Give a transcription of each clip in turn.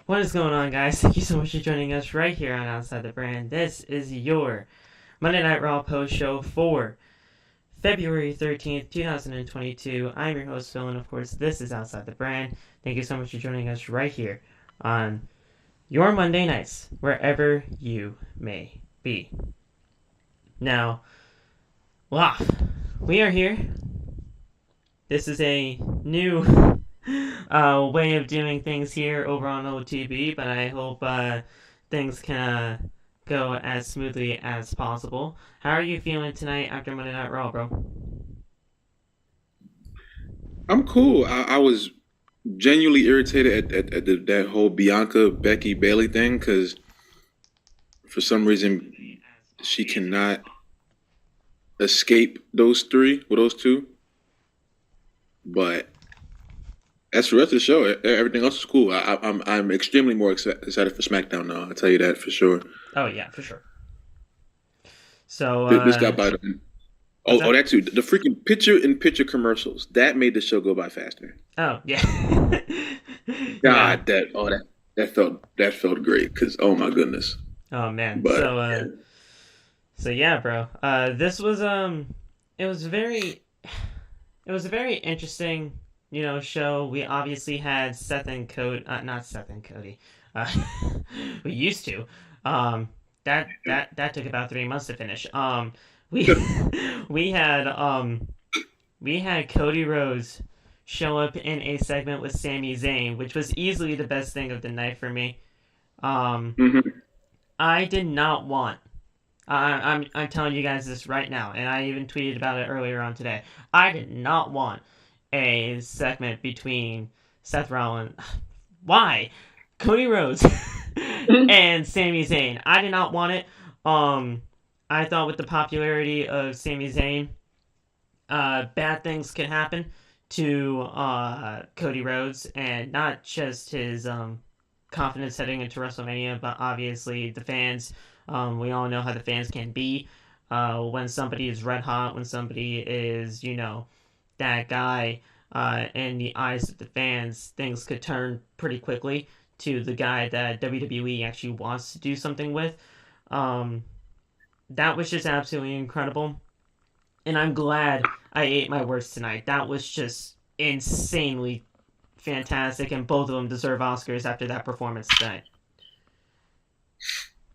What is going on, guys? Thank you so much for joining us right here on Outside the Brand. This is your Monday Night Raw post show for February 13th, 2022. I'm your host, Phil, and of course, this is Outside the Brand. Thank you so much for joining us right here on your Monday nights, wherever you may be. Now, wow, we are here. This is a new way of doing things here over on OTB, but I hope things can go as smoothly as possible. How are you feeling tonight after Monday Night Raw, bro? I'm cool. I was genuinely irritated at that whole Bianca Becky Bailey thing because for some reason she cannot escape those three or those two. But that's the rest of the show. Everything else is cool. I'm extremely more excited for SmackDown now. I'll tell you that for sure. Oh yeah, for sure. So This got by. That too. The freaking picture-in-picture commercials that made the show go by faster. Oh yeah. God, yeah. that felt great because oh my goodness. Oh man. But So yeah, bro. This was it was a very interesting, show. We obviously had Seth and Cody, not Seth and Cody. Uh, we used to. That took about 3 months to finish. We we had we had Cody Rhodes show up in a segment with Sami Zayn, which was easily the best thing of the night for me. mhm. I did not want. I'm telling you guys this right now, and I even tweeted about it earlier on today. I did not want a segment between Seth Rollins. Why? Cody Rhodes and Sami Zayn. I did not want it. I thought with the popularity of Sami Zayn, bad things could happen to Cody Rhodes, and not just his confidence heading into WrestleMania, but obviously the fans. We all know how the fans can be. When somebody is red hot, when somebody is, that guy in the eyes of the fans, things could turn pretty quickly to the guy that WWE actually wants to do something with. That was just absolutely incredible. And I'm glad I ate my words tonight. That was just insanely fantastic, and both of them deserve Oscars after that performance tonight.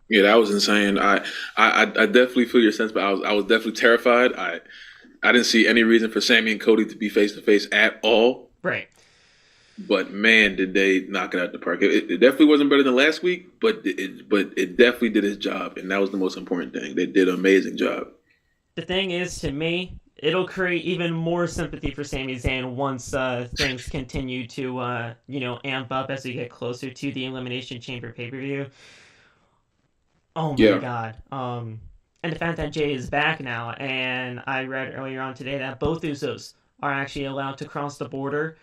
Yeah, that was insane. I definitely feel your sense, but I was definitely terrified. I didn't see any reason for Sammy and Cody to be face to face at all. Right. But man, did they knock it out the park! It definitely wasn't better than last week, but it definitely did its job, and that was the most important thing. They did an amazing job. The thing is, to me, it'll create even more sympathy for Sami Zayn once things continue to, amp up as we get closer to the Elimination Chamber pay-per-view. Oh my Yeah, god. And the fact that Jay is back now, and I read earlier on today that both Usos are actually allowed to cross the border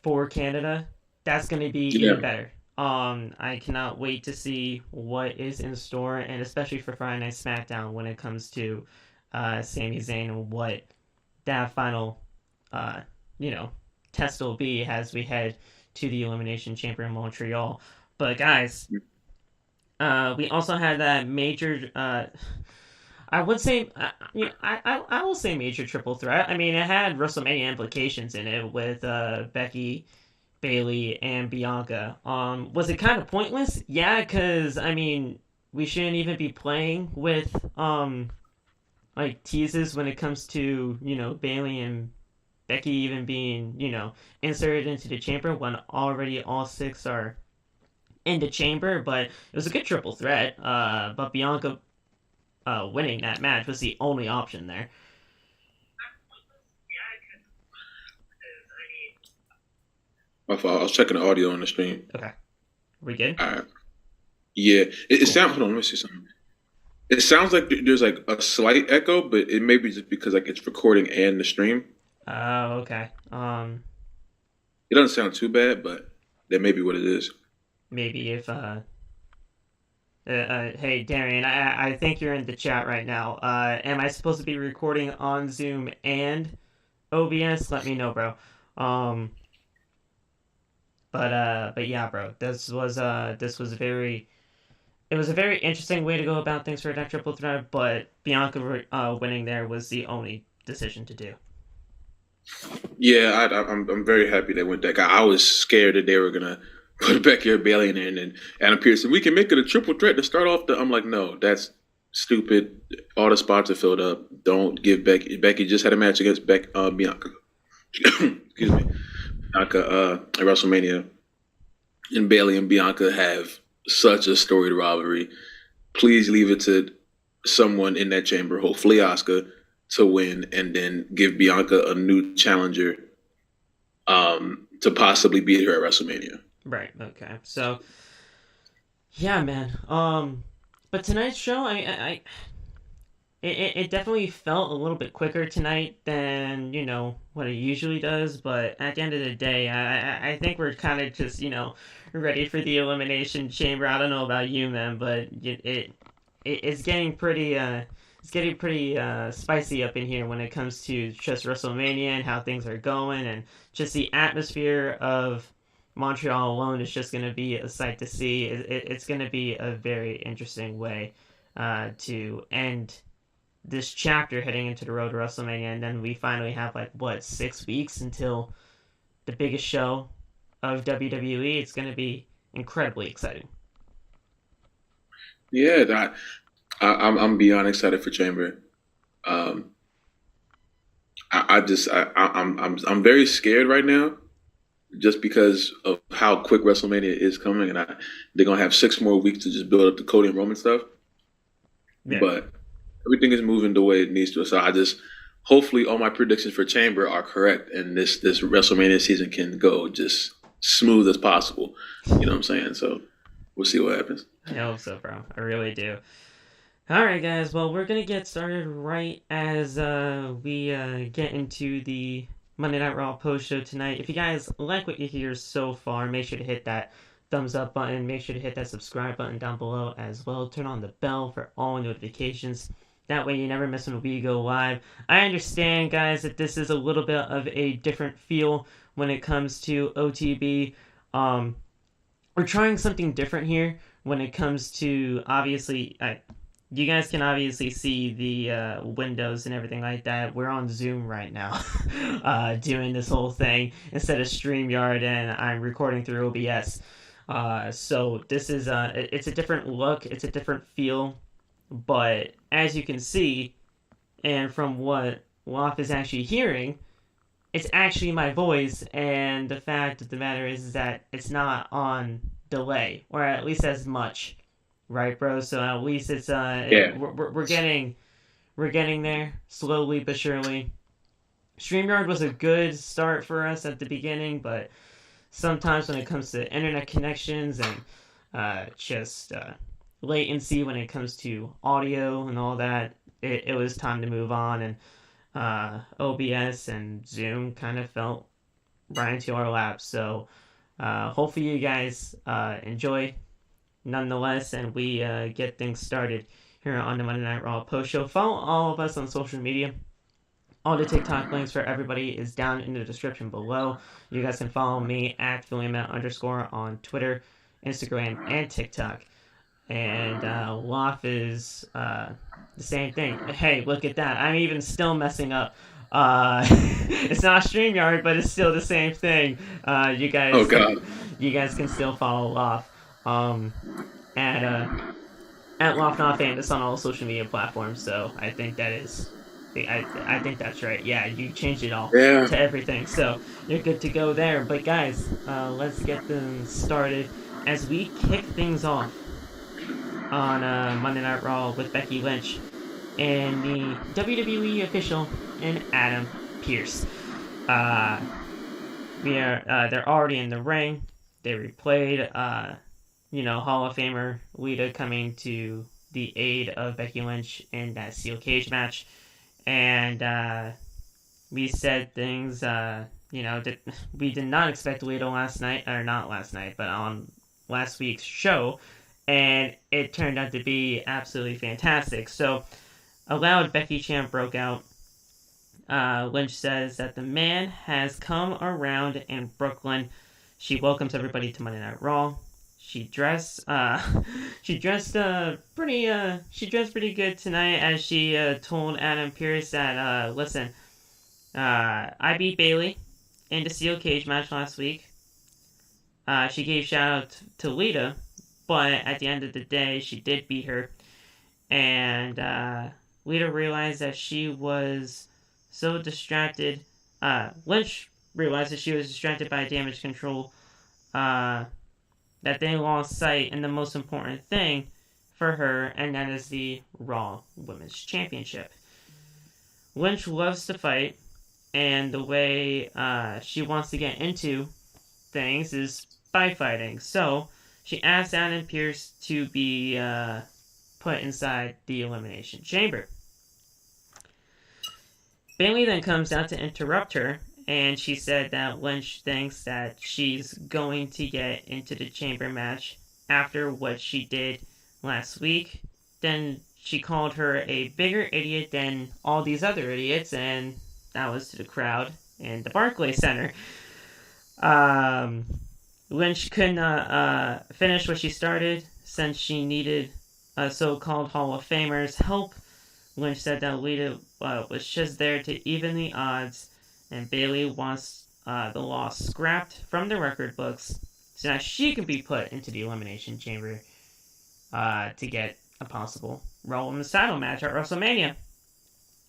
for Canada, that's going to be yeah. even better. I cannot wait to see what is in store, and especially for Friday Night SmackDown when it comes to Sami Zayn and what that final, uh, you know, test will be as we head to the Elimination Chamber in Montreal. But guys, we also had that major. I would say, I will say major triple threat. I mean, it had WrestleMania implications in it with Becky, Bailey, and Bianca. Was it kind of pointless? Yeah, because I mean, we shouldn't even be playing with like teases when it comes to Bailey and Becky even being inserted into the chamber when already all six are in the chamber. But it was a good triple threat. But Bianca winning that match was the only option there. My fault. I was checking the audio on the stream. Okay, we good? All right. Yeah, it Cool. sounds. Hold on, let me see something. It sounds like there's like a slight echo, but it may be just because like it's recording and the stream. Oh, okay. It doesn't sound too bad, but that may be what it is. Maybe if hey Darian, I think you're in the chat right now. Am I supposed to be recording on Zoom and OBS? Let me know, bro. Um, But yeah, bro, this was it was a very interesting way to go about things for that triple threat. But Bianca winning there was the only decision to do. Yeah, I'm very happy they went that guy. I was scared that they were gonna put Becky or Bailey in there, and then Adam Pearce said we can make it a triple threat to start off. I'm like, no, that's stupid. All the spots are filled up. Don't give Becky. Becky just had a match against Bianca. Excuse me, Bianca at WrestleMania, and Bailey and Bianca have such a storied rivalry. Please leave it to someone in that chamber, hopefully Asuka, to win, and then give Bianca a new challenger to possibly beat her at WrestleMania. Right. Okay. So, yeah, man. But tonight's show, it definitely felt a little bit quicker tonight than what it usually does. But at the end of the day, I think we're kind of just ready for the Elimination Chamber. I don't know about you, man, but it's getting pretty spicy up in here when it comes to just WrestleMania and how things are going, and just the atmosphere of Montreal alone is just going to be a sight to see. It's going to be a very interesting way to end this chapter heading into the road to WrestleMania, and then we finally have 6 weeks until the biggest show of WWE. It's going to be incredibly exciting. Yeah, I'm beyond excited for Chambr. I'm very scared right now, just because of how quick WrestleMania is coming, and they're gonna have 6 more weeks to just build up the Cody and Roman stuff. Yeah. But everything is moving the way it needs to. So hopefully all my predictions for Chambr are correct, and this WrestleMania season can go just smooth as possible. You know what I'm saying? So we'll see what happens. I hope so, bro. I really do. All right, guys. Well, we're going to get started right as we get into the Monday Night Raw post show tonight. If you guys like what you hear so far, make sure to hit that thumbs up button. Make sure to hit that subscribe button down below as well. Turn on the bell for all notifications. That way you never miss when we go live. I understand, guys, that this is a little bit of a different feel when it comes to OTB. We're trying something different here when it comes to, obviously, you guys can obviously see the windows and everything like that. We're on Zoom right now doing this whole thing instead of StreamYard, and I'm recording through OBS. So this is it's a different look, it's a different feel, but as you can see, and from what Loft is actually hearing, it's actually my voice, and the fact of the matter is that it's not on delay, or at least as much. Right, bro. So at least it's we're getting there slowly but surely. StreamYard was a good start for us at the beginning, but sometimes when it comes to internet connections and just latency when it comes to audio and all that, it was time to move on, and OBS and Zoom kind of fell right into our laps. So hopefully you guys enjoy nonetheless, and we get things started here on the Monday Night Raw post show. Follow all of us on social media. All the TikTok links for everybody is down in the description below. You guys can follow me at @PhillyMatt_ on Twitter, Instagram, and TikTok. And Loft is the same thing. Hey, look at that. I'm even still messing up. It's not StreamYard, but it's still the same thing. You guys, oh god, you guys can still follow Loft. At Loft Not Famous on all social media platforms. So I think that is, I think that's right. Yeah, you changed it all to everything, so you're good to go there. But guys, let's get them started as we kick things off on Monday Night Raw with Becky Lynch and the WWE official and Adam Pearce. They're already in the ring. They replayed Hall of Famer Lita coming to the aid of Becky Lynch in that steel cage match. And we said things, that we did not expect Lita last night, or not last night, but on last week's show. And it turned out to be absolutely fantastic. So a loud Becky chant broke out. Lynch says that the man has come around in Brooklyn She welcomes everybody to Monday Night Raw. She dressed pretty good tonight as she told Adam Pearce that listen, I beat Bayley in the steel cage match last week. She gave shout out to Lita, but at the end of the day, she did beat her. And Lita realized that she was so distracted. Lynch realized that she was distracted by damage control. That they lost sight in the most important thing for her, and that is the Raw Women's Championship. Lynch loves to fight, and the way she wants to get into things is by fighting. So she asked Adam Pearce to be put inside the Elimination Chamber. Bayley then comes out to interrupt her, and she said that Lynch thinks that she's going to get into the chamber match after what she did last week. Then she called her a bigger idiot than all these other idiots, and that was to the crowd in the Barclays Center. Lynch could not finish what she started since she needed a so-called Hall of Famer's help. Lynch said that Lita was just there to even the odds, and Bayley wants the loss scrapped from the record books so that she can be put into the Elimination Chamber to get a possible Raw Women's title match at WrestleMania.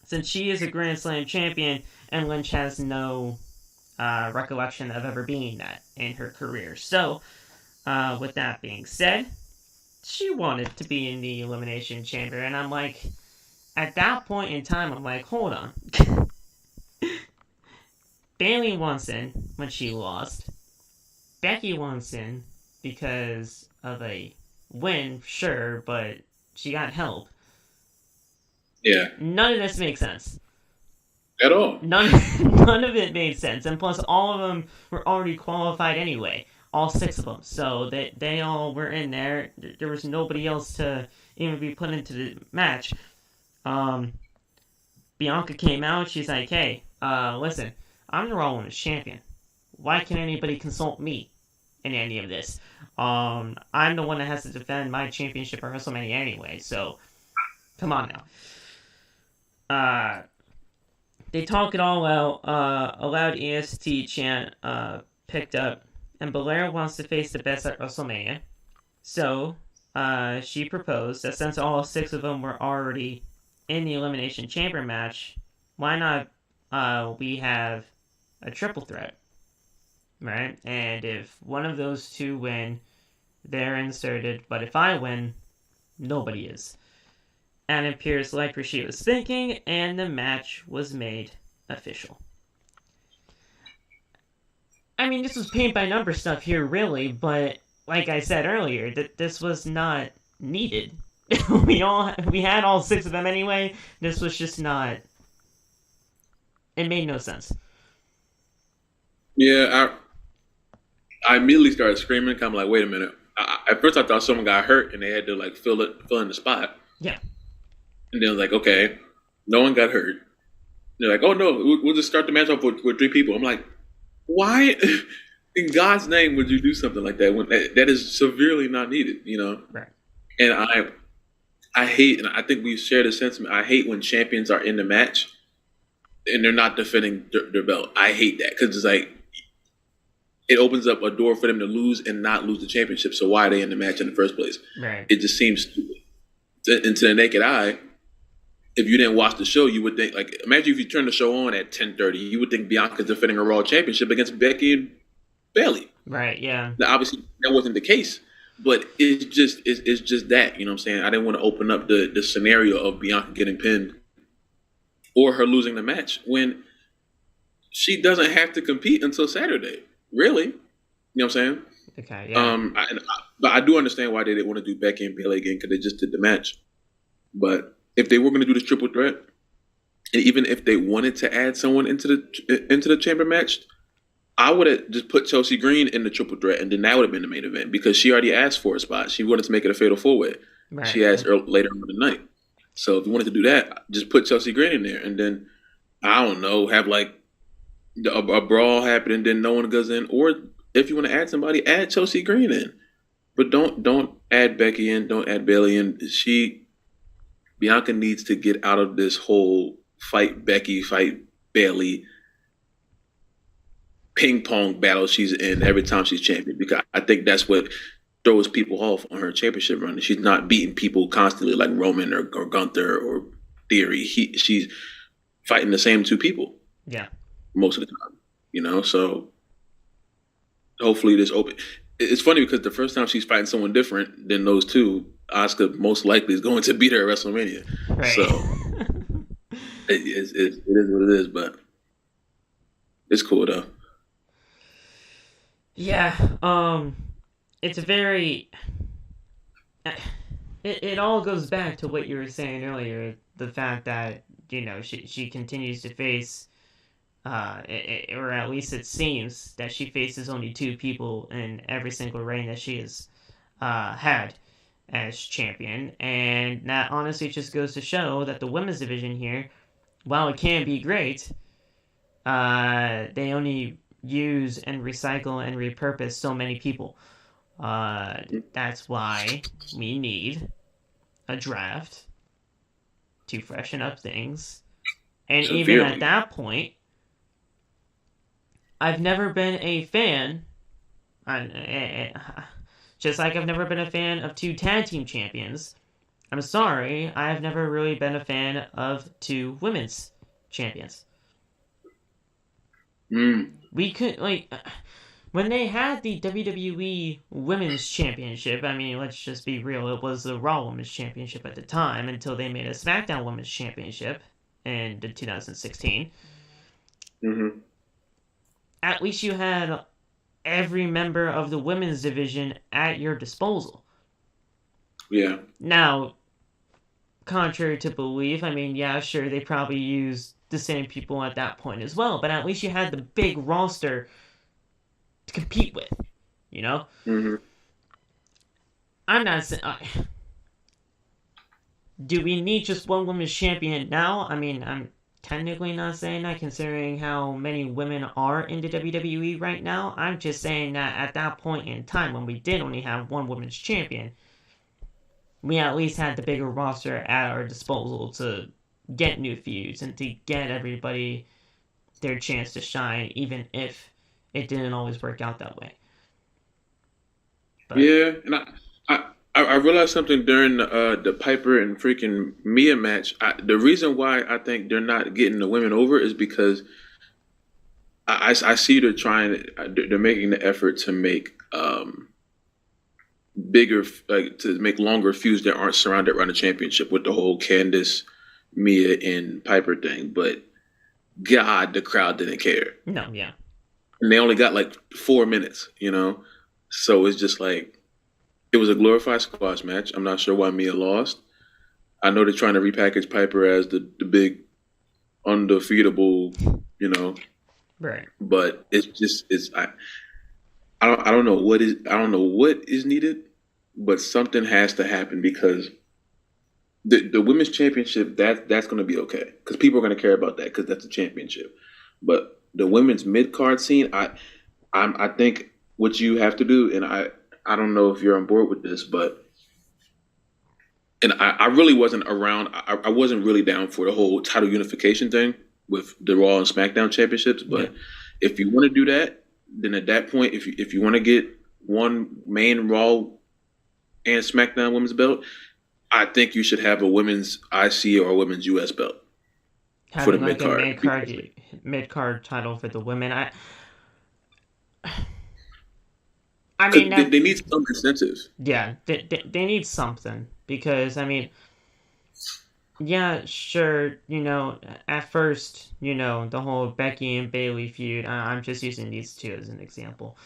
Since she is a Grand Slam champion, and Lynch has no recollection of ever being that in her career. So, with that being said, she wanted to be in the Elimination Chamber, and I'm like, at that point in time, I'm like, hold on. Bayley wants in when she lost. Becky wants in because of a win, sure, but she got help. Yeah. None of this makes sense. At all. None of it made sense. And plus, all of them were already qualified anyway. All 6 of them. So they all were in there. There was nobody else to even be put into the match. Bianca came out. She's like, hey, listen, I'm the Raw Women's Champion. Why can't anybody consult me in any of this? I'm the one that has to defend my championship at WrestleMania anyway, so come on now. They talk it all out. A loud EST chant picked up, and Belair wants to face the best at WrestleMania. So she proposed that since all 6 of them were already in the Elimination Chamber match, why not we have a triple threat, right? And if one of those 2 win, they're inserted, but if I win, nobody is. Adam Pearce liked what she was thinking, and the match was made official. I mean, this was paint by number stuff here, really, but like I said earlier, that this was not needed. we had all 6 of them anyway. This was just not. It made no sense. Yeah, I immediately started screaming. I'm like, wait a minute. At first, I thought someone got hurt and they had to like fill in the spot. Yeah. And then I was like, okay, no one got hurt. They're like, oh no, we'll just start the match off with 3 people. I'm like, why in God's name would you do something like that when that is severely not needed, you know? Right. And I hate, and I think we share the sentiment, I hate when champions are in the match and they're not defending their belt. I hate that because it's like, it opens up a door for them to lose and not lose the championship. So why are they in the match in the first place? Right. It just seems stupid. And to the naked eye, if you didn't watch the show, you would think, like, imagine if you turned the show on at 10:30, you would think Bianca's defending a Raw championship against Becky and Bayley. Right, yeah. Now, obviously, that wasn't the case, but it's just that, you know what I'm saying? I didn't want to open up the scenario of Bianca getting pinned or her losing the match when she doesn't have to compete until Saturday. Really? You know what I'm saying? Okay, yeah. But I do understand why they didn't want to do Becky and Bayley again because they just did the match. But if they were going to do this triple threat, and even if they wanted to add someone into the chamber match, I would have just put Chelsea Green in the triple threat, and then that would have been the main event because she already asked for a spot. She wanted to make it a fatal 4-way. Right. She asked later on in the night. So if you wanted to do that, just put Chelsea Green in there, and then I don't know, have like a brawl happen, and then no one goes in, or if you want to add somebody, add Chelsea Green in. But don't add Becky in. Don't add Bailey in. Bianca needs to get out of this whole fight Becky, fight Bailey ping pong battle she's in every time she's champion, because I think that's what throws people off on her championship run. She's not beating people constantly like Roman or Gunther or Theory. She's fighting the same two people. Yeah. Most of the time, you know. So hopefully this open. It's funny because the first time she's fighting someone different than those two, Asuka most likely is going to beat her at WrestleMania. Right. So it is what it is, but it's cool though. Yeah, it's a very... It all goes back to what you were saying earlier, the fact that, you know, she continues to face, or at least it seems that she faces only two people in every single reign that she has had as champion, and that honestly just goes to show that the women's division here, while it can be great, they only use and recycle and repurpose so many people. That's why we need a draft to freshen up things. And even at that point, I've never been a fan, just like I've never been a fan of two tag team champions. I'm sorry, I've never really been a fan of two women's champions. We could, like, when they had the WWE Women's Championship, I mean, let's just be real, it was the Raw Women's Championship at the time until they made a SmackDown Women's Championship in 2016. At least you had every member of the women's division at your disposal. Yeah. Now, contrary to belief, I mean, yeah, sure, they probably used the same people at that point as well, but at least you had the big roster to compete with, you know? I'm not saying... do we need just one women's champion now? I mean, I'm technically not saying that, considering how many women are in the WWE right now. I'm just saying that at that point in time, when we did only have one women's champion, we at least had the bigger roster at our disposal to get new feuds and to get everybody their chance to shine, even if it didn't always work out that way. But. Yeah, and I realized something during the Piper and freaking Mia match. The reason why I think they're not getting the women over is because I see they're making the effort to make bigger, like, to make longer feuds that aren't surrounded around the championship with the whole Candice, Mia, and Piper thing. But God, the crowd didn't care. No, yeah. And they only got like 4 minutes, you know? So it's just like, it was a glorified squash match. I'm not sure why Mia lost. I know they're trying to repackage Piper as the big, undefeatable, you know? Right. But I don't know what is needed, but something has to happen, because the women's championship, that's going to be okay, because people are going to care about that, because that's a championship. But the women's mid-card scene, I think what you have to do, and I don't know if you're on board with this, but I really wasn't around. I wasn't really down for the whole title unification thing with the Raw and SmackDown championships. But if you want to do that, then at that point, if you want to get one main Raw and SmackDown women's belt, I think you should have a women's IC or a women's US belt for the mid-card title for the women. I mean, they need some incentives. Yeah, they need something, because, I mean, yeah, sure, you know, at first, you know, the whole Becky and Bailey feud, I'm just using these two as an example.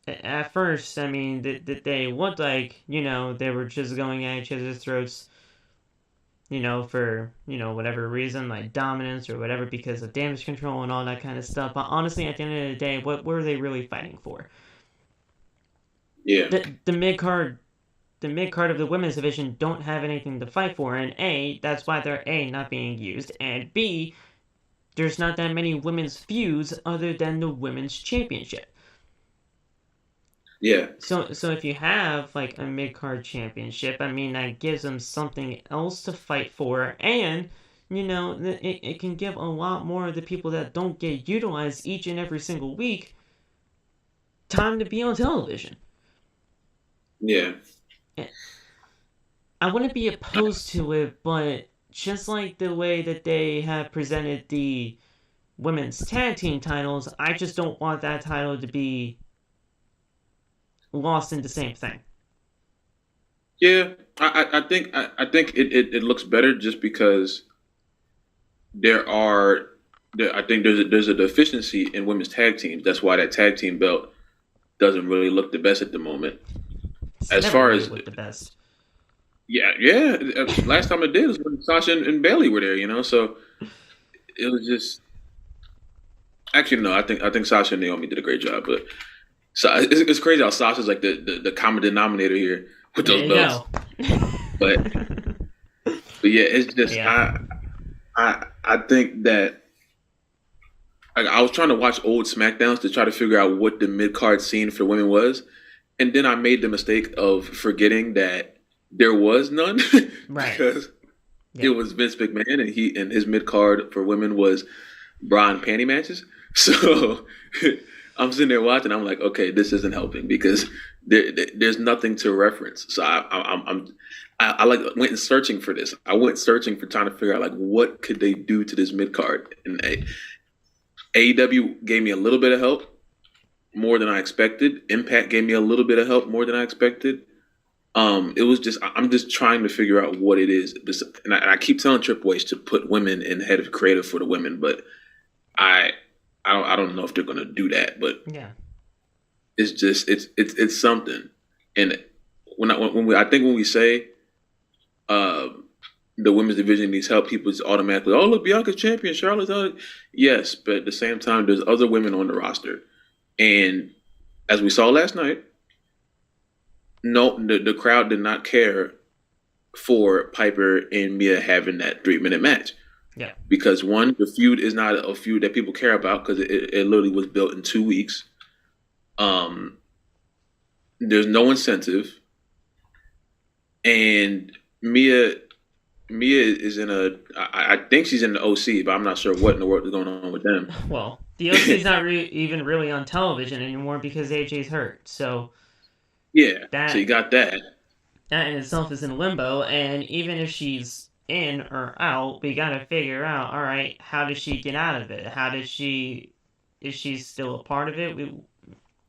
At first, I mean, they looked like, you know, they were just going at each other's throats, you know, for, you know, whatever reason, like dominance or whatever, because of damage control and all that kind of stuff. But honestly, at the end of the day, what were they really fighting for? Yeah. The mid-card of the women's division don't have anything to fight for, and A, that's why they're A, not being used, and B, there's not that many women's feuds other than the women's championship. Yeah. So if you have like a mid-card championship, I mean, that gives them something else to fight for, and it can give a lot more of the people that don't get utilized each and every single week time to be on television. Yeah. I wouldn't be opposed to it, but just like the way that they have presented the women's tag team titles, I just don't want that title to be lost in the same thing. Yeah, I think it looks better just because I think there's a deficiency in women's tag teams. That's why that tag team belt doesn't really look the best at the moment. As far as the best. Yeah. Last time it did was when Sasha and Bailey were there, so it was just. Actually, no. I think Sasha and Naomi did a great job, but it's crazy how Sasha's like the common denominator here with those belts. But yeah, it's just I think that I was trying to watch old SmackDowns to try to figure out what the mid card scene for women was, and then I made the mistake of forgetting that there was none, right? Because it was Vince McMahon, and his mid card for women was bra and panty matches. So I'm sitting there watching. I'm like, okay, this isn't helping because there's nothing to reference. So I went searching for this. I went searching for trying to figure out like what could they do to this mid card. And AEW gave me a little bit of help, more than I expected. Impact gave me a little bit of help, more than I expected. It was just I'm just trying to figure out what it is. And I keep telling Triple H to put women in head of creative for the women, but I don't know if they're gonna do that. But yeah, it's just it's something. And when we say the women's division needs help, people just automatically, oh look, Bianca's champion, Charlotte's out. Yes, but at the same time, there's other women on the roster, and as we saw last night, no, the crowd did not care for Piper and Mia having that 3-minute match. Yeah, because one, the feud is not a feud that people care about because it literally was built in 2 weeks. There's no incentive, and Mia is in I think she's in the OC, but I'm not sure what in the world is going on with them. Well, the OC's not even really on television anymore because AJ's hurt. So yeah, so you got that. That in itself is in limbo, and even if she's in or out, we gotta figure out, all right, how does she get out of it? Is she still a part of it?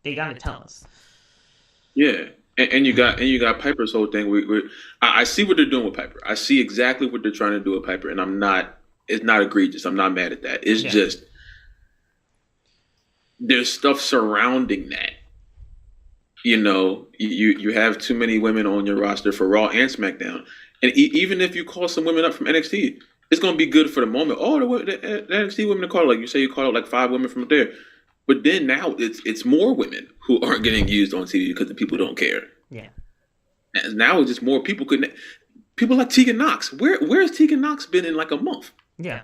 They gotta tell us. Yeah. And you got Piper's whole thing. I see what they're doing with Piper. I see exactly what they're trying to do with Piper, and it's not egregious. I'm not mad at that. It's just there's stuff surrounding that. You have too many women on your roster for Raw and SmackDown. And even if you call some women up from NXT, it's going to be good for the moment. Oh, the NXT women are called, like you say, you call out like 5 women from there. But then now it's more women who aren't getting used on TV because the people don't care. Yeah. And now it's just more people people like Tegan Knox. Where's Tegan Knox been in like a month? Yeah.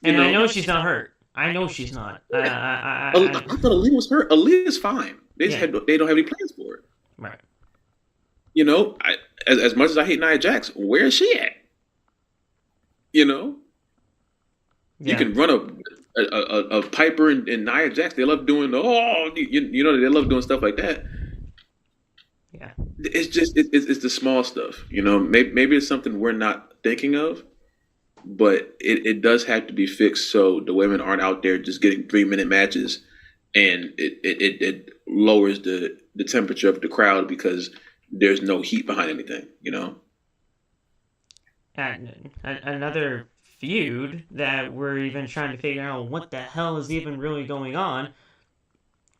And I know she's not hurt. I know she's not. I thought Aaliyah was hurt. Aaliyah's fine. They don't have any plans for it. Right. As much as I hate Nia Jax, where is she at? You can run a Piper and Nia Jax. They love doing they love doing stuff like that. Yeah, it's just it's the small stuff. Maybe it's something we're not thinking of, but it does have to be fixed so the women aren't out there just getting 3-minute matches, and it lowers the temperature of the crowd because there's no heat behind anything. And another feud that we're even trying to figure out what the hell is even really going on.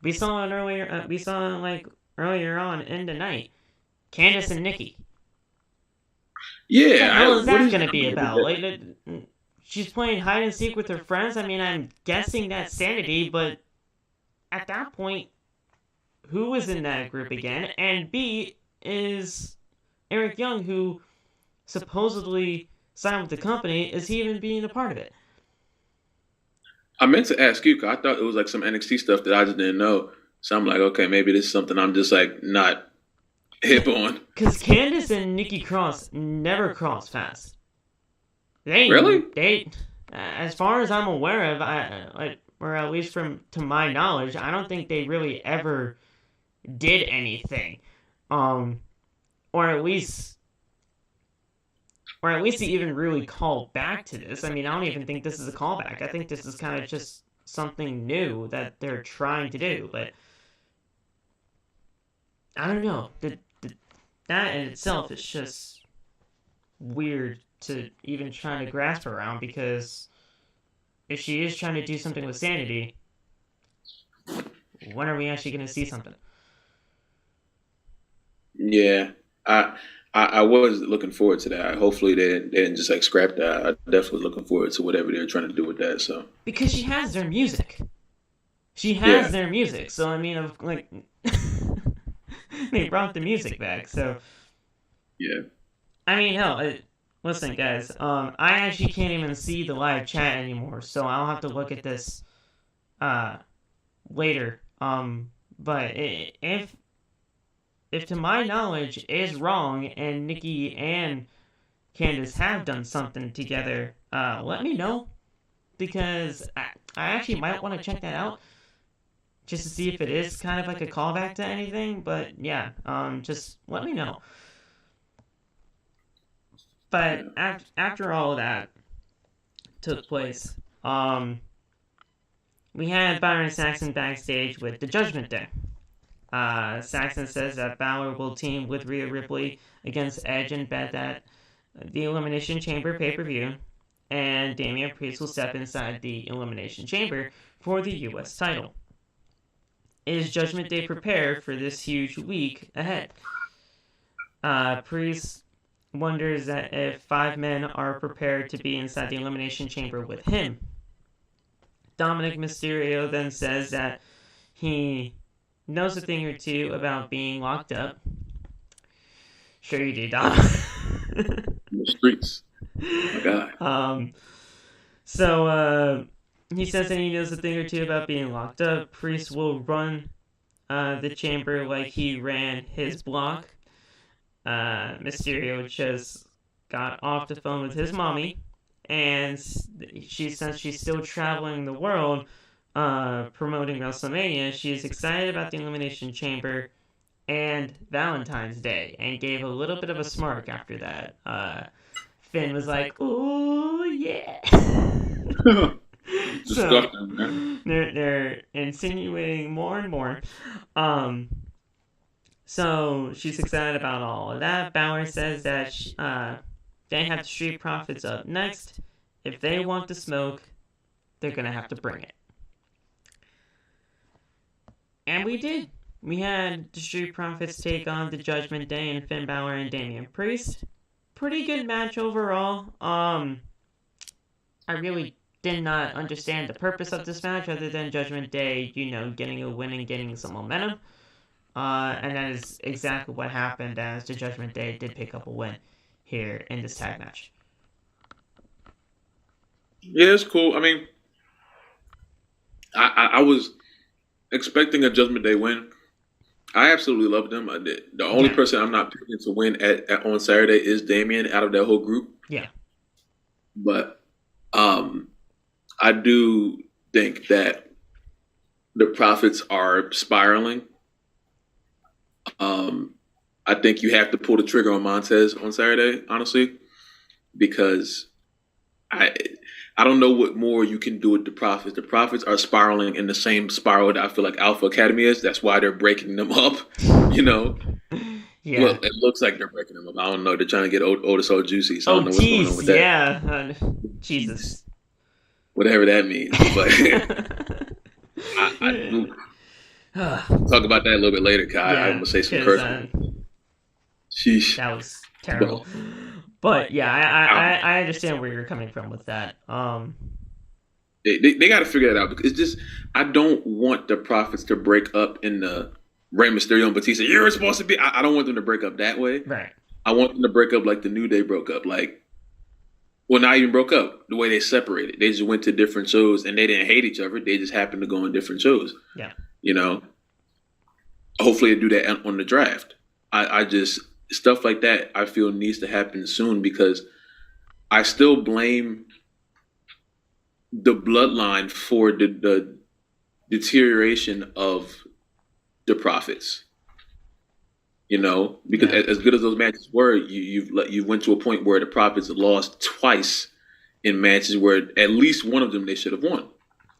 We saw it earlier. We saw it earlier on in the night. Candice and Nikki. Yeah. What the hell is that going to be about? She's playing hide and seek with her friends. I mean, I'm guessing that's sanity, but at that point, who is in that group again? And B is Eric Young, who supposedly signed with the company. Is he even being a part of it? I meant to ask you, 'cause I thought it was like some NXT stuff that I just didn't know. So I'm like, okay, maybe this is something I'm just like not hip on. Because Candice and Nikki Cross never cross fast. Really? They, as far as I'm aware of, or at least to my knowledge, I don't think they really ever did anything, um, or at least, they even really called back to this. I mean, I don't even think this is a callback. I think this is kind of just something new that they're trying to do. But I don't know. That in itself is just weird to even try to grasp around, because if she is trying to do something with Sanity, when are we actually going to see something? Yeah, I was looking forward to that. Hopefully they didn't just like scrap that. I definitely looking forward to whatever they're trying to do with that. So because she has their music. She has their music. So I mean, like they brought the music back. So yeah. I mean, hell, listen, guys. I actually can't even see the live chat anymore, so I'll have to look at this later. But if to my knowledge is wrong and Nikki and Candice have done something together, let me know, because I actually might want to check that out just to see if it is kind of like a callback to anything. But yeah, just let me know. But after all of that took place, we had Byron Saxton backstage with the Judgment Day. Saxton says that Balor will team with Rhea Ripley against Edge and Beth at the Elimination Chamber pay-per-view, and Damian Priest will step inside the Elimination Chamber for the U.S. title. Is Judgment Day prepared for this huge week ahead? Priest wonders that if 5 men are prepared to be inside the Elimination Chamber with him. Dominic Mysterio then says that he knows a thing or two about being locked up. Sure you do, Dom. In the streets. Oh my God. So he says that he knows a thing or two about being locked up. Priest will run the chamber like he ran his block. Mysterio just got off the phone with his mommy, and since she's still traveling the world promoting WrestleMania, she's excited about the Elimination Chamber and Valentine's Day, and gave a little bit of a smirk after that. Finn was like, "Ooh, yeah." Disgusting, man. They're insinuating more and more. So she's excited about all of that. Balor says that they have the Street Profits up next. If they want the smoke, they're going to have to bring it. And we did. We had the Street Profits take on the Judgment Day and Finn Balor and Damian Priest. Pretty good match overall. I really did not understand the purpose of this match other than Judgment Day, getting a win and getting some momentum. And that is exactly what happened, as the Judgment Day did pick up a win here in this tag match. Yeah, it's cool. I mean, I was expecting a Judgment Day win. I absolutely loved them. I did. The only person I'm not picking to win on Saturday is Damian out of that whole group. Yeah. But I do think that the Profits are spiraling. I think you have to pull the trigger on Montez on Saturday, honestly, because I don't know what more you can do with the Profits. The Profits are spiraling in the same spiral that I feel like Alpha Academy is. That's why they're breaking them up, Yeah. Well, it looks like they're breaking them up. I don't know. They're trying to get Otis all juicy, so I don't know what's going on with that. Yeah. Jesus. Whatever that means. But talk about that a little bit later, Kai. I'm going to say some curse words. Sheesh. That was terrible. But yeah, I understand where you're coming from with that. They got to figure that out, because it's just, I don't want the Profits to break up in the Rey Mysterio and Batista. You're supposed to be. I don't want them to break up that way. Right. I want them to break up like the New Day broke up. Like, Well, not even broke up. The way they separated, they just went to different shows, and they didn't hate each other. They just happened to go on different shows. Yeah. You know, hopefully they do that on the draft. I just stuff like that. I feel needs to happen soon because I still blame the bloodline for the deterioration of the profits. You know, because as good as those matches were, you went to a point where the profits lost twice in matches where at least one of them they should have won.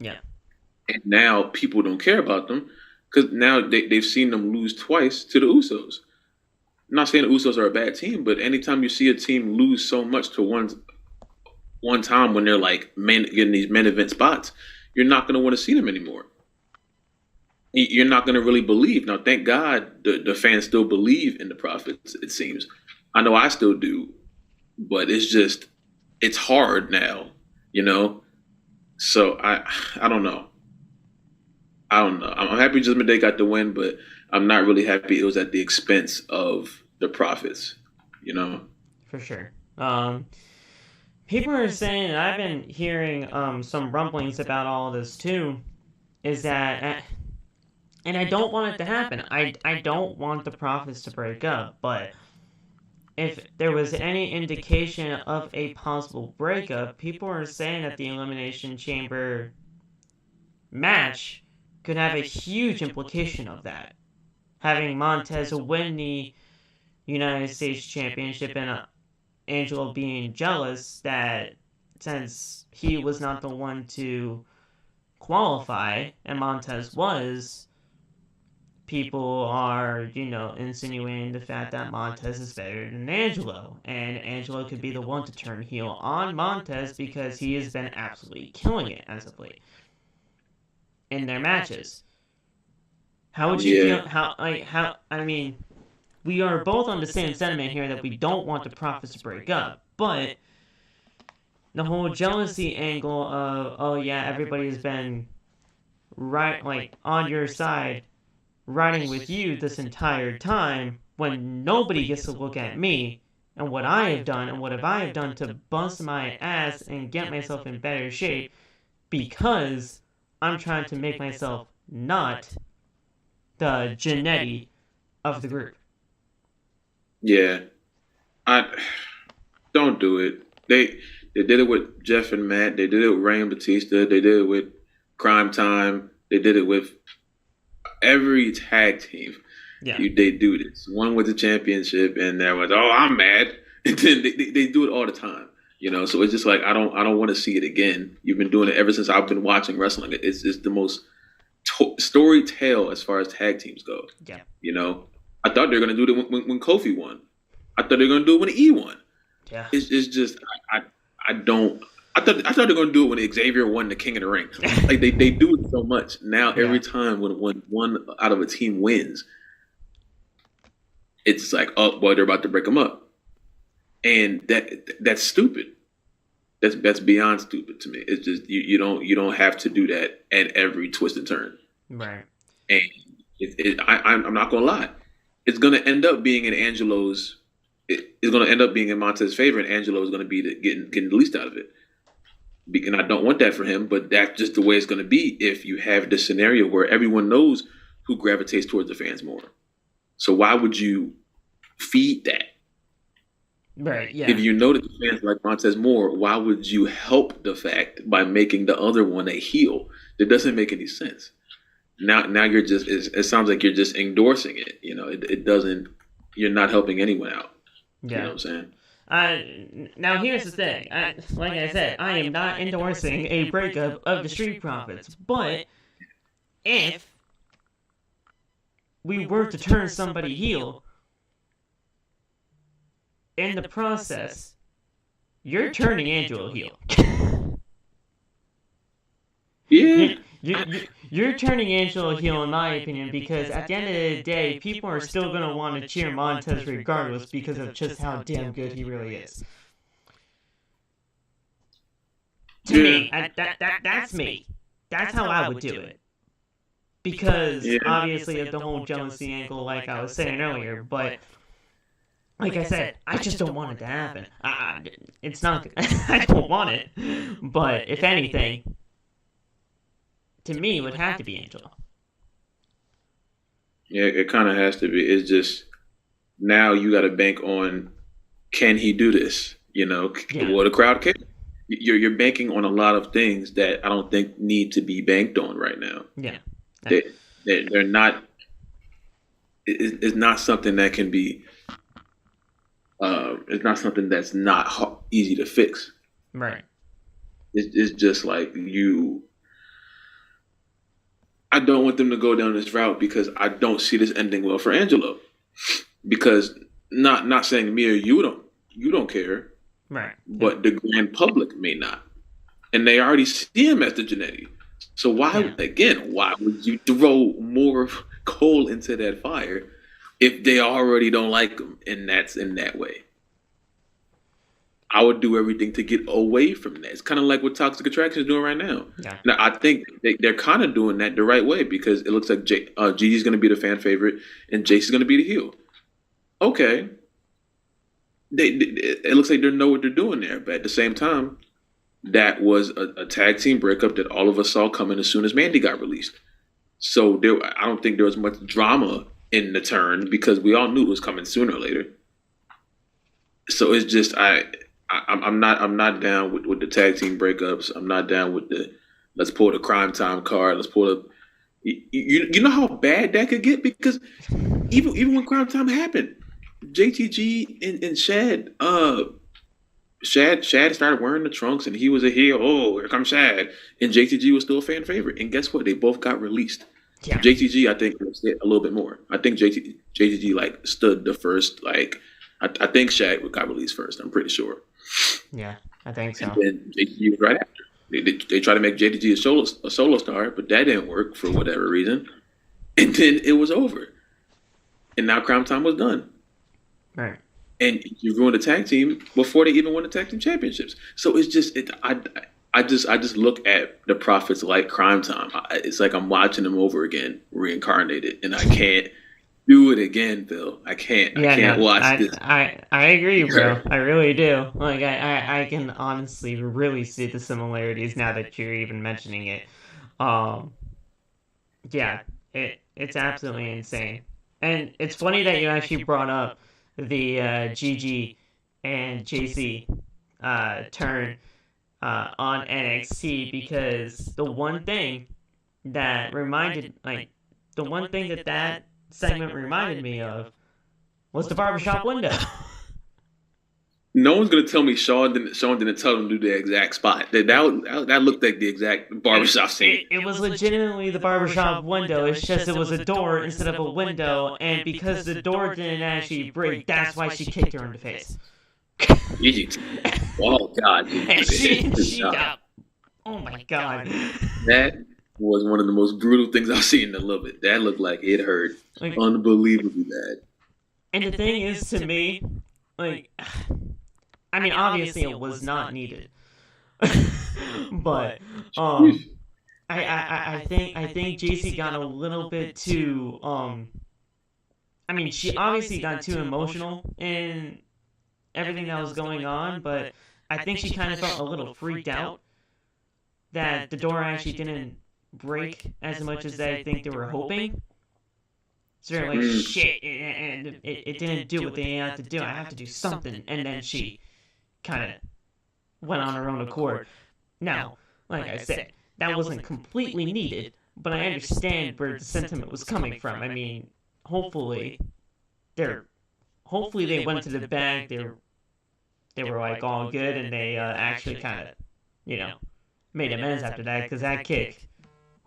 Yeah. And now people don't care about them because now they've seen them lose twice to the Usos. I'm not saying the Usos are a bad team, but anytime you see a team lose so much to one time when they're like getting these main event spots, you're not going to want to see them anymore. You're not going to really believe. Now, thank God the fans still believe in the profits, it seems. I know I still do, but it's hard now, you know? So I don't know. I'm happy Judgment Day got the win, but I'm not really happy it was at the expense of the profits, you know? For sure. People are saying, and I've been hearing some rumblings about all this too, is that, and I don't want it to happen. I don't want the profits to break up, but if there was any indication of a possible breakup, people are saying that the Elimination Chamber match could have a huge implication of that. Having Montez win the United States Championship and Angelo being jealous that since he was not the one to qualify and Montez was, people are, insinuating the fact that Montez is better than Angelo, and Angelo could be the one to turn heel on Montez because he has been absolutely killing it as of late in their matches. How would you feel? I mean, we are both on the same sentiment here that we don't want the profits to break up, but the whole jealousy angle of, oh yeah, everybody's been on your side, riding with you this entire time, when nobody gets to look at me and what I have done and what have I have done to bust my ass and get myself in better shape because I'm trying to make myself not the Genetti of the group. Yeah, I don't do it. They did it with Jeff and Matt. They did it with Rey and Batista. They did it with Crime Time. They did it with every tag team. Yeah, they do this. One with the championship, and there was, oh, I'm mad, and then they do it all the time. So it's just like I don't want to see it again. You've been doing it ever since I've been watching wrestling. It's the most story tale as far as tag teams go. Yeah, I thought they were going to do it when Kofi won. I thought they were going to do it when E won. Yeah. It's just I don't. I thought they were going to do it when Xavier won the King of the Ring. Like they do it so much now. Every time when one out of a team wins, it's like, oh boy, they're about to break them up, and that's stupid. That's beyond stupid to me. It's just you don't have to do that at every twist and turn. Right. And I'm not going to lie. It's going to end up being in Angelo's. It's going to end up being in Montez's favor, and Angelo is going to be getting the least out of it. And I don't want that for him, but that's just the way it's going to be if you have this scenario where everyone knows who gravitates towards the fans more. So why would you feed that? Right. Yeah. If you know that the fans like Montez more, why would you help the fact by making the other one a heel? That doesn't make any sense. Now you're just. It sounds like you're just endorsing it. It doesn't. You're not helping anyone out. Yeah. You know what I'm saying? Now here's the thing. Like I said, I am not endorsing a breakup of the Street Profits, but if we were to turn somebody heel, in the process, you're turning Angelo heel. Yeah. You're turning Angelo heel, in my opinion, because at the end of the day, people are still going to want to cheer Montez regardless because of just how damn good he really is. To me, that's me. That's how I would do it. Because, obviously, of the whole jealousy angle, like I was saying earlier, but like I said, I just don't want it to happen. It's not. I don't want it. But if anything, to me, it would have to be Angela. Yeah, it kind of has to be. It's just now you got to bank on, can he do this? Will the crowd care? You're banking on a lot of things that I don't think need to be banked on right now. Yeah, they're not. It's not something that can be. It's not something that's not easy to fix. Right. It's just like you. I don't want them to go down this route because I don't see this ending well for Angelo. Because not saying me or you don't care. Right. But the grand public may not. And they already see him as the Jannetty. So why would you throw more coal into that fire if they already don't like him and that's in that way? I would do everything to get away from that. It's kind of like what Toxic Attraction is doing right now. Yeah. Now, I think they're kind of doing that the right way because it looks like Gigi's going to be the fan favorite and Jace's going to be the heel. Okay. It looks like they know what they're doing there, but at the same time, that was a tag team breakup that all of us saw coming as soon as Mandy got released. So I don't think there was much drama in the turn because we all knew it was coming sooner or later. So it's just I'm not down with the tag team breakups. I'm not down with the let's pull the Crime Time card. Let's pull the you know how bad that could get because even when Crime Time happened. JTG and Shad started wearing the trunks and he was a heel. Oh, here comes Shad. And JTG was still a fan favorite. And guess what? They both got released. Yeah. JTG, I think, a little bit more. I think JTG stood the first. I think Shad got released first. I'm pretty sure. Yeah, I think so. And then JTG was right after. They tried to make JTG a solo star, but that didn't work for whatever reason. And then it was over. And now Crime Time was done. Right. And you ruined the tag team before they even won the tag team championships. So it's just I just look at the Profits like Crime Time. It's like I'm watching them over again, reincarnated, and I can't do it again, Bill. I can't. Yeah, I can't watch this. I agree, bro. I really do. Like I can honestly really see the similarities now that you're even mentioning it. Yeah, it's absolutely insane. And it's funny that you actually brought up the Gigi and JC turn on NXT because the one thing that segment reminded me of was the barbershop window. No one's gonna tell me Shawn didn't tell them to do the exact spot. That looked like the exact barbershop scene. It was legitimately the barbershop window. It's just it was a door instead of a window, and because the door didn't actually break, that's why she kicked her in the face. Oh God! And she got. Oh my God! That was one of the most brutal things I've seen in a little bit. That looked like it hurt unbelievably bad. And the thing is, to me, I mean, obviously it was not needed, but I think JC got a little bit too I mean, she obviously got too emotional in everything that was going on, but I think she kind of felt a little freaked out that the door actually didn't break as much as I think they were hoping. So they're like, shit, and it didn't do what they had to do. I have to do something. And then she kind of went on her own accord. Now, like I said, that wasn't completely needed, but I understand where the sentiment was coming from. I mean, hopefully they went to the bag. They were like all good, and they actually kind of, made amends after that, because that kick,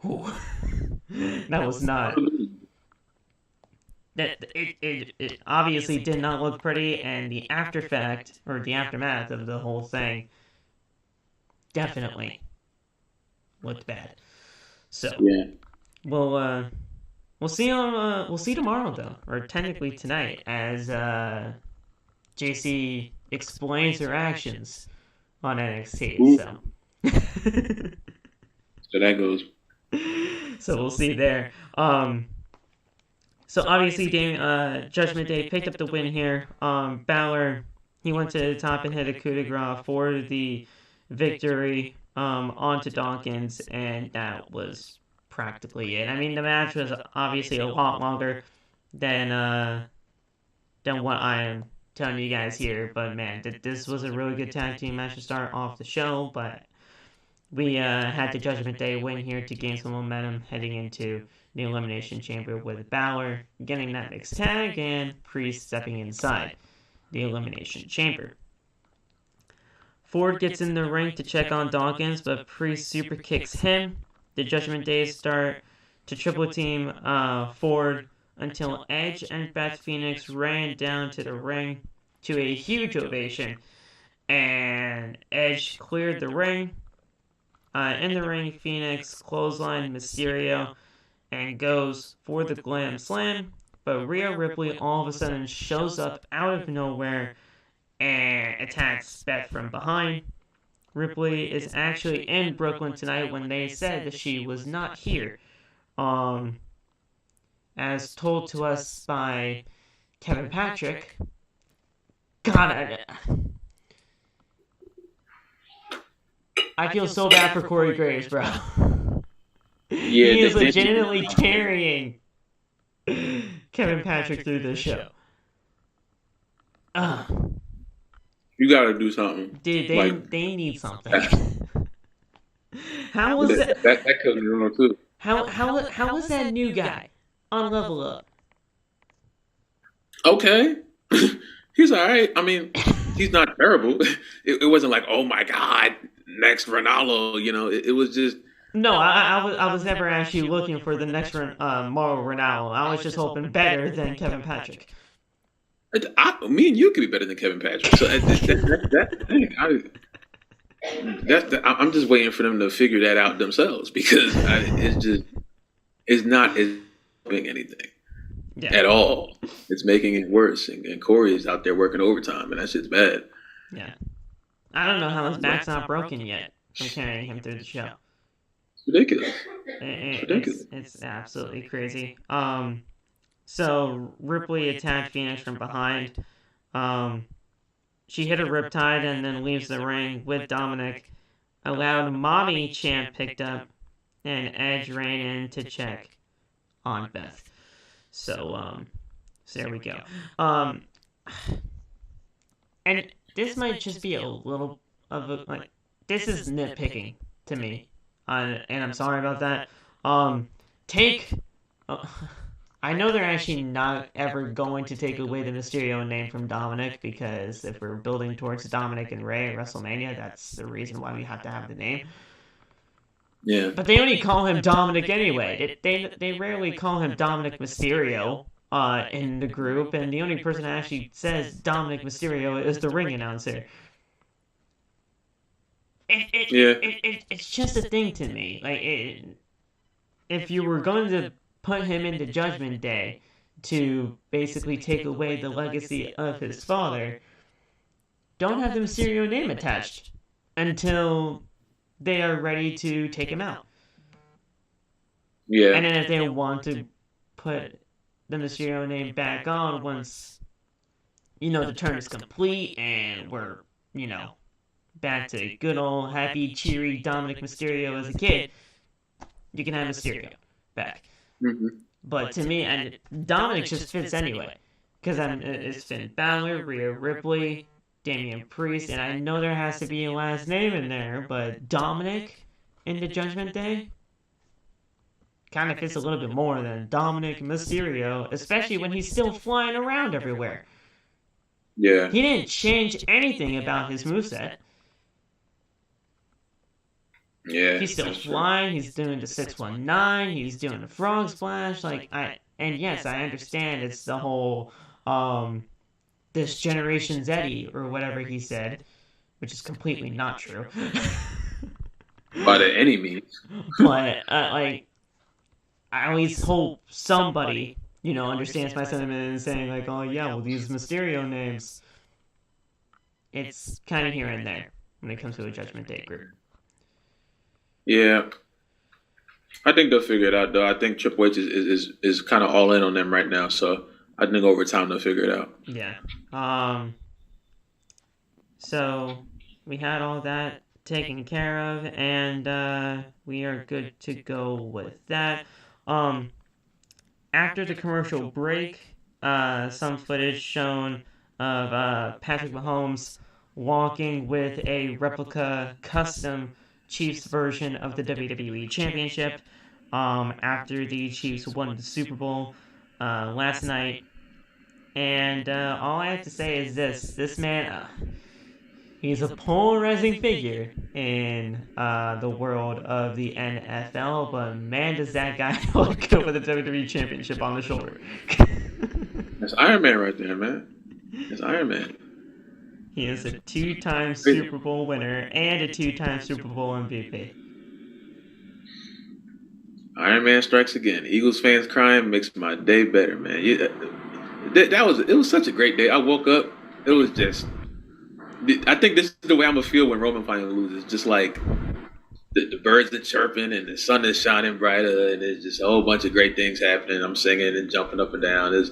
that was not. It obviously did not look pretty, and the aftermath of the whole thing definitely looked bad. So yeah, we'll see tomorrow though, or technically tonight, as JC explains her actions on NXT. Ooh. So so that goes. So we'll see there. So obviously, Judgment Day picked up the win here. Balor, he went to the top and hit a coup de grace for the victory onto Dawkins, and that was practically it. I mean, the match was obviously a lot longer than what I am telling you guys here, but man, this was a really good tag team match to start off the show, but we had the Judgment Day win here to gain some momentum heading into the Elimination Chamber with Balor getting that mixed tag and Priest stepping inside the Elimination Chamber. Ford gets in the ring to check on Dawkins, but Priest super kicks him. The Judgment Day start to triple team Ford until Edge and Beth Phoenix ran down to the ring to a huge ovation, and Edge cleared the ring. In the ring, Phoenix clothesline Mysterio and goes for the Glam Slam, but Rhea Ripley all of a sudden shows up out of nowhere and attacks Beth from behind. Ripley is actually in Brooklyn tonight when they said that she was not here. As told to us by Kevin Patrick. God, I feel so bad for Corey Graves, bro. Yeah, he is legitimately carrying Kevin Patrick through this show. You gotta do something. Dude, they need something. How was that? That could be wrong too. How was that new guy on Level Up? Okay. He's alright. I mean, he's not terrible. It wasn't like, oh my God, next Ronaldo, it was just. No, I was never actually looking for the next Mauro Ronaldo. I was just hoping better than Kevin Patrick. Me and you could be better than Kevin Patrick. So I'm just waiting for them to figure that out themselves, because it's not helping anything at all. It's making it worse, and Corey is out there working overtime, and that shit's bad. Yeah, I don't know how his back's not broken yet from carrying him through the show. It's ridiculous. It's ridiculous. It's absolutely crazy. So Ripley attacked Phoenix from behind. She hit a riptide and then leaves the ring with Dominic. A loud mommy chant picked up, and Edge ran in to check on Beth. So there we go. And this might just be a little of a this is nitpicking to me, and I'm sorry about that. I know they're actually not ever going to take away the Mysterio name from Dominic, because if we're building towards Dominic and Rey at WrestleMania, that's the reason why we have to have the name. Yeah. But they only call him Dominic anyway. They rarely call him Dominic Mysterio in the group, and the only person that actually says Dominic Mysterio is the ring announcer. It's just a thing to me. If you were going to put him into Judgment Day to basically take away the legacy of his father, don't have the Mysterio name attached until they are ready to take him out. Yeah. And then if they want to put the Mysterio name back on once, the turn is complete and we're, back to good old happy, cheery Dominic Mysterio as a kid, you can have Mysterio back. Mm-hmm. But to me, and Dominic just fits anyway, because it's Finn Balor, Rhea Ripley, Damian Priest, and I know there has to be a last name in there, but Dominic in the Judgment Day kind of fits a little bit more than Dominic Mysterio, especially when he's still flying around everywhere. Yeah. He didn't change anything about his moveset. Yeah, he's still flying. He's doing the 619. He's doing the frog splash. Yes, I understand. It's the whole this generation's Eddie or whatever he said, which is completely not true. By any means. But I at least hope somebody understands my sentiment and saying oh yeah, well these Mysterio names. It's kind of here and there when it comes to a Judgment Day group. Yeah. I think they'll figure it out, though. I think Triple H is kind of all in on them right now, so I think over time they'll figure it out. Yeah. So we had all that taken care of, and we are good to go with that. After the commercial break, some footage shown of Patrick Mahomes walking with a replica custom Chiefs version of the WWE Championship after the Chiefs won the Super Bowl last night. And all I have to say is this man, he's a polarizing figure in the world of the NFL, but man, does that guy look good with the WWE Championship on the shoulder. That's Iron Man right there, man. That's Iron Man. He is a 2-time Super Bowl winner and a 2-time Super Bowl MVP. Iron Man strikes again. Eagles fans crying makes my day better, man. It was such a great day. I woke up. It was just. I think this is the way I'm gonna feel when Roman finally loses. Just like the birds are chirping and the sun is shining brighter, and there's just a whole bunch of great things happening. I'm singing and jumping up and down. It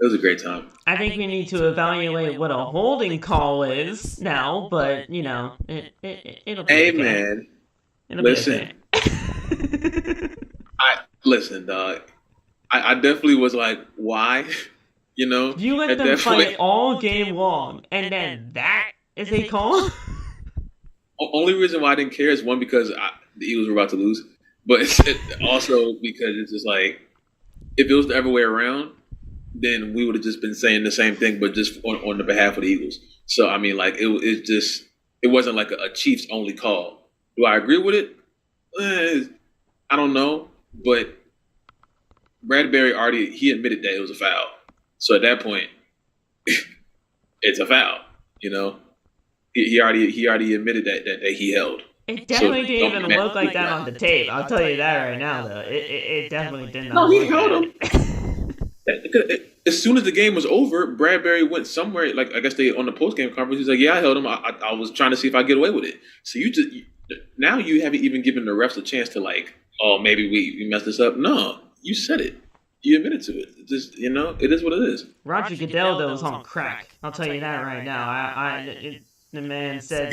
was a great time. I think we need to evaluate what a holding call is now, but you know, it'll be. Hey, okay. man, It'll listen. Listen, dog. I definitely was like, why? You know, you let them fight all game long, and then that is a call. Only reason why I didn't care is one, because the Eagles were about to lose, but also because it's just like, if it was the other way around, then we would have just been saying the same thing, but just on the behalf of the Eagles. So I mean, like it wasn't like a Chiefs only call. Do I agree with it? I don't know, but Bradbury he admitted that it was a foul. So at that point, it's a foul. You know, he already admitted that he held. It definitely didn't even look like that on the tape. I'll tell you that right now, though. It definitely did not. No, he held him. As soon as the game was over, Bradbury went somewhere. Like, I guess they on the post game conference, he's like, "Yeah, I held him. I was trying to see if I get away with it." So now you haven't even given the refs a chance to like, oh, maybe we messed this up. No, you said it. You admitted to it. It just, you know, it is what it is. Roger Goodell, though, was on crack. I'll tell you that right now. The man said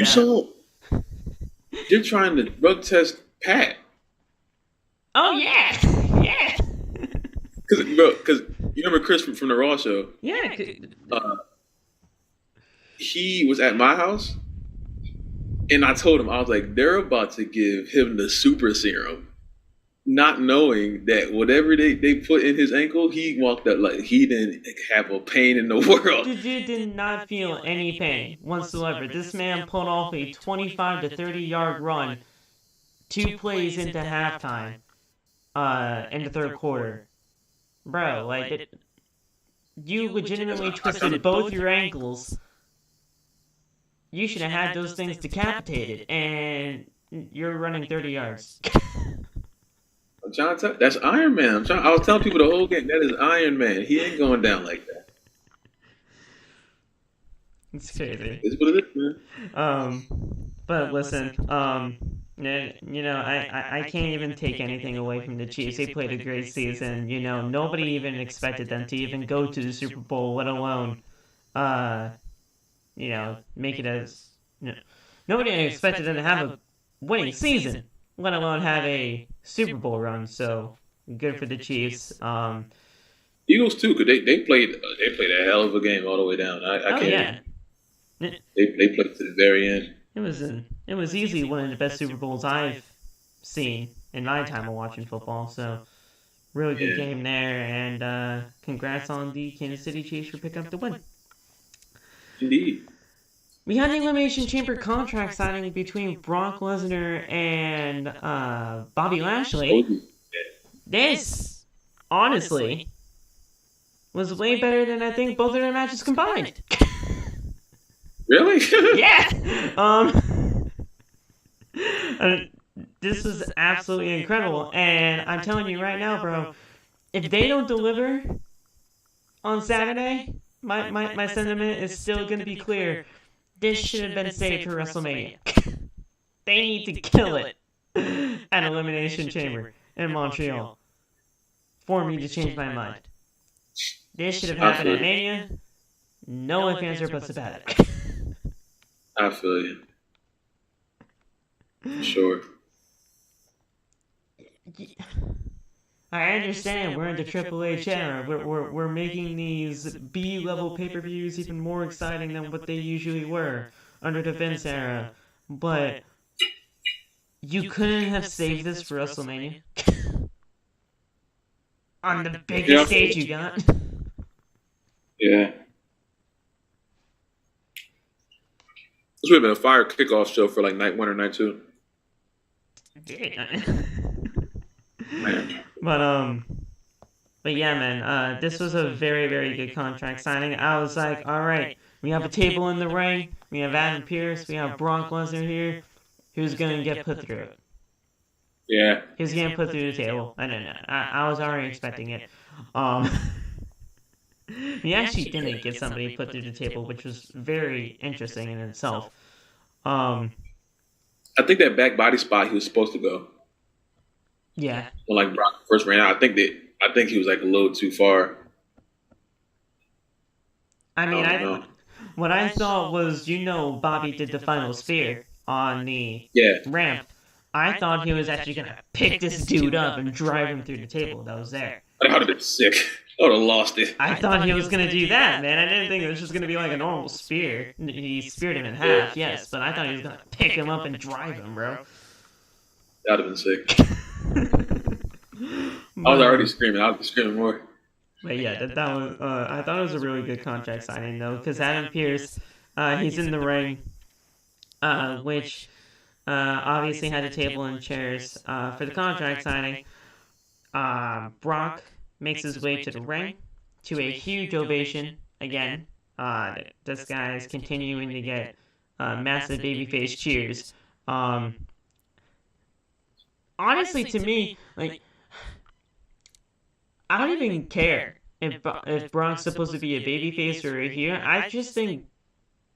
You're trying to drug test Pat. Oh, yeah. Yeah. Because you remember Chris from the Raw show? Yeah. He was at my house, and I told him, I was like, they're about to give him the super serum, not knowing that whatever they put in his ankle, he walked up like he didn't have a pain in the world. The dude did not feel any pain whatsoever. This man pulled off a 25 to 30 yard run 2 plays into halftime in the third quarter. Bro, like, you legitimately twisted both your ankles. You should have had those things decapitated, and you're running 30 yards. I'm trying to tell, that's Iron Man. I was telling people the whole game, that is Iron Man. He ain't going down like that. It's crazy. It's what it is, man. But listen, you know, I can't even take anything away from the Chiefs. They played a great season. You know, nobody even expected them to even go to the Super Bowl, let alone, you know, make it as... You know, nobody expected them to have a winning season, let alone have a Super Bowl run. So, good for the Chiefs. Eagles, too, because they played a hell of a game all the way down. I can't... Yeah. They played to the very end. It was easily one of the best Super Bowls I've seen in my time of watching football. So, really good game there, and congrats on the Kansas City Chiefs for picking up the win. Indeed. We had the Elimination Chamber contract signing between Brock Lesnar and Bobby Lashley. This, honestly, was way better than I think both of their matches combined. Really? Yeah. This was absolutely incredible, and I'm telling you right now, bro, if they don't deliver on Saturday, my sentiment is still going to be clear. This should have been saved for WrestleMania. They need to kill it at Elimination Chamber. in Montreal for me to change my mind. This should have happened at Mania. No ifs, ands, or buts about it. I feel you. For sure. I understand we're in the AAA era. We're making these B-level pay-per-views even more exciting than what they usually were under the Vince era. But you couldn't have saved this for WrestleMania? On the biggest stage you got? Yeah. This would have been a fire kickoff show for like night 1 or night 2. Man. But yeah, man, this was a very, very good contract signing. I was like, all right, we have a table in the ring, we have Adam Pearce, we have Brock Lesnar here. Who's gonna get put through it? Yeah. Who's getting put through the table? I don't know. I was already expecting it. He actually didn't get somebody put through the table, which was very interesting in itself. I think that back body spot he was supposed to go. Yeah. When like Brock first ran out, I think he was like a little too far. I mean, what I thought was, Bobby did the final spear on the ramp. I thought he was actually gonna pick this dude up and drive him through the table that was there. That would have been sick. I would have lost it. I thought he was gonna do that, man. I didn't think it was just gonna be like a normal spear. He speared him in half, yes, but I thought he was gonna pick him up and drive him, bro. That would have been sick. I was already screaming. I was screaming more. But yeah, that was. I thought it was a really good contract signing though, because Adam Pearce, he's in the ring, which obviously had a table and chairs for the contract signing. Brock makes his way to the ring to a huge ovation again. This guy is continuing to get massive babyface cheers. Honestly, to me, like, I don't even care if Brock's supposed to be a babyface or a heel. I just think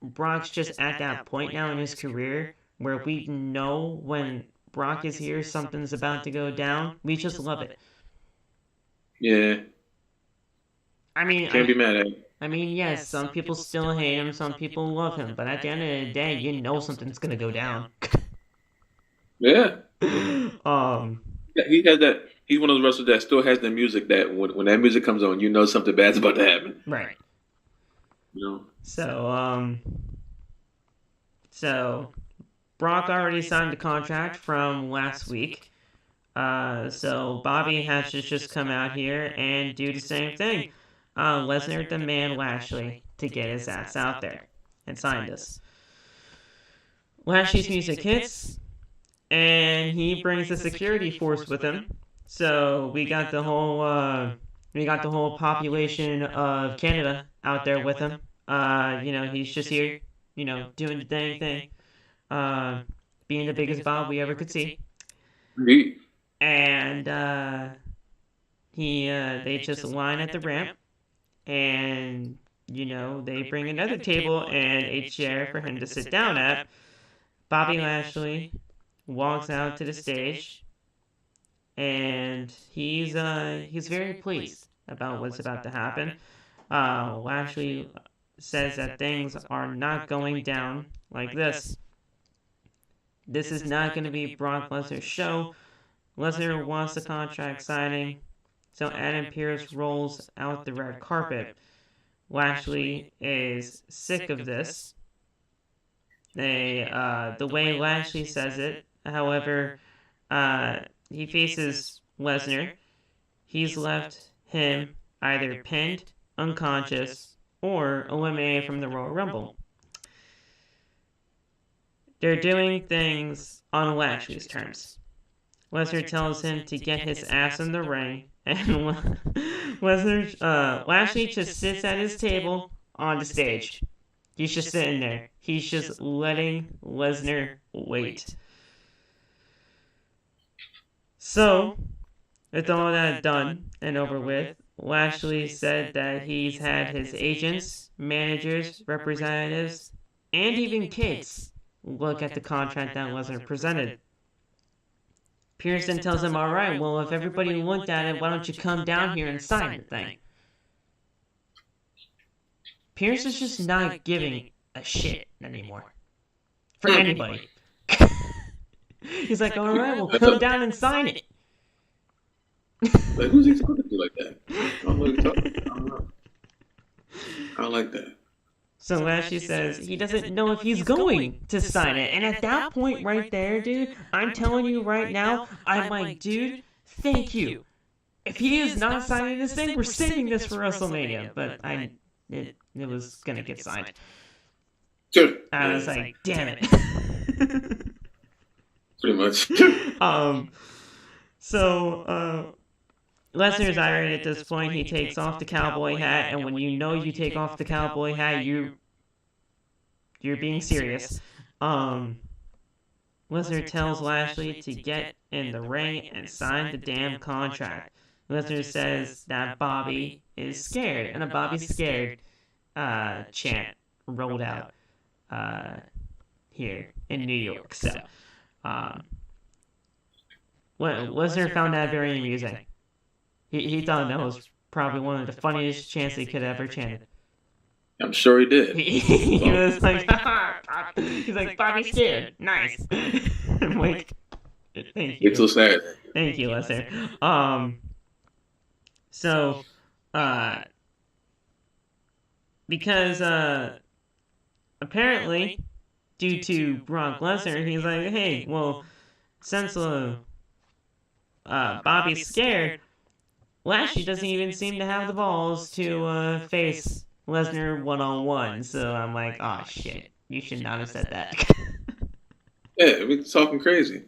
Brock's just at that point now in his career where we know when Brock is here, something's about to go down. We just love it. Yeah. I mean, can't be mad at him. I mean, yes, some people still hate him, some people love him, but at the end of the day, you know something's gonna go down. Yeah. He has that. He's one of those wrestlers that still has the music that when that music comes on, you know something bad's about to happen. Right. You know. So Brock already signed the contract from last week. So Bobby has to just come out here and do the same thing. Lesnar demand Lashley to get his ass out there and sign this. Lashley's music hits, and he brings the security force with him. So we got the whole population of Canada out there with him. He's just here, doing the dang thing, being the biggest Bob we ever could see. Indeed. And they just line at the ramp, and they bring another table and a chair for him to sit down at. Bobby Lashley walks out to the stage, and he's very pleased about what's about to happen. Lashley says that things are not going down like this. This is not going to be Brock Lesnar's show. Lesnar wants the contract signing, so Adam Pearce rolls out the red carpet. Lashley is sick of this. The way Lashley says it, however, he faces Lesnar. He's left him either pinned, unconscious, or eliminated from the Royal Rumble. They're doing things on Lashley's terms. Lesnar tells him to get his ass in the ring, and Lashley just sits at his table on the stage. He's just sitting there. He's just letting Lesnar wait. So, with all that done and over with, Lashley said that he's had his agents, managers, representatives, and even kids look at the contract that Lesnar presented. Pierce then tells him, all right, well, if everybody looked at it, why don't you come down here and sign the thing? Pierce is just not giving a shit anymore. For anybody. He's like, all right, well, come down and sign it. Like, who's he talking to like that? I don't know what he's talking about. I don't know. I don't like that. So Lashley says he doesn't know if he's going to sign it. And at that point right there, dude, I'm telling you right now, I'm like, dude, thank you. If he is not signing this thing, we're saving this for WrestleMania. But it was going to get signed. Sure. I was like, damn it. Pretty much. So Lesnar's irate at this point. He takes off the cowboy hat, and when you know you take off the cowboy hat, you're being serious. Lesnar tells Lashley to get in the ring and sign the damn contract. Lesnar says that Bobby is scared, and a Bobby scared chant rolled out here in New York. So Lesnar found that very amusing. He thought that was probably one of the funniest chants he could have ever chanted. I'm sure he did. He was like, he's like, Bobby's scared. Nice. I'm like, thank you. It's so sad. Thank you, Lesnar. So, because apparently, due to Brock Lesnar, he's like, hey, well, since Bobby's scared, Lashley doesn't even seem to have the balls to face Lesnar one-on-one. So I'm like, oh shit, you should not have said that. Yeah, we're talking crazy.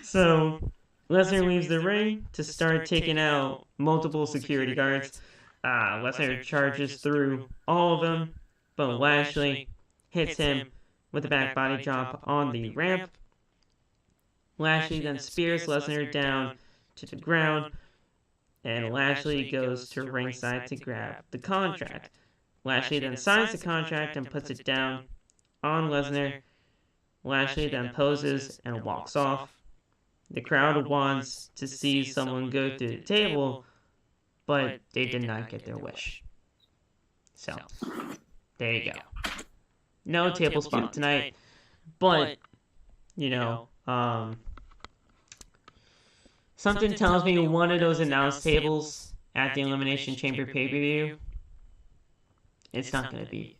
So Lesnar leaves the ring to start taking out multiple security guards. Lesnar charges through all of them, but Lashley hits him with a back body drop on the ramp. Lashley then spears Lesnar down to the ground, and Lashley goes to ringside to grab the contract. Lashley then signs the contract and puts it down on Lesnar. Lashley then poses and walks off. The crowd wants to see someone go through the table, but they did not get their wish. So, there you go. No table spot tonight, but, you know, something tells me one of those announced tables at the Elimination Chamber PPV, it's not gonna be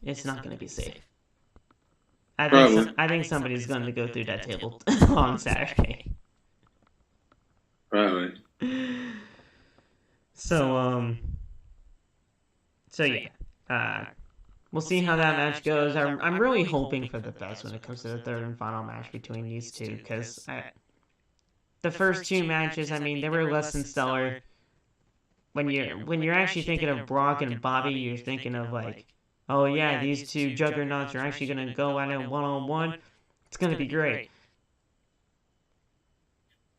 safe. I think somebody's gonna go through that table on Saturday. Probably. So yeah. We'll see how that match goes. I'm really hoping for the best when it comes to the third and final match between these two, because the first two matches, I mean, they were less than stellar. When you're actually thinking of Brock and Bobby, you're thinking of like, oh yeah, these two juggernauts are actually gonna go at it one-on-one. It's gonna be great.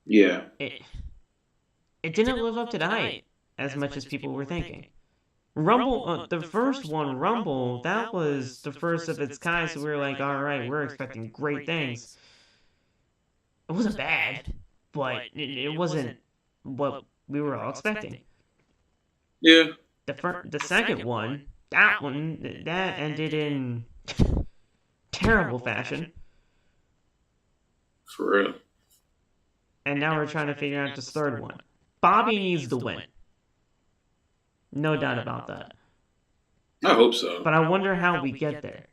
Yeah. It didn't live up to the hype as much as people were thinking. Rumble, the first one, Rumble, that was the first of its kind, so we were like, alright, we're expecting great things. It wasn't bad, but it wasn't what we were all expecting. Yeah. The second one, that ended in terrible fashion. For real. And now we're trying to figure out this third one. Bobby needs to win. No doubt about that. I hope so. But I wonder how we get there.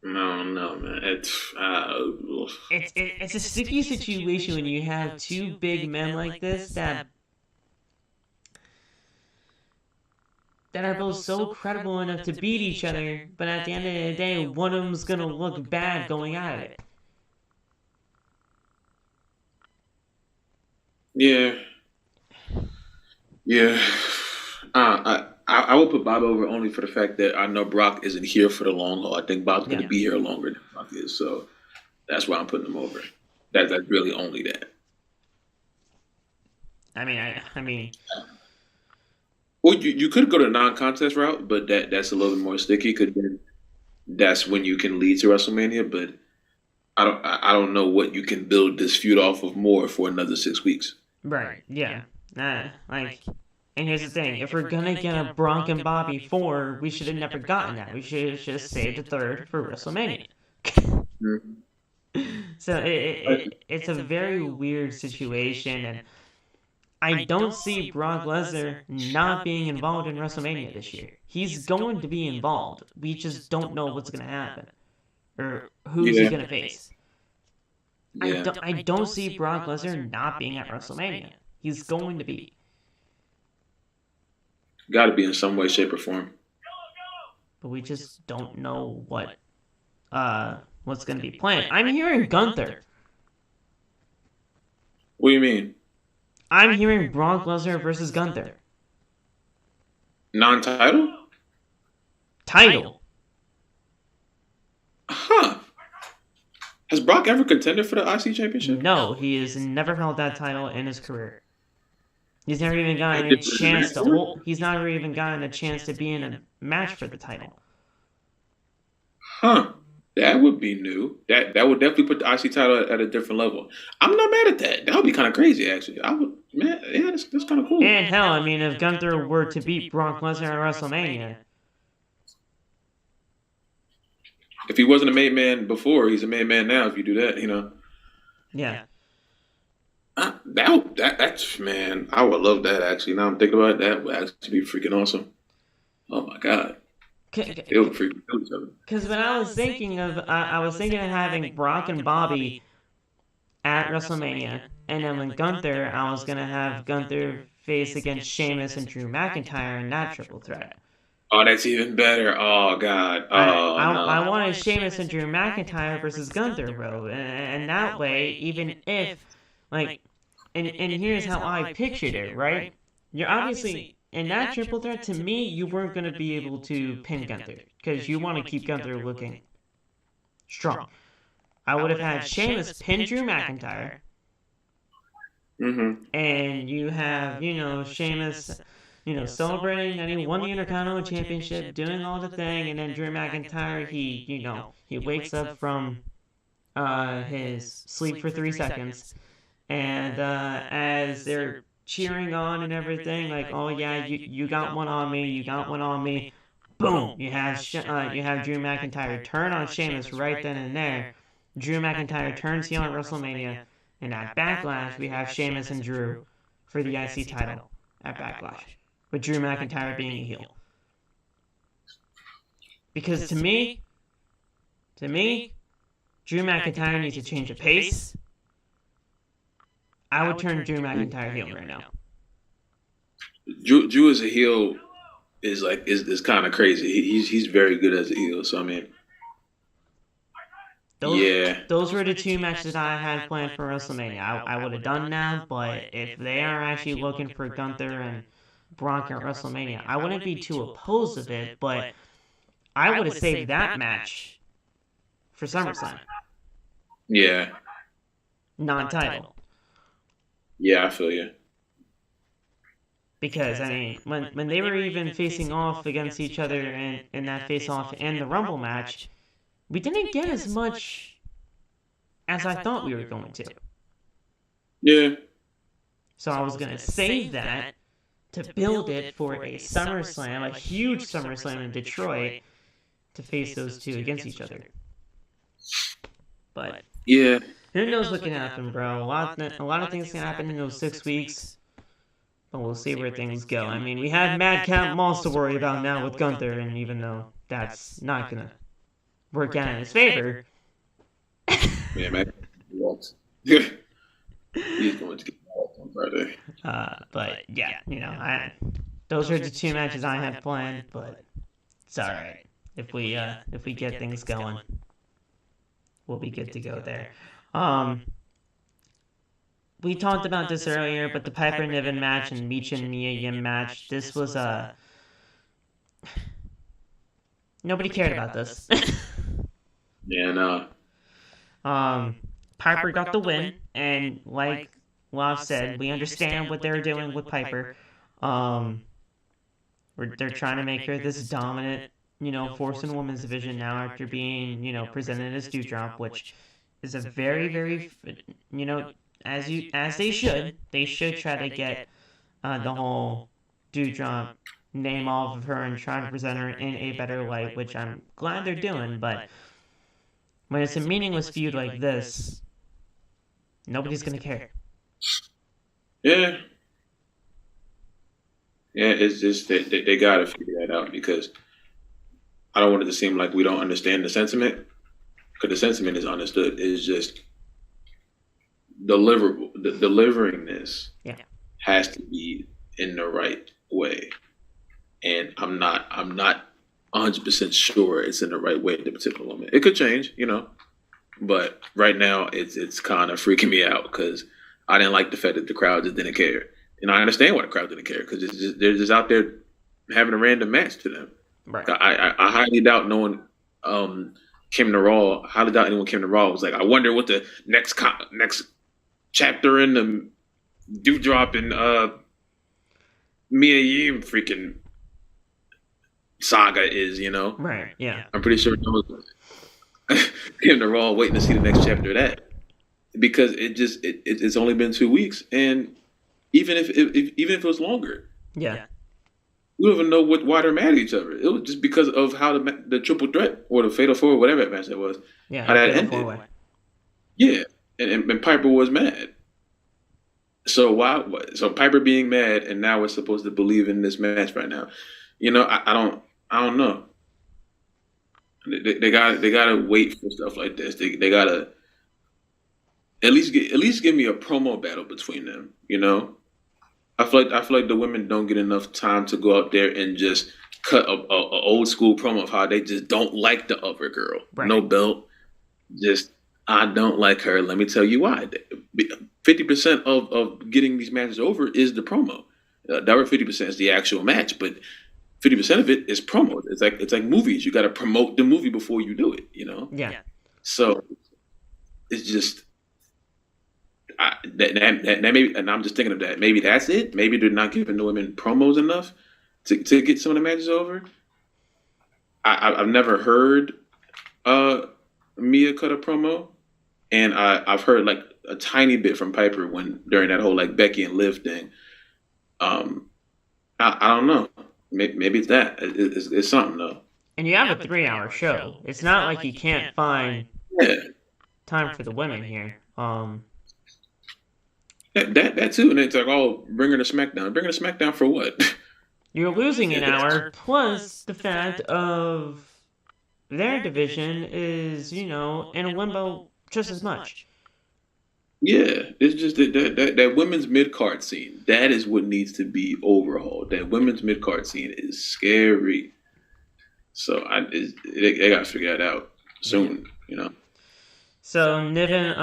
No, man. It's a sticky situation when you have two big men like this that are both so credible enough to beat each other, but at the end of the day, one of them's gonna look bad going at it. Yeah. I will put Bob over only for the fact that I know Brock isn't here for the long haul. I think Bob's going to be here longer than Brock is, so that's why I'm putting him over. That's really only that. I mean, Or you could go the non-contest route, but that's a little bit more sticky because then that's when you can lead to WrestleMania. But I don't know what you can build this feud off of more for another 6 weeks. Right. Yeah. Like, and here's the thing: if we're gonna get a Bronk and Bobby 4, we should have never gotten that. We should have just saved the third for WrestleMania. So it's a very weird situation, and I don't see Brock Lesnar not being involved in WrestleMania this year. He's going to be involved. We just don't know what's going to happen or who's he going to face. Yeah. I don't see Brock Lesnar not being at WrestleMania. He's going to be. Got to be in some way, shape, or form. But we just don't know what's going to be planned. I'm hearing Gunther. What do you mean? I'm hearing Brock Lesnar versus Gunther. Non-title? Title. Huh. Has Brock ever contended for the IC championship? No, he has never held that title in his career. He's never even gotten a chance to hold. He's never even gotten a chance to be in a match for the title. Huh. That would be new. That would definitely put the IC title at a different level. I'm not mad at that. That would be kind of crazy, actually. That's kind of cool. And hell, I mean, if Gunther were to beat Brock Lesnar at WrestleMania, if he wasn't a made man before, he's a made man now. If you do that, Yeah. That's man. I would love that. Actually, now I'm thinking about it, that would actually be freaking awesome. Oh my god. They would freaking kill each other. Because when I was thinking of having Brock and Bobby at WrestleMania, and then when Gunther, I was gonna have Gunther face against Sheamus and Drew McIntyre in that triple threat. Oh, that's even better. Oh god. I wanted Sheamus and Drew McIntyre versus Gunther, bro, and that way, even if and here's how I pictured it, right? You're obviously. In that triple threat, to me, you weren't going to be able to pin Gunther because you want to keep Gunther looking strong. I would have had Sheamus pin Drew McIntyre, and you have, Sheamus, celebrating that he won the Intercontinental Championship, doing all the thing, and then Drew McIntyre, he wakes up from his sleep for 3 seconds, and as they're cheering on and everything, like, oh yeah, you got one on me, boom, you have Drew McIntyre turn on Sheamus right then and there. Drew McIntyre turns heel at WrestleMania, and at Backlash we have Sheamus and Drew for the IC title at Backlash, with Drew McIntyre being a heel. Because to me, Drew McIntyre needs to change the pace. I would turn Drew McIntyre heel right now. Drew as a heel is kind of crazy. He's very good as a heel. So I mean, those were the 2 matches I had planned for WrestleMania. I would have done that, but if they are actually looking for Gunther and Brock at WrestleMania, I wouldn't be too opposed of it. But I would have saved that match for SummerSlam. Yeah. Non-title. Yeah, I feel you. Because, I mean, when they were even facing off against each other in that face-off and the Rumble match, we didn't get as much as I thought we were going to. Yeah. So I was going to save that to build it for a SummerSlam, a huge SummerSlam in Detroit, to face those two against each other. But... yeah. Who knows what can happen, bro? A lot of things can happen in those 6 weeks, but we'll see where things go. I mean, we have Madcap Moss to worry about now with Gunther, and even though that's not gonna work out in his favor, yeah, man, he's going to get walked on Friday. But yeah, those are the 2 matches I had planned, but it's all right if we get things going, we'll be good to go there. We talked about this earlier, but the Piper Niven match and Micha and Mia Yim match, this was nobody cared about this. Yeah, no. Piper got the win, and like Love said, we understand what they're doing with Piper. they're trying to make her this dominant, force in the women's division now after being, presented as Dewdrop, which is a very, very, you know, as they should try to get the whole Dewdrop name off of her and try to present her in a better light, which I'm glad they're doing. But when it's a meaningless feud like this, nobody's gonna care. Yeah. Yeah, it's just they got to figure that out because I don't want it to seem like we don't understand the sentiment because the sentiment is understood. It's just delivering this has to be in the right way, and I'm not 100% sure it's in the right way at the particular moment. It could change, but right now it's kind of freaking me out because I didn't like the fact that the crowd just didn't care. And I understand why the crowd didn't care because they're just out there having a random match to them. Right. I highly doubt no one came to Raw. Highly doubt anyone came to Raw was like, I wonder what the next chapter in the Dewdrop and Mia Yim freaking saga is. Right. Yeah. I'm pretty sure no one came to Raw waiting to see the next chapter of that because it's only been 2 weeks and. Even if it was longer, we don't even know why they're mad at each other. It was just because of how the triple threat or the fatal four, whatever that match that was, how that ended. Yeah, and Piper was mad. So why? So Piper being mad, and now we're supposed to believe in this match right now. I don't know. They gotta wait for stuff like this. They gotta at least give me a promo battle between them. I feel like the women don't get enough time to go out there and just cut a old school promo of how they just don't like the other girl. Right. No belt. Just, I don't like her. Let me tell you why. 50% of getting these matches over is the promo. The other 50% is the actual match, but 50% of it is promo. It's like movies. You got to promote the movie before you do it. Yeah. So it's just. That maybe, and I'm just thinking of that. Maybe that's it. Maybe they're not giving the women promos enough to get some of the matches over. I've never heard Mia cut a promo, and I've heard like a tiny bit from Piper during that whole like Becky and Liv thing. I don't know. Maybe it's that. It's something though. And you have a 3-hour show. It's not like you can't find time for the women here. That too, and it's like, oh, bring her to SmackDown. Bring her to SmackDown for what? You're losing an hour, plus the fact of their division is, in a limbo just as much. Yeah, it's just that women's mid-card scene. That is what needs to be overhauled. That women's mid-card scene is scary. So they got to figure that out soon, So Niven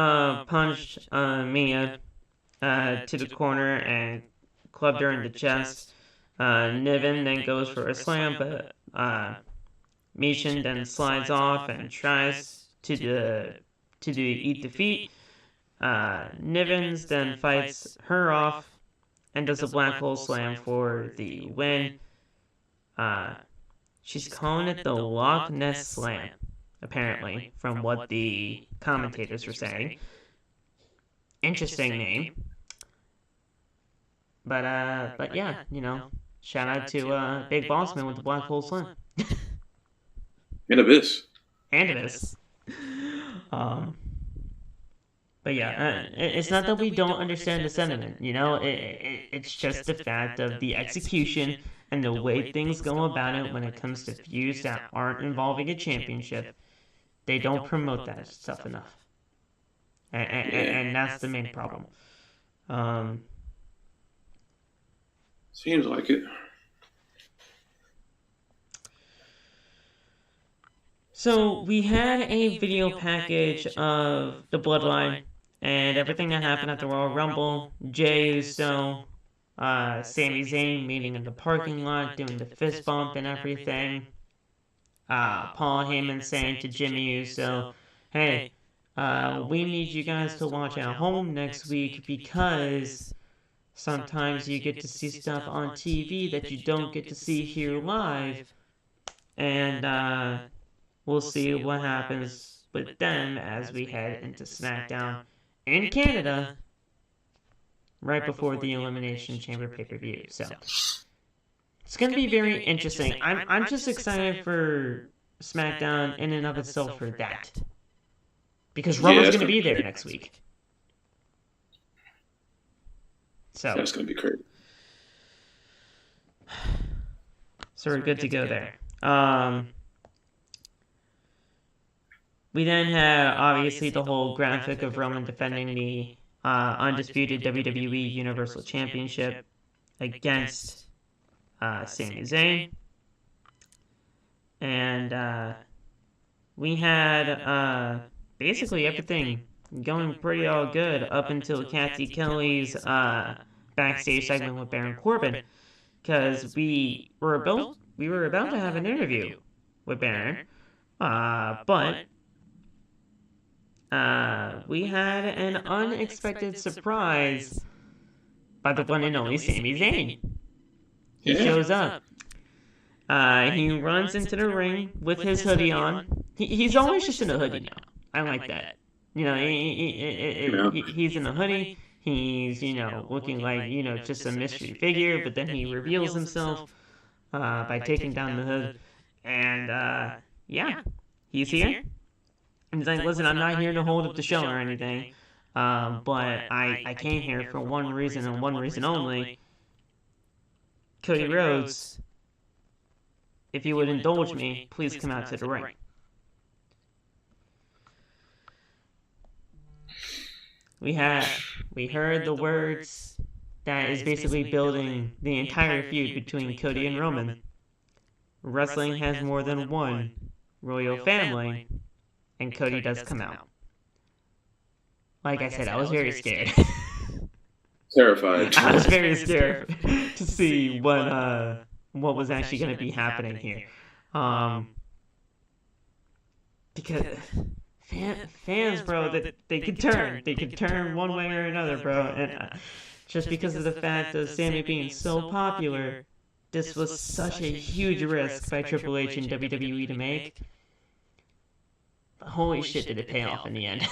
punched Mia to the corner and clubbed her in the chest. Niven then goes for a slam, but Michin then slides off and tries to eat defeat. Nivens then fights her off and does a black hole slam for the win. She's calling it the Loch Ness Slam, apparently, from what the commentators were saying. Interesting name. But yeah, shout out to Big Bossman with the Black Hole Slam. And Abyss. But yeah, it's not that we don't understand the sentiment, it's just the fact of the execution and the way things go about it when it comes to feuds that aren't involving a championship. They don't promote that stuff enough. And that's the main problem. Seems like it. So we had a video package of the Bloodline and everything that happened at the Royal Rumble. Jey Uso, Sami Zayn meeting in the parking lot, doing the fist bump and everything. Paul Heyman saying to Jimmy Uso, hey, we need you guys to watch at home next week because Sometimes you get to see stuff on TV that you don't get to see here live. And we'll see what happens with them as we head into SmackDown in Canada right before the Elimination Chamber pay-per-view. So it's going to be very interesting. I'm just excited for SmackDown in and of itself for that. Because Roman's going to be there next week. So that's going to be crazy. So we're good to go there. We then have, obviously, the whole graphic of Roman defending the undisputed WWE Universal Championship against Sami Zayn. And we had basically everything going pretty all good up until Cathy Kelly's backstage segment with Baron Corbin, because we were about to have an interview with Baron, but we had an unexpected surprise by the one and only Sami Zayn. He shows up. He runs into the ring with his hoodie on. He's always just in a hoodie now. I like that. You know, he's in a hoodie. He's, looking like, just a mystery figure, but then he reveals himself by taking down the hood. And, he's here. And he's like, listen, I'm not here to hold up the show or anything, but I came here for one reason and one reason only. Cody Rhodes, if you would indulge me, please come out to the ring. We heard the words that is basically building the entire feud between Cody and Roman. Wrestling has more than one royal family, and Cody does come out. Like I said, I was very scared. Terrified. I was very scared to see what was actually going to be happening here. Because fans, bro, they could turn one way or another, bro. And just because of the fact of Sami being so popular, this was such a huge risk by Triple H and WWE to make. But holy shit, did it pay off in the end?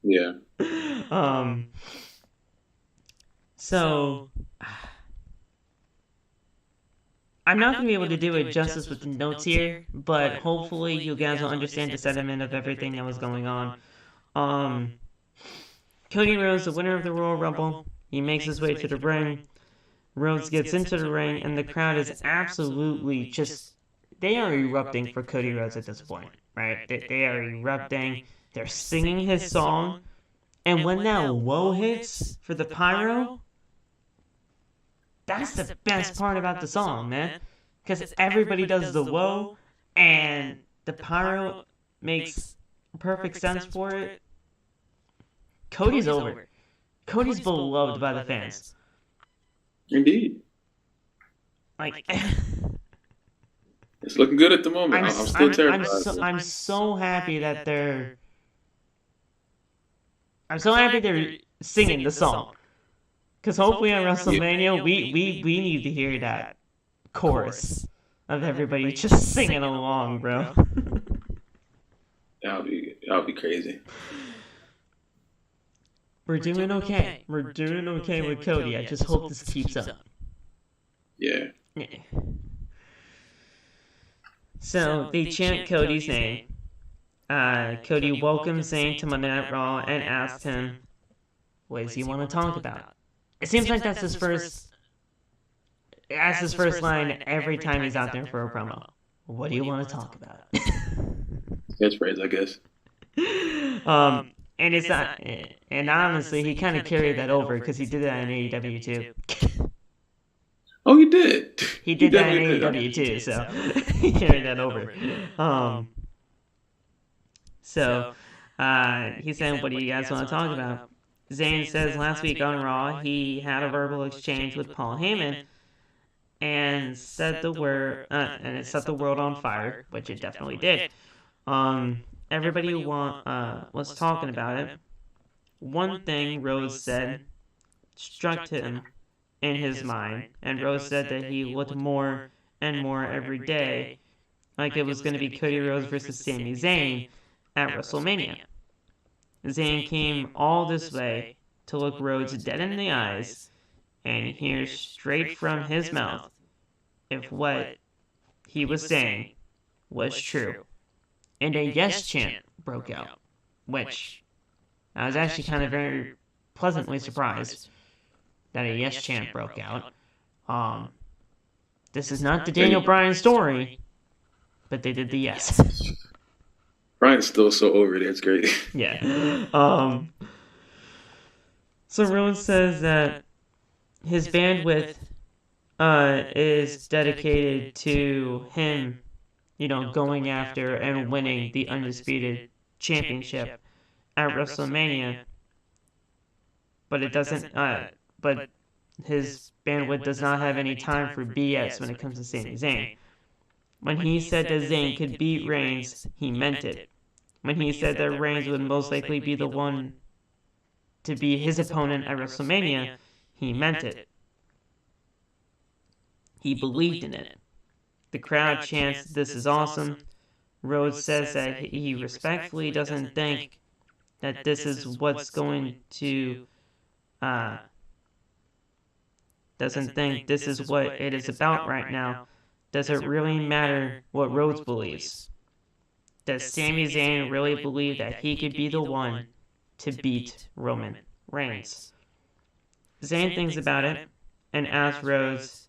Yeah. So I'm not going to be able to do it justice with the notes here, but hopefully you guys will understand the sentiment of everything that was going on. Cody Rhodes, the winner of the Royal Rumble, he makes his way to the ring. Rhodes gets into the ring, and the crowd is absolutely just... They are erupting for Cody Rhodes at this point, right? They are erupting. They're singing his song. And when that whoa hits for the pyro... That's the best part about the song, man. Because everybody does the whoa, and the pyro makes perfect sense for it. Cody's over. Cody's beloved by the fans. Indeed. Like, it's looking good at the moment. I'm still terrified. I'm so happy that they're... I'm so happy they're singing the song. Because hopefully on WrestleMania, we need to hear that chorus of everybody just singing along, bro. That'll be crazy. We're doing okay. We're doing okay with Cody. I just hope this keeps up. Yeah. So they chant Cody's name. Cody welcomes Zayn to Monday Night Raw and asks him, what does he want to talk about? It seems like that's his first line every time he's out there for a promo. What do you want to talk about? Catchphrase, I guess. And it's not, and honestly, he kind of carried that over because he did that in AEW too. Oh, he did. He did that in AEW too, so he carried that over. So he said, "What do you guys want to talk about?" Zayn says last week on Raw he had a verbal exchange with Paul Heyman and set the word and it set the world on fire, which it definitely did. Everybody was talking about it. One thing Rose said struck him in his mind, and Rose said that he looked more and more every day like it was going to be Cody Rhodes versus Sami Zayn at WrestleMania. Zayn came all this way to look Rhodes dead in the eyes and hear straight from his mouth if what he was saying was true. And a yes chant broke out, which I was actually kind of very pleasantly surprised that a yes chant broke out. This is not the Daniel Bryan story, but they did the yes. Bryan's still so over it. It's great. Yeah. So Rowan says that his bandwidth is dedicated to him, going after and winning the Undisputed Championship at WrestleMania. But it doesn't, but his bandwidth does not have any time for BS when it comes to Sami Zayn. When he said that Zayn could beat Reigns, he meant it. When he said that Reigns would most likely be the one to be his opponent at WrestleMania, he meant it. He believed in it. The crowd chants, "This is awesome." Rhodes says that he respectfully doesn't think that this is what's going to, doesn't think this is what it is about right now. Does it really matter what Rhodes believes? Does Sami Zayn really believe that he could be the one to beat Roman Reigns? Zayn thinks about it and asks Rhodes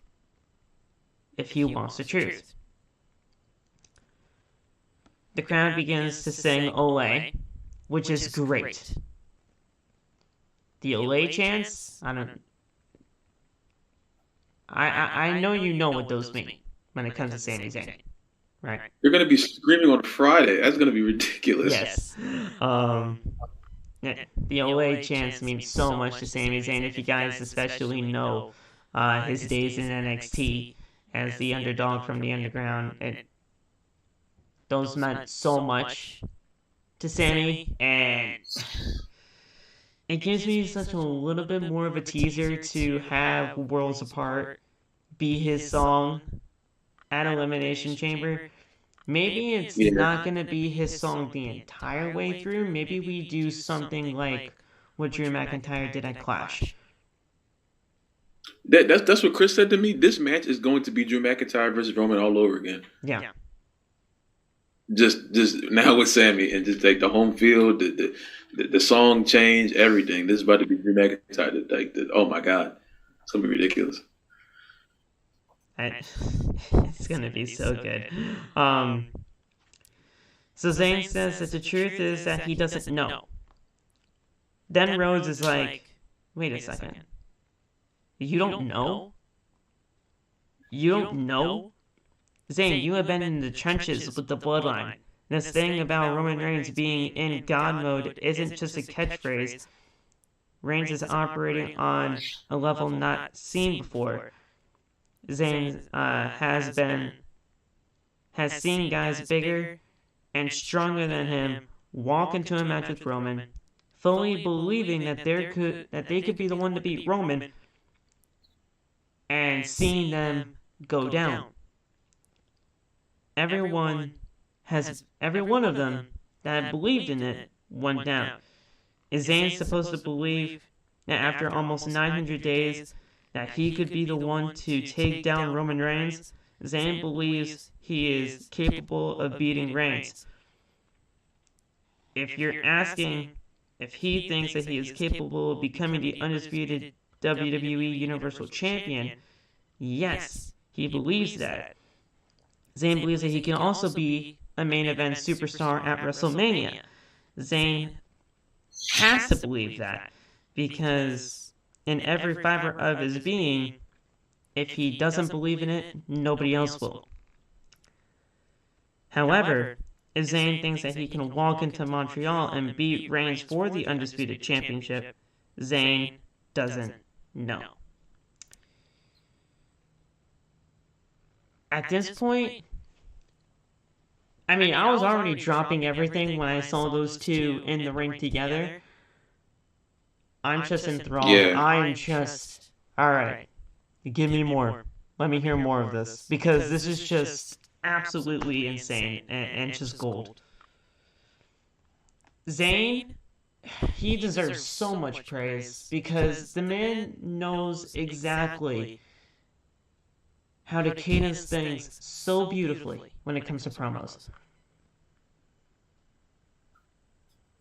if he wants the truth. The crowd begins to sing Olay, which is great. The Olay chants, I know you know what those mean when it comes to Sami Zayn, right? You're going to be screaming on Friday. That's going to be ridiculous. Yes. The Olay chants mean so much to Sami Zayn. If you guys especially know his days in NXT as the underdog from the underground, those meant so much to Sami, and it gives me such a little bit more of a teaser to have Worlds Apart be his song at Elimination Chamber. Maybe it's not going to be his song the entire way through. Maybe we do something like what Drew McIntyre did at Clash. That's what Chris said to me. This match is going to be Drew McIntyre versus Roman all over again. Yeah. Just now with Sami, and just like the home field, the song change, everything. This is about to be Drew McIntyre. Oh my God, it's gonna be ridiculous. It's gonna be so good. So Zayn says that the truth is that he doesn't know. Then Rhodes is like, "Wait a second. You don't know? You don't know? Zayn, you have been in the trenches with the bloodline. This thing about Roman Reigns being in God mode isn't just a catchphrase. Reigns is operating on a level not seen before. Zayn has seen guys bigger and stronger than him walk into a match with Roman, fully believing that they could be the one to beat Roman, and seeing them go down. Every one of them that believed in it went down. Is Zayn supposed to believe that after almost 900 days that he could be the one to take down Roman Reigns? Zayn believes he is capable of beating Reigns. If you're asking if he thinks that he is capable of becoming the undisputed WWE Universal Champion, yes, he believes that. Zayn believes that he can also be a main event superstar at WrestleMania. Zayn has to believe that, because in every fiber of his being, if he doesn't believe in it, nobody else will. However, if Zayn thinks that he can walk into Montreal and beat Reigns for the Undisputed Championship, Zayn doesn't know. At this point, I mean, I was already dropping everything when I saw those two in the ring together. I'm just enthralled. Yeah. I'm just, all right, give me more. Let me hear more of this because this is just absolutely insane and just gold. Zayn, he deserves so much praise because the man knows exactly how to cadence things so beautifully when it comes to promos.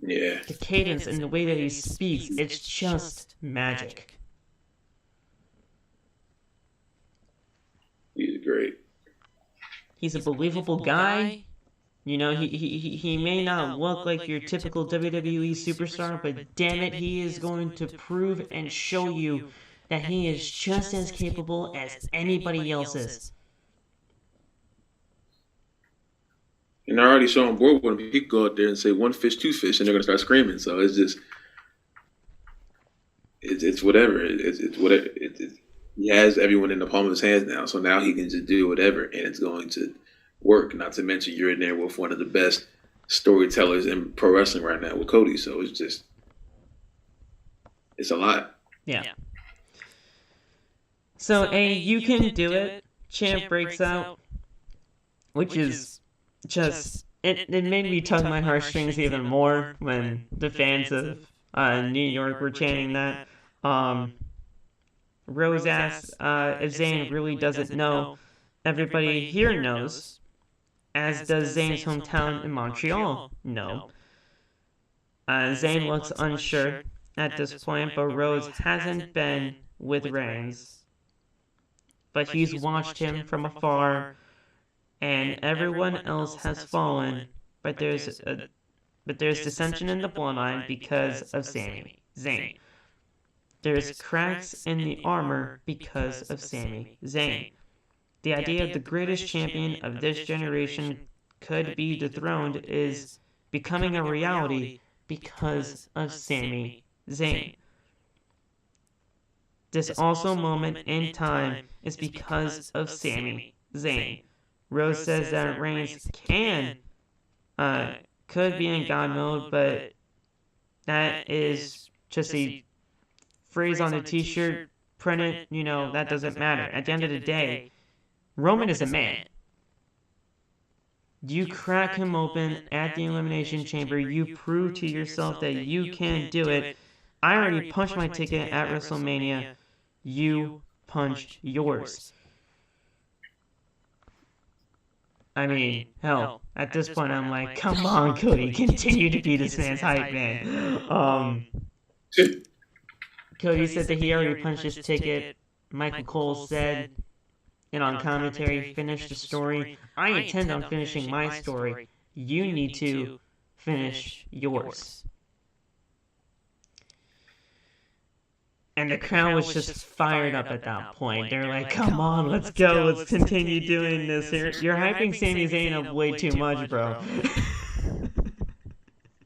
Yeah. The cadence and the way that he speaks, it's just magic. He's great. He's a believable guy. You know, he may not look like your typical WWE superstar, but damn it, he is going to prove and show you that he is just as capable as anybody else is. And I already saw on board with him. He could go out there and say one fish, two fish, and they're gonna start screaming. So it's just, it's whatever. It's whatever. He has everyone in the palm of his hands now. So now he can just do whatever, and it's going to work. Not to mention you're in there with one of the best storytellers in pro wrestling right now with Cody. So it's just, it's a lot. Yeah. So a you can do it champ breaks out, which is just it made me tug my heartstrings even more when the fans of New York were chanting that. Rose asks if Zayn really doesn't know. Everybody here knows, as does Zayn's hometown in Montreal know. Zayn looks unsure at this point, but Rose hasn't been with Reigns. But he's watched him from afar, and everyone else has fallen. But there's dissension in the bloodline because of Zayn. There's cracks in the armor because of Sami Zayn. The idea of the greatest champion of this generation could be dethroned is becoming a reality because of Sami Zayn. This also moment in time is because of Sami Zayn. Rose says that Reigns could be in God mode, but that is just a phrase on a t-shirt, print it, that doesn't matter. At the end of the day, Roman is a man. You crack him open at the Elimination Chamber, you prove to yourself that you can do it. I already punched my ticket at WrestleMania. You punched yours. I mean, hell, at this point I'm like, come on, Cody, continue to be this man's hype man. Cody said that he already punched his ticket. Michael Cole said, and on commentary, finish the story. I intend on finishing my story. You need to finish yours. And the crowd was just fired up at that point. They're like, come on, let's go. Let's continue doing this. You're hyping Sami Zayn up way too much, bro.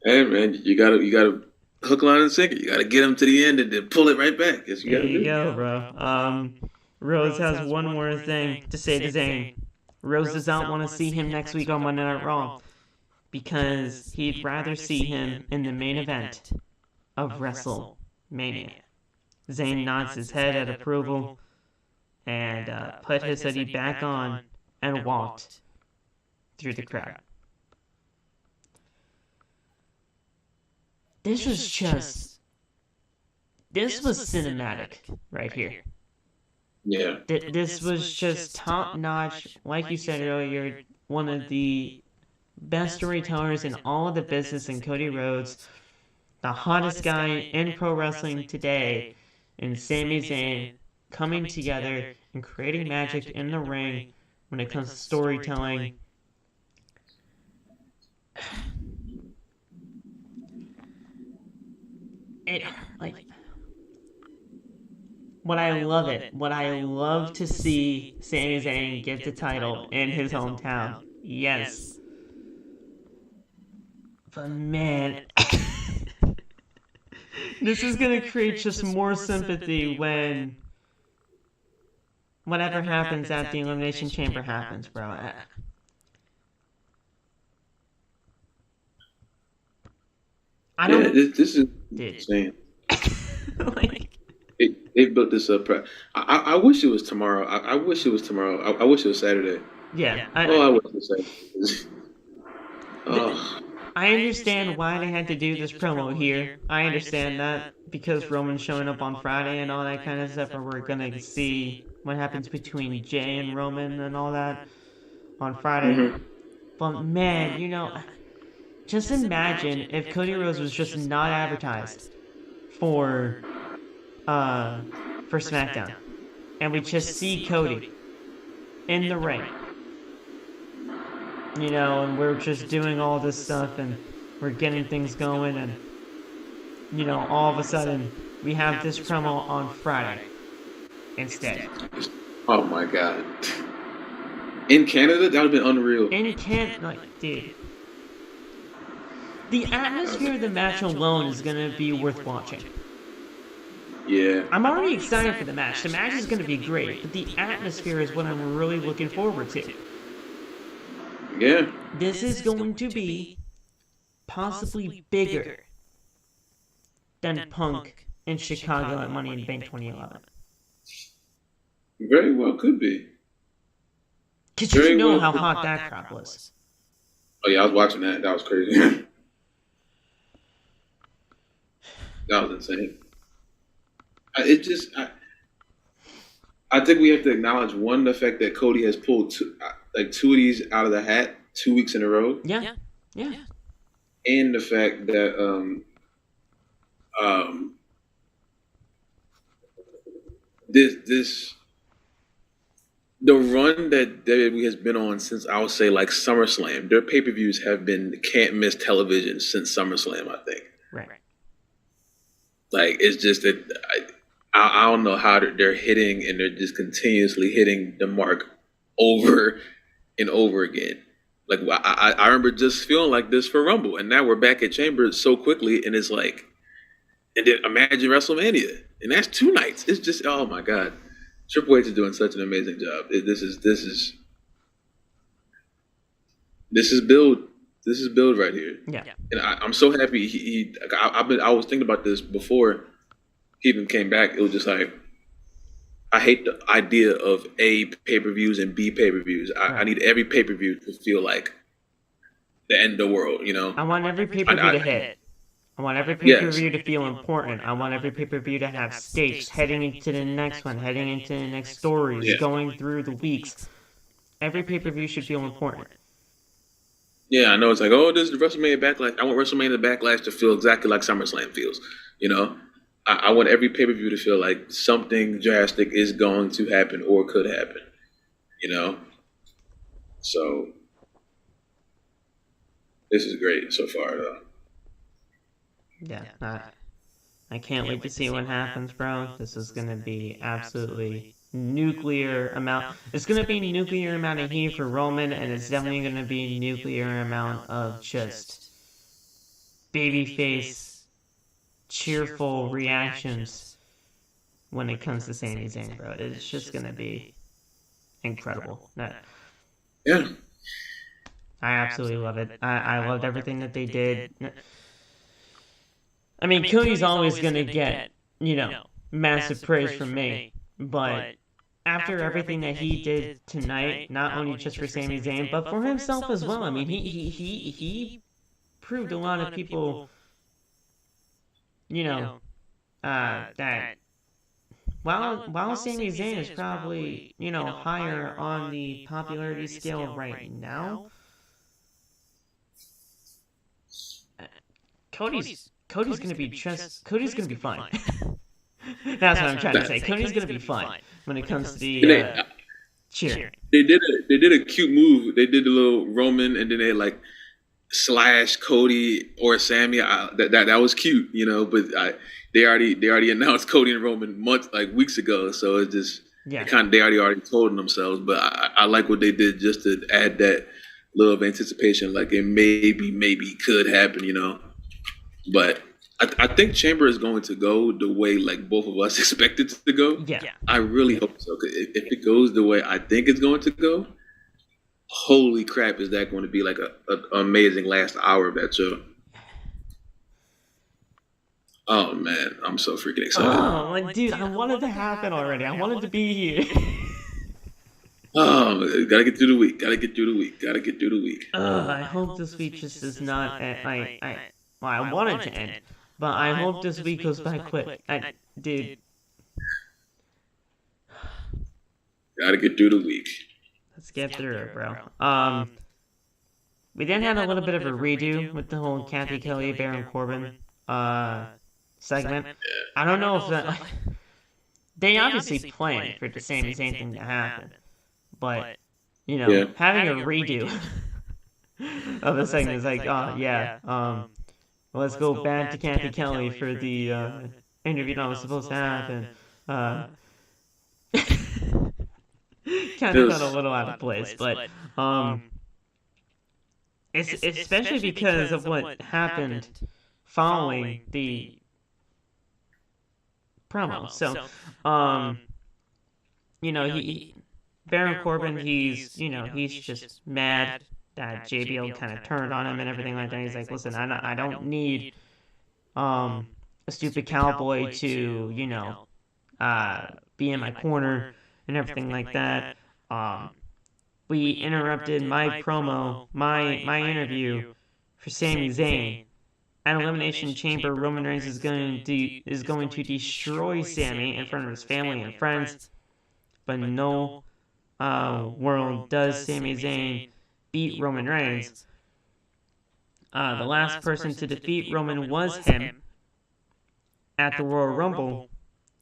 Hey, man, you gotta hook, line, and sinker. You gotta get him to the end and then pull it right back. There you go, bro. Rose has one more thing to say to Zayn. Rose does not want to see him next week on Monday Night Raw because he'd rather see him in the main event of WrestleMania. Zayn nods his head at approval and put his hoodie back on and walked through the crowd. This was cinematic right here. Yeah. This was just top notch. Like you said earlier, one of the best storytellers in all of the business in Cody Rhodes, the hottest guy in pro wrestling today, and Sami Zayn coming together and creating magic in the ring when it comes to storytelling. What I love to see Sami Zayn get the title in his hometown. Yes. But man, this is going to create just more sympathy when whatever happens at the Elimination Chamber happens, bro. I don't. Yeah, this is insane. Like, They built this up. I wish it was tomorrow. I wish it was tomorrow. I wish it was Saturday. yeah. I wish it was Saturday. Oh. I understand why they had to do this promo here. I understand that because Roman's showing up on Friday and all that kind of stuff, and we're gonna see what happens between Jay and Roman and all that on Friday. Mm-hmm. But man, just imagine if Cody Rhodes was just not advertised for SmackDown, and we just see Cody in the ring. And we're just doing all this stuff, and we're getting things going, and, all of a sudden, we have this promo on Friday instead. Oh my God. In Canada, that would have been unreal. In Canada, dude. The atmosphere of the match alone is going to be worth watching. Yeah. I'm already excited for the match. The match is going to be great, but the atmosphere is what I'm really looking forward to. Yeah. This is going to be possibly bigger than Punk in Chicago at Money in the Bank 2011. Very well could be. Because you know how hot that crowd was. Oh yeah, I was watching that. That was crazy. That was insane. I think we have to acknowledge the fact that Cody has pulled two of these out of the hat 2 weeks in a row. Yeah. And the fact that the run that WWE has been on since I would say like SummerSlam, their pay-per-views have been can't miss television since SummerSlam, I think. Right. Like it's just that I don't know how they're hitting, and they're just continuously hitting the mark over and over again. Like I remember just feeling like this for Rumble, and now we're back at Chambr so quickly, and it's like, and then imagine WrestleMania, and that's 2 nights. It's just, oh my God, Triple H is doing such an amazing job. This is build right here. Yeah. And I'm so happy I was thinking about this before he even came back. It was just like, I hate the idea of A, pay-per-views and B, pay-per-views. I need every pay-per-view to feel like the end of the world, I want every pay-per-view to hit. I want every pay-per-view to feel important. I want every pay-per-view to have stakes, heading into the next one, heading into the next stories, going through the weeks. Every pay-per-view should feel important. Yeah, I know. It's like, oh, this is the WrestleMania Backlash. I want WrestleMania Backlash to feel exactly like SummerSlam feels, I want every pay-per-view to feel like something drastic is going to happen or could happen, So, this is great so far, though. Yeah, I can't wait to see what happens, bro. This is going to be absolutely nuclear amount. It's going to be nuclear amount of heat for Roman, and it's definitely going to be nuclear amount of just babyface cheerful reactions when it comes to Sami Zayn, bro. It's just gonna be incredible. Yeah, I absolutely love it. I loved everything that they did. I mean, Cody's always gonna get massive praise from me, but after everything that he did tonight, not only just for Sami Zayn but for himself as well. I mean, he proved a lot of people. That while Sami Zayn is probably, higher on the popularity scale right now, Cody's gonna be fine. That's what I'm trying to say. Cody's gonna be fine when it comes to the cheering. They did a cute move. They did a little Roman, and then they like slash Cody or Sammy. That was cute, but they already announced Cody and Roman weeks ago, so it's just they already told them themselves. But I like what they did just to add that little of anticipation, like it maybe could happen, But I think Chambr is going to go the way like both of us expected it to go. Yeah, I really hope so. If it goes the way I think it's going to go, holy crap, is that going to be like an amazing last hour of that show? Oh man, I'm so freaking excited. Oh, like, dude, I wanted to happen already. I wanted to be here. Oh, gotta get through the week. Gotta get through the week. Gotta get through the week. I hope this week just does not. Well, I want it to end, but I hope this week goes by quick. Dude, Gotta get through the week. let's get through it, bro. We then had a little bit of a redo with the whole Kathy Kelly, Baron Corbin, segment. I don't know if that. They obviously planned for the Sami Zayn thing to happen, but having a redo of a segment is like, oh yeah, let's go back to Kathy Kelly for the interview that was supposed to happen. Kind of got a little out of place, but it's especially because of what happened following the promo. So, Baron Corbin, he's just mad that JBL kind of turned on him and everything like that. He's like, listen, I don't need a stupid cowboy to be in my corner and everything like that. We interrupted my promo, my interview for Sami Zayn. At Elimination Chamber, Roman Reigns is going to destroy Sami in front of his family and friends, but no world does Sami Zayn beat Roman Reigns. The last person to defeat Roman was him at the Royal Rumble.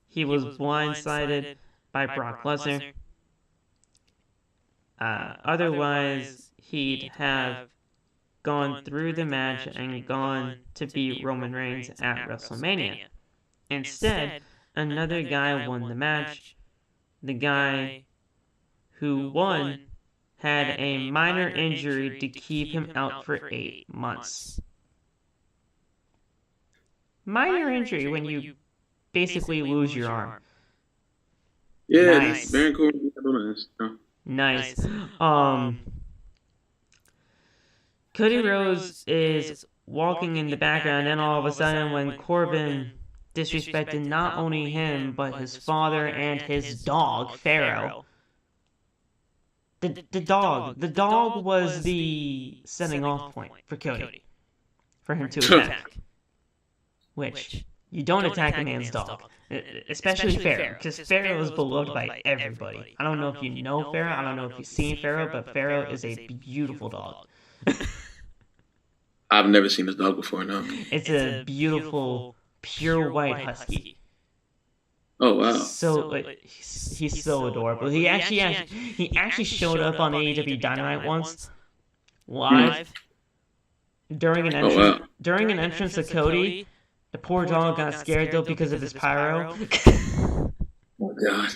He was blindsided by Brock Lesnar. Otherwise, he'd have gone through the match and gone to beat Roman Reigns at WrestleMania. Instead, another guy won the match. The guy who won had a minor injury to keep him out for 8 months. Minor injury when you basically lose your arm. Yeah, nice. Baron Corbin. Nice. Cody Rhodes is walking in the background, and all of a sudden, when Corbin disrespected not only him, but his father and his dog, Pharaoh. The dog was the setting off point for Cody, for him to attack. Which, you don't attack a man's dog, especially Pharaoh, because Pharaoh is beloved by everybody. I don't know if you know Pharaoh, I don't know if you've seen Pharaoh, but Pharaoh is a beautiful dog. I've never seen this dog before, no. It's a beautiful, pure white husky. Oh wow! So he's so adorable. He actually showed up on AEW Dynamite once, live, during an entrance of Cody. The poor dog got scared though because of his pyro. Oh god!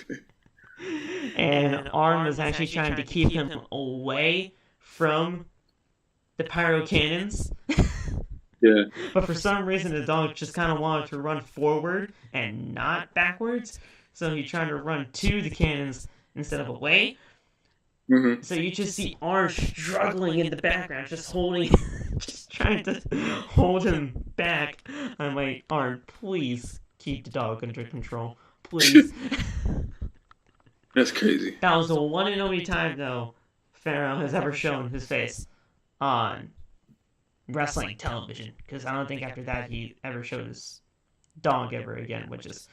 And Arn was actually trying to keep him away from the pyro cannons. Yeah. But for some reason, the dog just kind of wanted to run forward and not backwards. So he tried to run to the cannons instead of away. Mm-hmm. So you just see Arn struggling in the background, just trying to hold him back. I'm like, Arn, please keep the dog under control. Please. That's crazy. That was the one and only time, though, Pharaoh has ever shown his face on wrestling television, because I don't think after that he ever showed his dog ever again, which is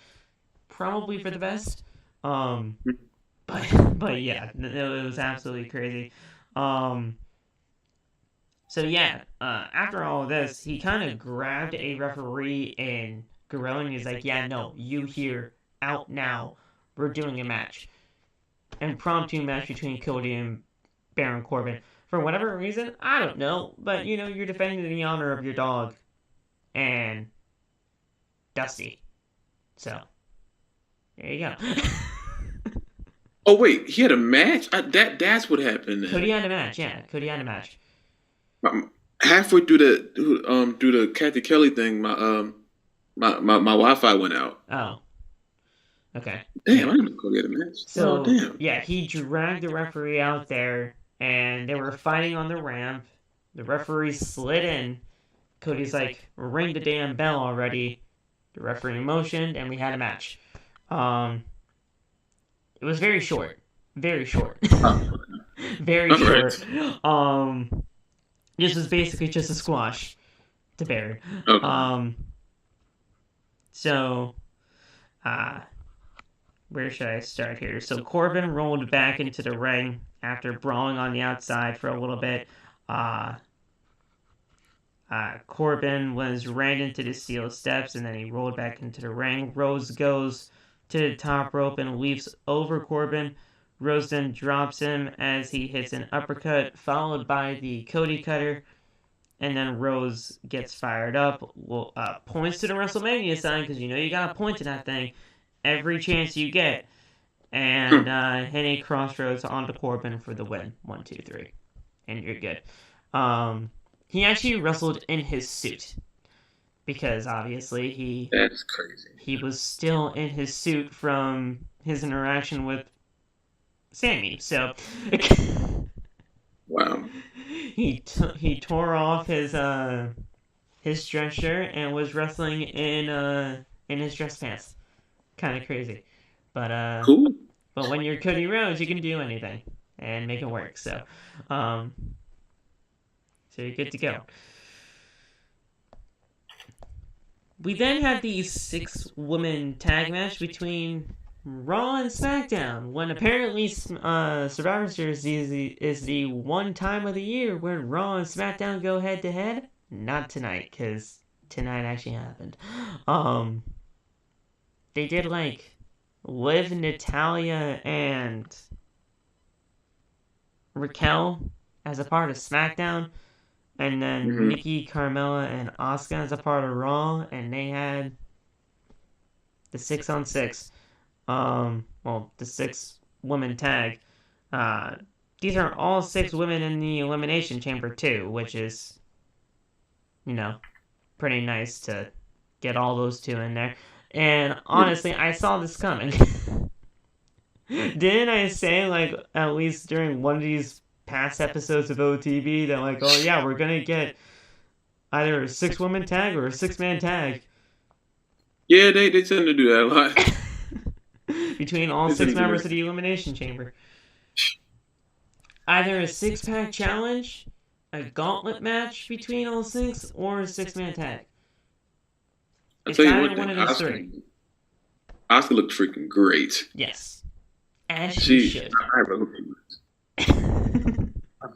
probably for the best. But yeah, it was absolutely crazy. So yeah, after all of this, he kind of grabbed a referee and Gorilla, and he's like, yeah, no, you here, out now, we're doing a match. Impromptu match between Cody and Baron Corbin. For whatever reason, I don't know, but you're defending the honor of your dog and Dusty. So, there you go. Oh wait, he had a match? That's what happened then. Cody had a match, yeah. Cody had a match. Halfway through the Kathy Kelly thing, my Wi-Fi went out. Oh. Okay. Damn, I didn't know Cody had a match. So, damn. Yeah, he dragged the referee out there, and they were fighting on the ramp. The referee slid in. Cody's like, ring the damn bell already. The referee motioned, and we had a match. It was very short. Very short. Very short. This was basically just a squash to Barry. Okay. So, where should I start here? So Corbin rolled back into the ring after brawling on the outside for a little bit. Corbin ran into the steel steps, and then he rolled back into the ring. Rose goes to the top rope and leaps over Corbin. Rose then drops him as he hits an uppercut, followed by the Cody Cutter. And then Rose gets fired up, points to the WrestleMania sign, because you know you gotta point to that thing every chance you get. And hit a crossroads onto Corbin for the win. 1, 2, 3. And you're good. He actually wrestled in his suit. Because obviously That's crazy. He was still in his suit from his interaction with Sammy. So Wow. He tore off his dress shirt and was wrestling in his dress pants. Kind of crazy, but Cool. But when you're Cody Rhodes, you can do anything and make it work. So you're good to go. We then had the 6-woman tag match between Raw and SmackDown, when apparently Survivor Series is the one time of the year when Raw and SmackDown go head to head. Not tonight, because tonight actually happened. They did like Liv, Natalya, and Raquel as a part of SmackDown, and then Nikki, Carmella, and Asuka as a part of Raw, and they had the 6-on-6. The 6-woman tag. These are all 6 women in the Elimination Chamber too, which is, pretty nice to get all those 2 in there. And honestly, I saw this coming. Didn't I say, like, at least during one of these past episodes of OTB that, like, oh yeah, we're gonna get either a 6-woman tag or a 6-man tag? Yeah, they tend to do that a lot. Between all 6 members of the Elimination Chamber. Either a 6-pack challenge, a gauntlet match between all 6, or a 6-man tag. I'll tell you one thing. Asuka looked freaking great. Yes. As she should. I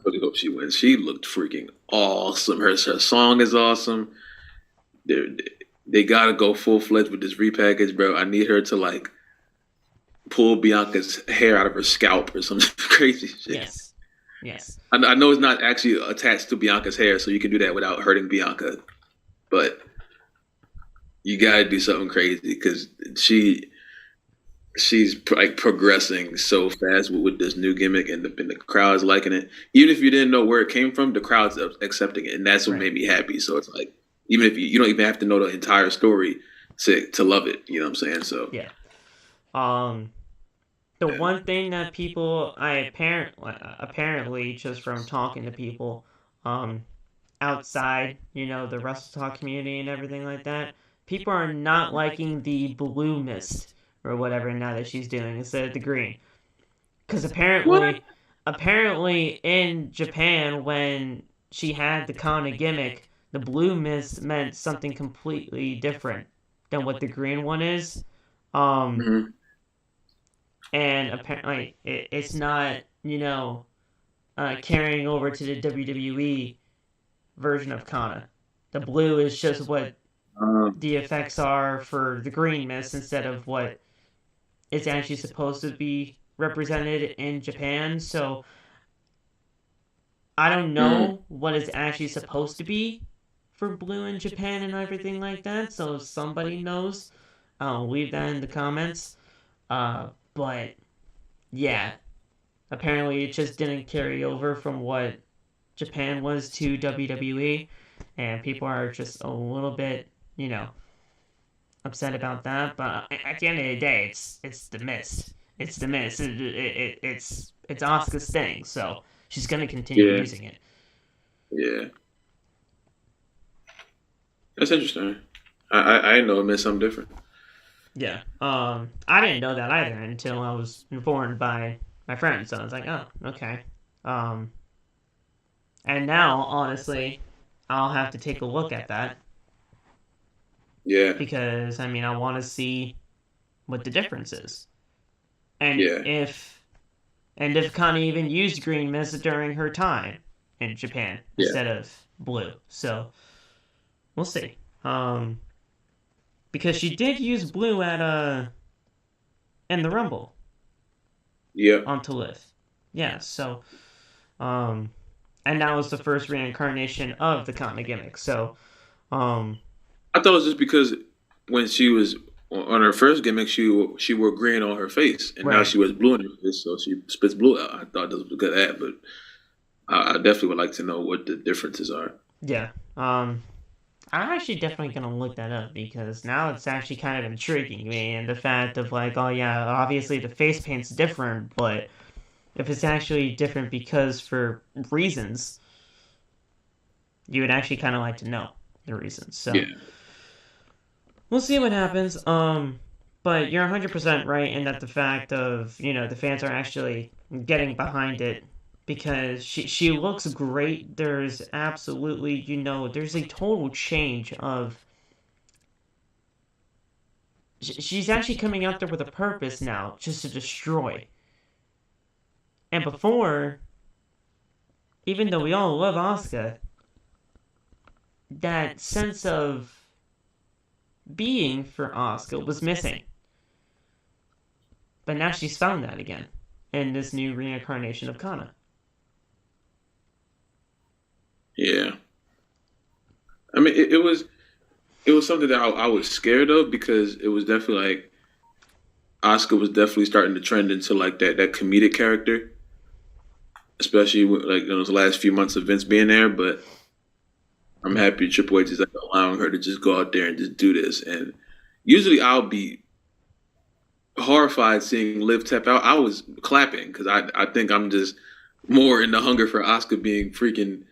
really hope she wins. She looked freaking awesome. Her song is awesome. They gotta go full-fledged with this repackage, bro. I need her to, like, pull Bianca's hair out of her scalp or some crazy shit. Yes. I know it's not actually attached to Bianca's hair, so you can do that without hurting Bianca. But you gotta do something crazy because she's like progressing so fast with this new gimmick, and the crowd's liking it. Even if you didn't know where it came from, the crowd's accepting it, and that's what made me happy. So it's like, even if you don't even have to know the entire story to love it, you know what I'm saying? So yeah. The one thing that people, apparently just from talking to people, outside, the Wrestle Talk community and everything like that, people are not liking the blue mist or whatever now that she's doing instead of the green. Because apparently in Japan, when she had the Kana gimmick, the blue mist meant something completely different than what the green one is. And apparently it's not, carrying over to the WWE version of Kana. The blue is just what the effects are for the green mist instead of what it's actually supposed to be represented in Japan. So I don't know what it's actually supposed to be for blue in Japan and everything like that. So if somebody knows, leave that in the comments. But yeah, apparently it just didn't carry over from what Japan was to WWE, and people are just a little bit, upset about that. But at the end of the day, it's the mist. It's the mist. It's Asuka's thing, so she's gonna continue using it. Yeah, that's interesting. I didn't know it meant something different. Yeah. I didn't know that either until I was informed by my friend. So I was like, oh, okay. Um, and now, honestly, I'll have to take a look at that Yeah, because I mean, I want to see what the difference is, and yeah, if Connie even used green mist during her time in Japan yeah, instead of blue. So we'll see. Um, because she did use blue at in the Rumble yeah. onto Liv. Yeah, so um and that was the first reincarnation of the Connie gimmick. So um I thought it was just because when she was on her first gimmick, she wore green on her face, and now right. she wears blue in her face, so she spits blue out. I thought this was because of that, but I definitely would like to know what the differences are. Yeah. I'm actually definitely gonna look that up because now it's actually kind of intriguing me and the fact of like, oh yeah, obviously the face paint's different, but if it's actually different because for reasons, you would actually kind of like to know the reasons. Yeah, So we'll see what happens. But you're 100% right in that the fact of, the fans are actually getting behind it because she looks great. There's absolutely, there's a total change of she's actually coming out there with a purpose now just to destroy. And before, even though we all love Asuka, that sense of being for Asuka was missing. But now she's found that again in this new reincarnation of Kana. yeah. I mean, it was something that I was scared of because it was definitely like Oscar was definitely starting to trend into like that comedic character, especially with, like in those last few months of Vince being there. But I'm Yeah. happy Triple H is like allowing her to just go out there and just do this. And usually I'll be horrified seeing Liv tap out. I was clapping because I think I'm just more in the hunger for Oscar being freaking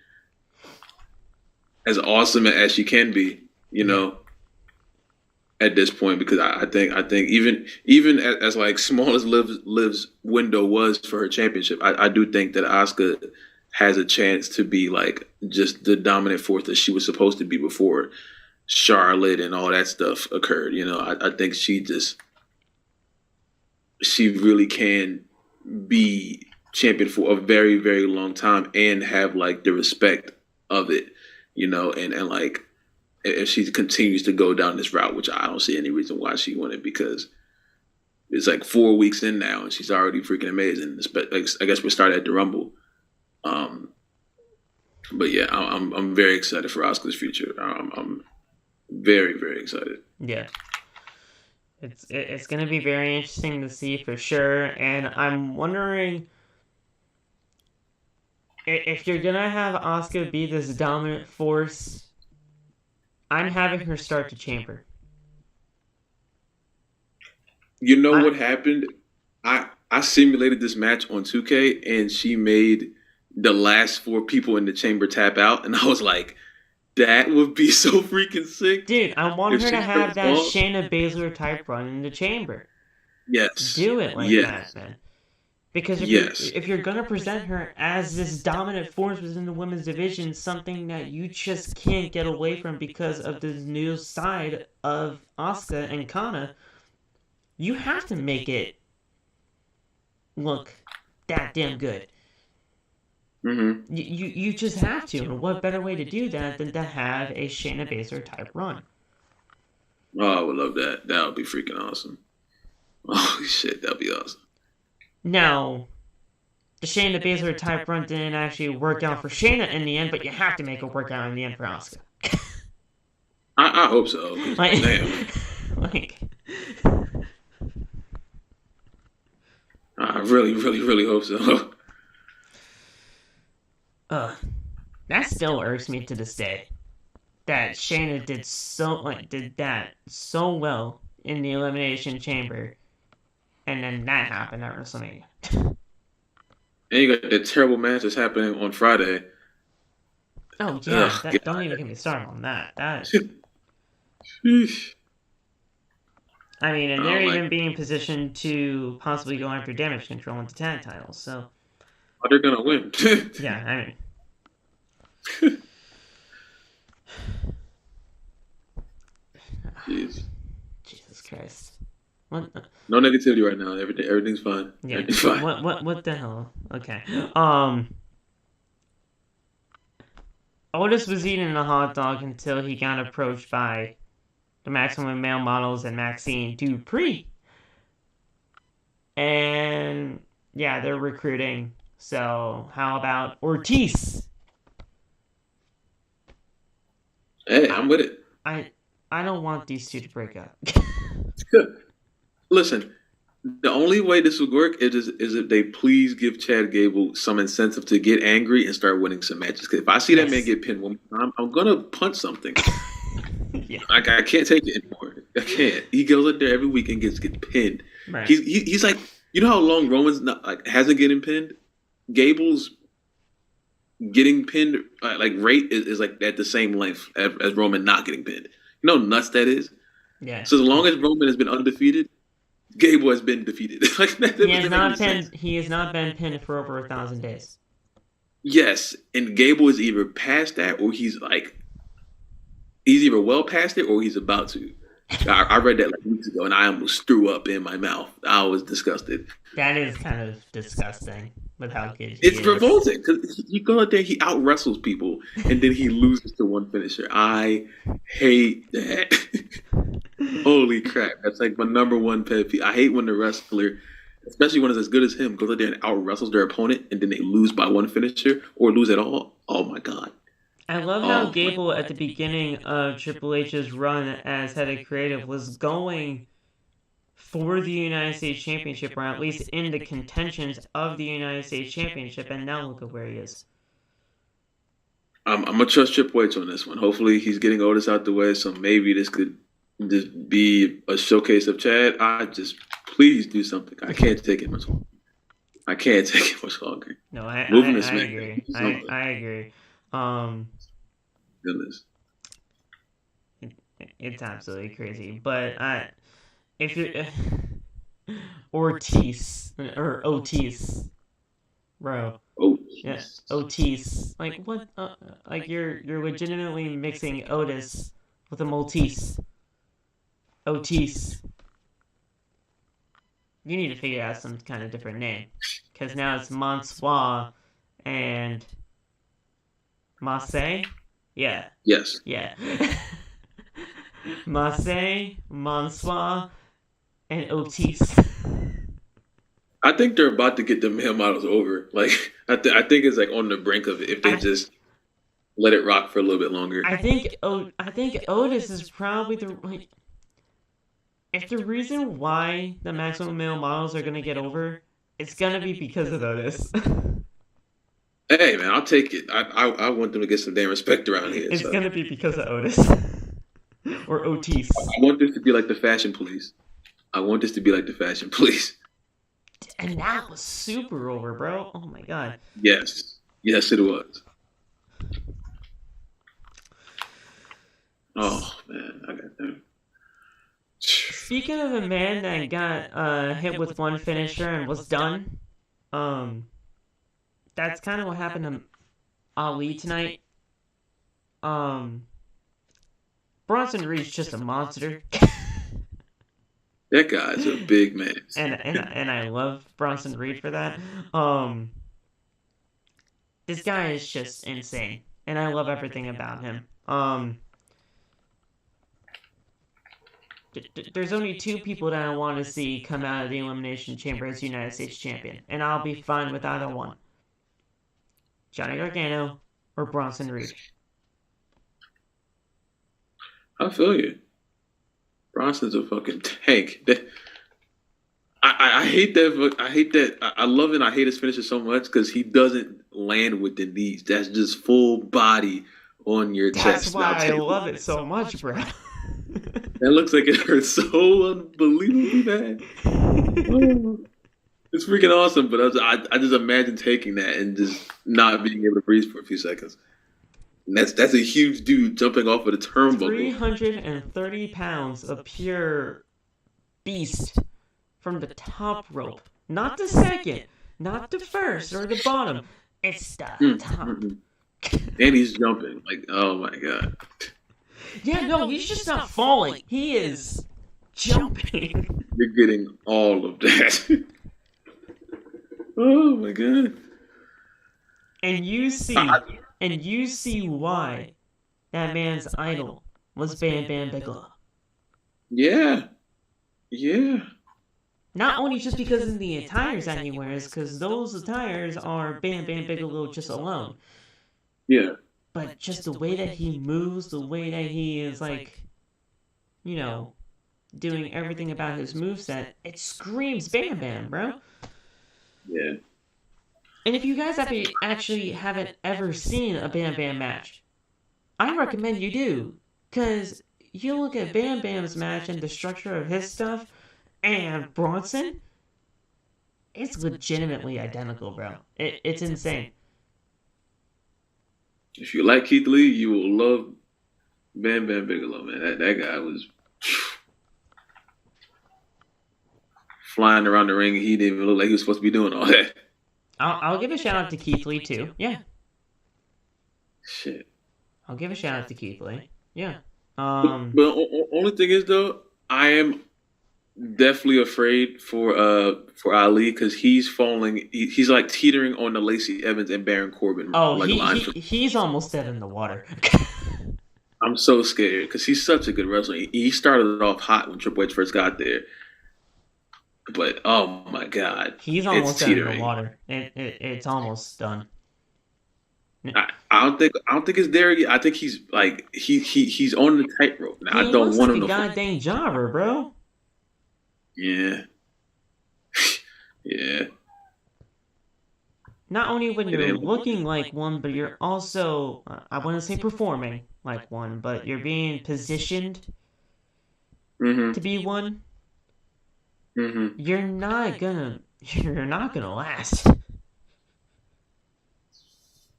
as awesome as she can be, you Yeah. know, at this point because I think even as like small as Liv's window was for her championship, I do think that Asuka has a chance to be like just the dominant force that she was supposed to be before Charlotte and all that stuff occurred. You know, I think she really can be champion for a very very long time and have like the respect of it, you know, and like if she continues to go down this route, which I don't see any reason why she wouldn't, because it's like 4 weeks in now and she's already freaking amazing. I guess we started at the Rumble, um, but yeah, I'm very excited for Asuka's future. I'm very very excited. Yeah. It's gonna be very interesting to see for sure, and I'm wondering if you're gonna have Asuka be this dominant force. I'm having her start the chamber. You know I what happened? I simulated this match on 2K and she made the last four people in the chamber tap out, and I was like, that would be so freaking sick Dude, I want if her to she have first that off. Shayna Baszler type run in the chamber. Yes, Do it like that, yes, man. Because yes. if you're gonna present her as this dominant force within the women's division, something that you just can't get away from because of this new side of Asuka and Kana, you have to make it look that damn good. Hmm. You just have to. And what better way to do that than to have a Shayna Baszler type run? Oh, I would love that. That would be freaking awesome. Holy shit, that'd be awesome. Now, the Shayna Baszler type run didn't actually work out for Shayna in the end, but you have to make it work out in the end for Asuka. I hope so. 'Cause, Like, damn, like, I really, really, really hope so. uh, that still irks me to this day. That Shayna did that so well in the Elimination Chamber, and then that happened at WrestleMania. And you got that terrible match that's happening on Friday. Oh yeah, Ugh, that don't God. even get me started on that. That Sheesh. I mean, and I they're don't even like. being positioned to possibly go after damage control into tag titles. So Oh, they're gonna win. yeah, I mean, Jeez. Jesus Christ. What? No negativity right now. Everything's fine. Yeah. Everything's fine. What the hell? Okay. Otis was eating a hot dog until he got approached by the Maximum Male Models and Maxine Dupree. And yeah, they're recruiting. So how about Ortiz? Hey, I'm with it. I don't want these two to break up. Listen, the only way this would work is if they please give Chad Gable some incentive to get angry and start winning some matches. 'Cause if I see that man get pinned one more time, I'm gonna punch something. Yeah. I can't take it anymore. I can't. He goes out there every week and gets pinned. Right. He's like, you know how long Roman's hasn't getting pinned? Gable's getting pinned rate is like at the same length as Roman not getting pinned. You know how nuts that is? Yeah. So as long as Roman has been undefeated, Gable has been defeated. He has not been pinned for over 1,000 days. Yes, and Gable is either past that or he's either well past it or he's about to. I read that weeks ago and I almost threw up in my mouth. I was disgusted. That is kind of disgusting with how good he It's is. revolting because you go out there, he out wrestles people, and then he loses to one finisher. I hate that. Holy crap! That's like my number one pet peeve. I hate when the wrestler, especially when it's as good as him, goes out there and out wrestles their opponent, and then they lose by one finisher or lose at all. Oh my god! I love how Gable at the beginning of Triple H's run as head of creative was going for the United States Championship, or at least in the contentions of the United States Championship, and now look at where he is. I'm gonna trust Triple H on this one. Hopefully, he's getting Otis out the way, so maybe this could just be a showcase of Chad. Please do something. I can't take it much longer. I can't take it much longer. No, I agree. I agree. Goodness. It's absolutely crazy. But if you're Ortiz or Otis, bro. Yes, Otis. Like what? Like you're legitimately mixing Otis with a Maltese. Otis. You need to figure out some kind of different name, because now it's Monsoir and Marseille. Yeah. Yes. Yeah. Marseille, Monsoir, and Otis. I think they're about to get the male models over. Like I think it's like on the brink of it if they just let it rock for a little bit longer. I think Otis is probably if the reason why the maximum male models are gonna get over, it's gonna be because of Otis. Hey man, I'll take it. I want them to get some damn respect around here. It's gonna be because of Otis. Or Otis. I want this to be like the fashion police. And that was super over, bro. Oh my god. Yes, it was. Oh man, I got that. Speaking of a man that got hit with one finisher and was done, that's kind of what happened to Ali tonight. Bronson Reed's just a monster. That guy's a big man. And I love Bronson Reed for that. This guy is just insane, and I love everything about him. There's only two people that I want to see come out of the Elimination Chamber as United States Champion, and I'll be fine with either one. Johnny Gargano or Bronson Reed. I feel you. Bronson's a fucking tank. I hate that. I hate that. I love it and I hate his finishes so much because he doesn't land with the knees. That's just full body on your chest. That's why I love it so much, bro. That looks like it hurts so unbelievably bad. Oh, it's freaking awesome, but I just imagine taking that and just not being able to breathe for a few seconds. And that's a huge dude jumping off of the turnbuckle. 330 pounds of pure beast from the top rope. Not the second, not the first or the bottom. It's the top. And he's jumping. Like, oh my god. Yeah, no, he's just not falling. He is jumping. You're getting all of that. Oh my god. And you see why that man's idol was Bam Bam Bigelow. Yeah. Yeah. Not only just because of the attires that he wears, because those attires are Bam Bam Bigelow just alone. Yeah. But just the way that he moves, the way that he is like, doing everything about his moveset, it screams Bam Bam, bro. Yeah. And if you guys actually haven't ever seen a Bam Bam match, I recommend you do. Because you look at Bam Bam's match and the structure of his stuff, and Bronson, it's legitimately identical, bro. It's insane. If you like Keith Lee, you will love Bam Bam Bigelow, man. That guy was flying around the ring. He didn't even look like he was supposed to be doing all that. I'll give a shout out to Keith Lee too. Yeah. Shit. I'll give a shout out to Keith Lee. Yeah. But only thing is though, I am definitely afraid for Ali because he's falling. He's like teetering on the Lacey Evans and Baron Corbin. Oh, he's almost dead in the water. I'm so scared because he's such a good wrestler. He started off hot when Triple H first got there. But oh my god, he's almost dead in the water. It's almost done. I don't think it's there yet. I think he's like he's on the tightrope now. I don't want him to. Goddamn jobber, bro. Yeah. Yeah. Not only when you're looking like one, but you're also, I wouldn't say performing like one, but you're being positioned to be one. Mm-hmm. You're not gonna last.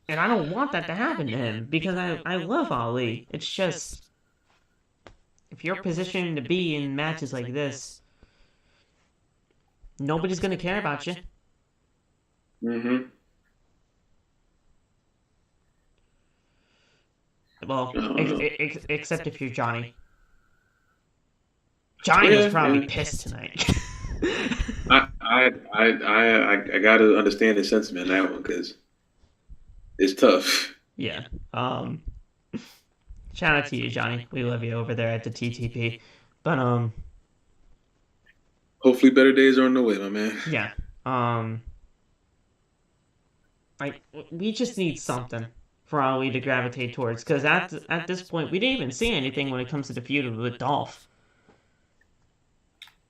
And I don't want that to happen to him because I love Ali. It's just, if you're positioned to be in matches like this, nobody's gonna care about you. Mm-hmm. Well, except if you're Johnny. Johnny was probably pissed tonight. I gotta understand the sentiment in that one because it's tough. Yeah. Shout out to you, Johnny. We love you over there at the TTP. But hopefully better days are on the way, my man. Yeah. We just need something for Ali to gravitate towards, because at this point we didn't even see anything when it comes to the feud with Dolph.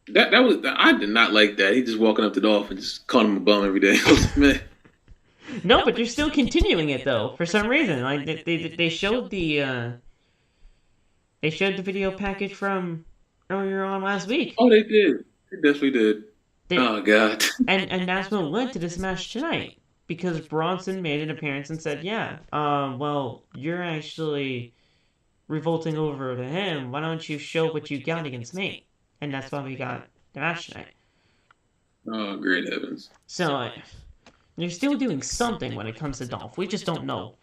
That was I did not like that. He just walking up to Dolph and just calling him a bum every day. Man. No, but they're still continuing it though for some reason. Like they showed the video package from earlier on last week. Oh, they did. They definitely did. Oh god. And that's what led to this match tonight. Because Bronson made an appearance and said, yeah, well, you're actually revolting over to him. Why don't you show what you got against me? And that's why we got the match tonight. Oh, great heavens. So, you're still doing something when it comes to Dolph. We just don't know.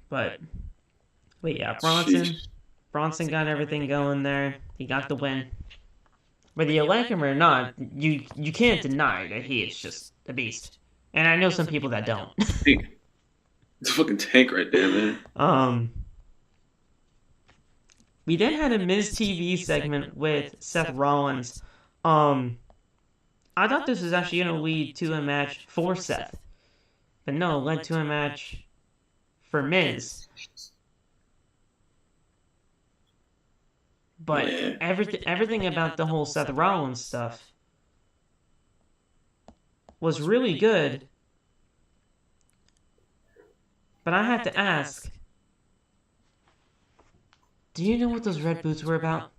But yeah, Bronson got everything going there. He got the win. Whether you like him or not, you can't deny that he is just a beast. And I know some people that don't. It's a fucking tank right there, man. We then had a Miz TV segment with Seth Rollins. I thought this was actually going to lead to a match for Seth. But no, it led to a match for Miz. But everything about the whole Seth Rollins stuff was really good. But I have to ask, do you know what those red boots were about?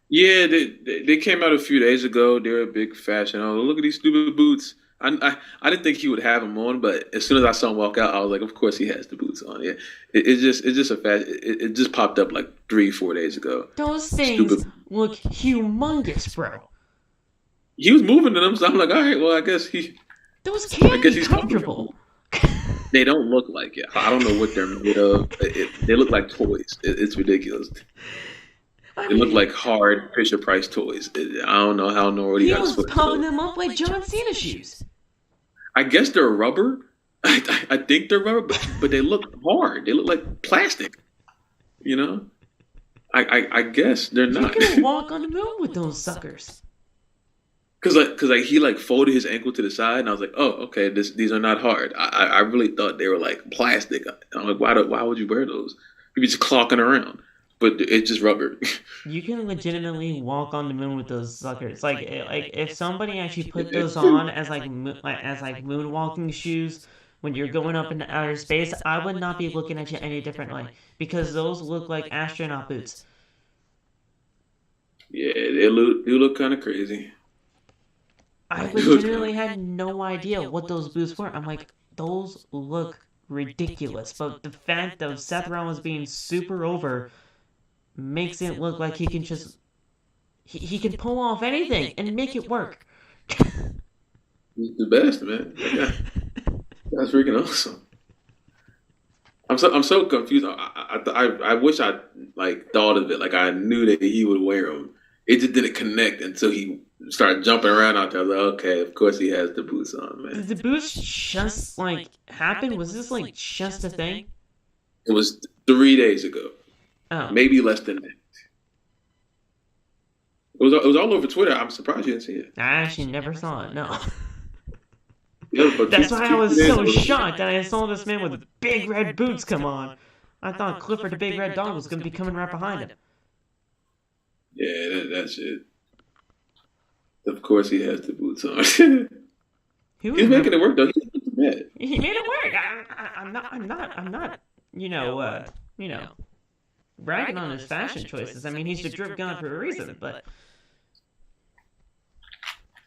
Yeah, they came out a few days ago. They were a big fashion. Oh, look at these stupid boots. I didn't think he would have him on, but as soon as I saw him walk out, I was like, of course he has the boots on. Yeah, it's just a fact. It just popped up like 3 4 days ago. Those things Stupid. look humongous, bro. He was moving to them, so I'm like, all right, well, Those I can't guess be he's comfortable. They don't look like it. I don't know what they're made of. They look like toys. It's ridiculous. I They look mean, like hard Fisher Price toys. I don't know how in the world he he got his was foot in pumping those. them up like John Cena shoes. I guess they're rubber. I think they're rubber, but they look hard. They look like plastic. You know. I guess they're You not. can walk on the moon with those suckers. Cause he like folded his ankle to the side, and I was like, oh, okay, these are not hard. I really thought they were like plastic. I'm like, why would you wear those? You'd be just clocking around, but it's just rubber. You can legitimately walk on the moon with those suckers. Like if somebody actually put those on as like moonwalking shoes when you're going up into outer space, I would not be looking at you any differently because those look like astronaut boots. Yeah, they look kind of crazy. I They look legitimately kinda- had no idea what those boots were. I'm like, those look ridiculous. But the fact of Seth Rollins being super over makes it look like he can just he can pull off anything and make it work. He's the best, man. That's freaking awesome. I'm so confused. I wish I like thought of it. Like I knew that he would wear them. It just didn't connect until he started jumping around out there. I was like, okay, of course he has the boots on, man. Did the boots just like happen? Was this like just a thing? It was 3 days ago, Oh, maybe less than that. It was all over Twitter. I'm surprised you didn't see it. I actually never saw it. No. Yeah, but That's why I was days so ago. shocked that I saw this man with big red boots come on. I thought Clifford the Big Red Dog was going to be coming right behind him. Yeah, that's it. Of course he has the boots on. Who He's making remember? it work though. He's not too bad. He made it work. I'm not. You know, bragging on his fashion choices. I mean, he's the drip god for a reason, but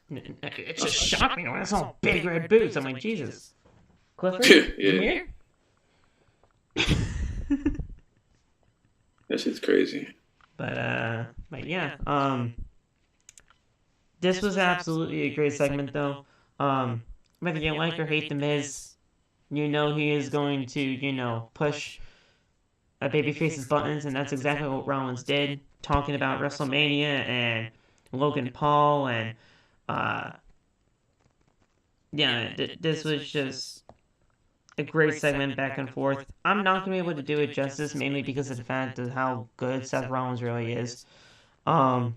it just shocked me when I saw big red boots. I'm like, Jesus, Clifford, you Yeah, here? that shit's crazy. But yeah, this was absolutely a great segment, though. Whether you like or hate the Miz, you know he is going to, push a babyface's buttons, and that's exactly what Rollins did, talking about WrestleMania and Logan Paul, and yeah, this was just a great segment back and forth. I'm not gonna be able to do it justice, mainly because of the fact of how good Seth Rollins really is. Um,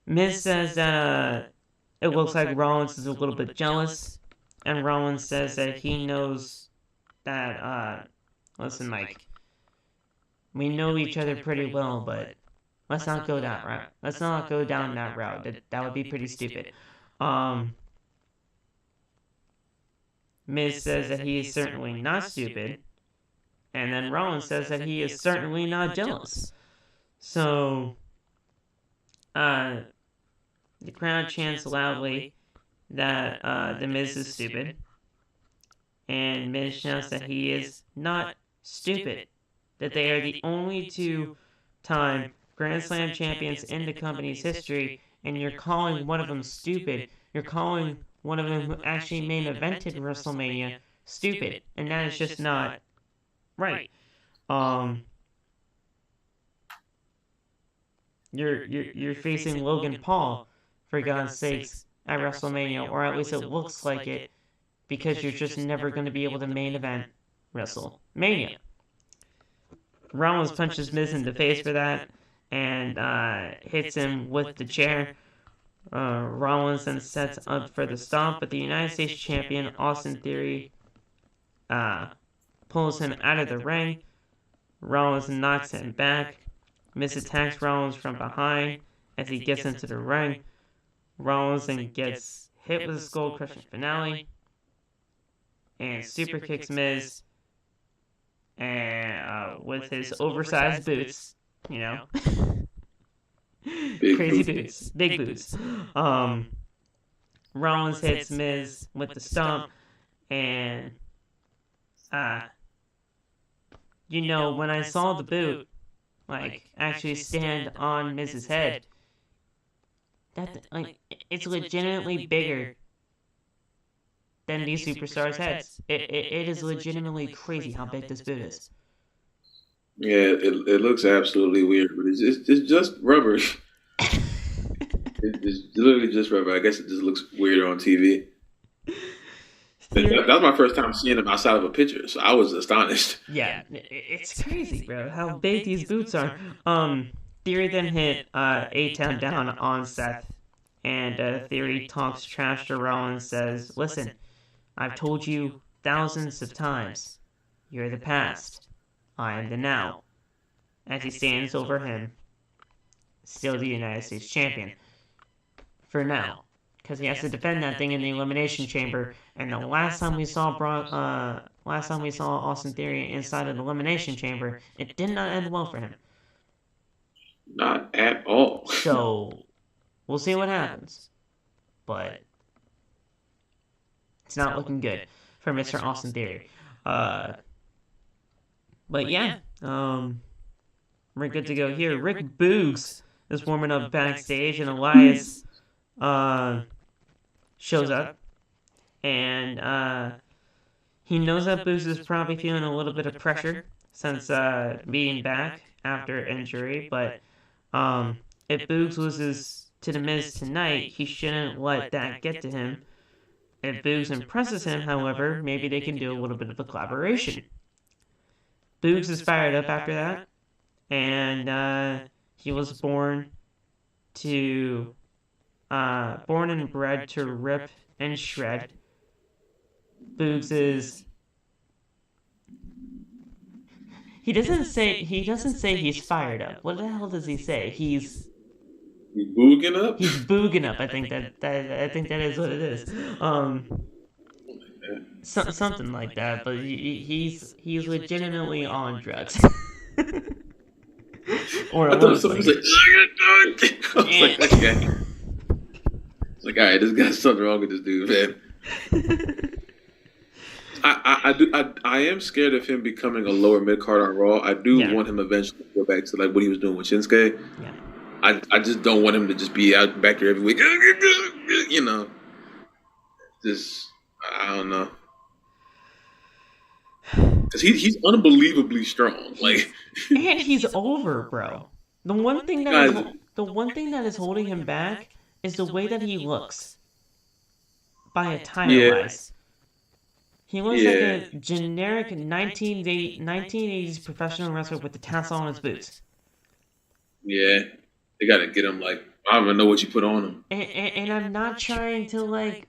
Miz says that it looks like Rollins is a little bit jealous, and Rollins says that he knows that listen, Mike, we know each other pretty well, but let's not go that route. Let's not go down that route. That would be pretty stupid. Miz says that he is certainly not stupid, and then Rollins says that he is certainly not jealous. So, the crowd chants loudly that the Miz is stupid, and Miz shouts that he is not stupid, that they are the only two-time Grand Slam champions in the company's history, and you're calling one of them stupid. You're calling one of them who actually main evented WrestleMania stupid, and that is just not right. You're facing Logan Paul, for God's sakes, at WrestleMania, or at least it looks like it, because you're just never going to be able to main event WrestleMania. Rollins punches Miz in the face for that, and hits him with the chair. Rollins then sets up for the stomp, but the United States champion, Austin Theory, pulls him out of the ring. Rollins knocks him back. Miz attacks Rollins from behind as he gets into the ring. Rollins then gets hit with a skull-crushing finale and super kicks Miz and with his oversized boots, Big crazy boots. boots, big boots. Rollins hits Miz with the stomp, and when I saw the boot actually stand on Miz's head, it's legitimately bigger than these superstars' heads. It is legitimately crazy how big this boot is. Yeah, it looks absolutely weird, but it's just rubber. It's literally just rubber. I guess it just looks weirder on TV. That was my first time seeing him outside of a picture, so I was astonished. Yeah, it's crazy, bro, how big these boots are. Theory then hit A-Town down on Seth, and Theory talks trash to Rollins, says, "Listen, I've told you thousands of times, you're the past, I am the now," as he stands over him, still the United States champion. For now. Because he has to defend that thing in the Elimination Chamber, and the last time we saw Austin Theory inside of the Elimination Chamber, it did not end well for him. Not at all. So, we'll see what happens. But it's not looking good for Mr. Austin Theory. But yeah, we're good to go here. Rick Boogs is warming up backstage, and Elias shows up, and he knows that Boogs is probably feeling a little bit of pressure since being back after injury, but if Boogs loses to The Miz tonight, he shouldn't let that get to him. If Boogs impresses him, however, maybe they can do a little bit of a collaboration. Boogs is fired up after that, and he was born and bred to rip and shred. Boogs is... He doesn't say he's fired up. What the hell does he say? He's booging up? He's booging up. I think that is what it is. Something like that. But he's legitimately on drugs. Or I thought someone was like, I was like, okay. It's like, all right, this guy's something wrong with this dude, man. I am scared of him becoming a lower mid card on Raw. I do want him eventually to go back to like what he was doing with Shinsuke. Yeah. I just don't want him to just be out back there every week. You know, just I don't know, because he's unbelievably strong. Like, and he's over, bro. The one thing that is holding him back is the way that he looks. By attire-wise. He looks like a generic 1980s professional wrestler with the tassel on his boots. Yeah. They gotta get him, like, I don't even know what you put on him. And I'm not trying to, like,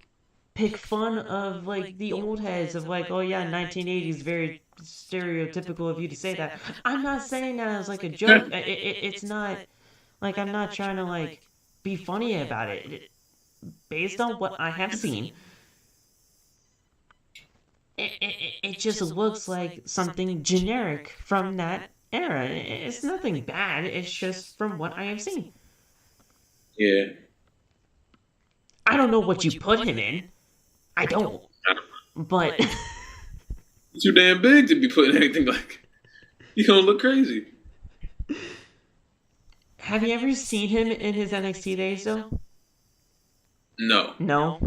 pick fun of, like, the old heads of, like, oh yeah, 1980s, very stereotypical of you to say that. I'm not saying that as, like, a joke. It's not, like, I'm not trying to, like, be funny about it. Based on what I have seen, it just looks like something generic from that era. It's nothing bad. It's just from what I have seen. Yeah. I don't know what you put him in. I don't. But he's too damn big to be putting anything like. He's gonna look crazy. Have you ever seen him in his NXT days, though? No. No?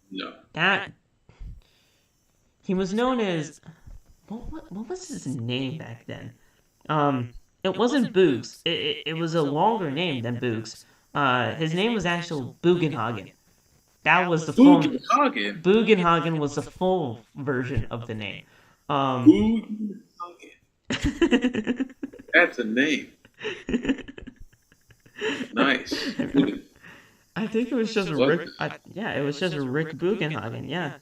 No. That... He was known as... What was his name back then? It wasn't Boogs. It was a longer name than Boogs. His name was actually Bugenhagen. That was the full... Bugenhagen? Bugenhagen was the full version of the name. Bugenhagen. That's a name. Nice. I think it was just Rick. It was just Rick Bugenhagen. Yeah.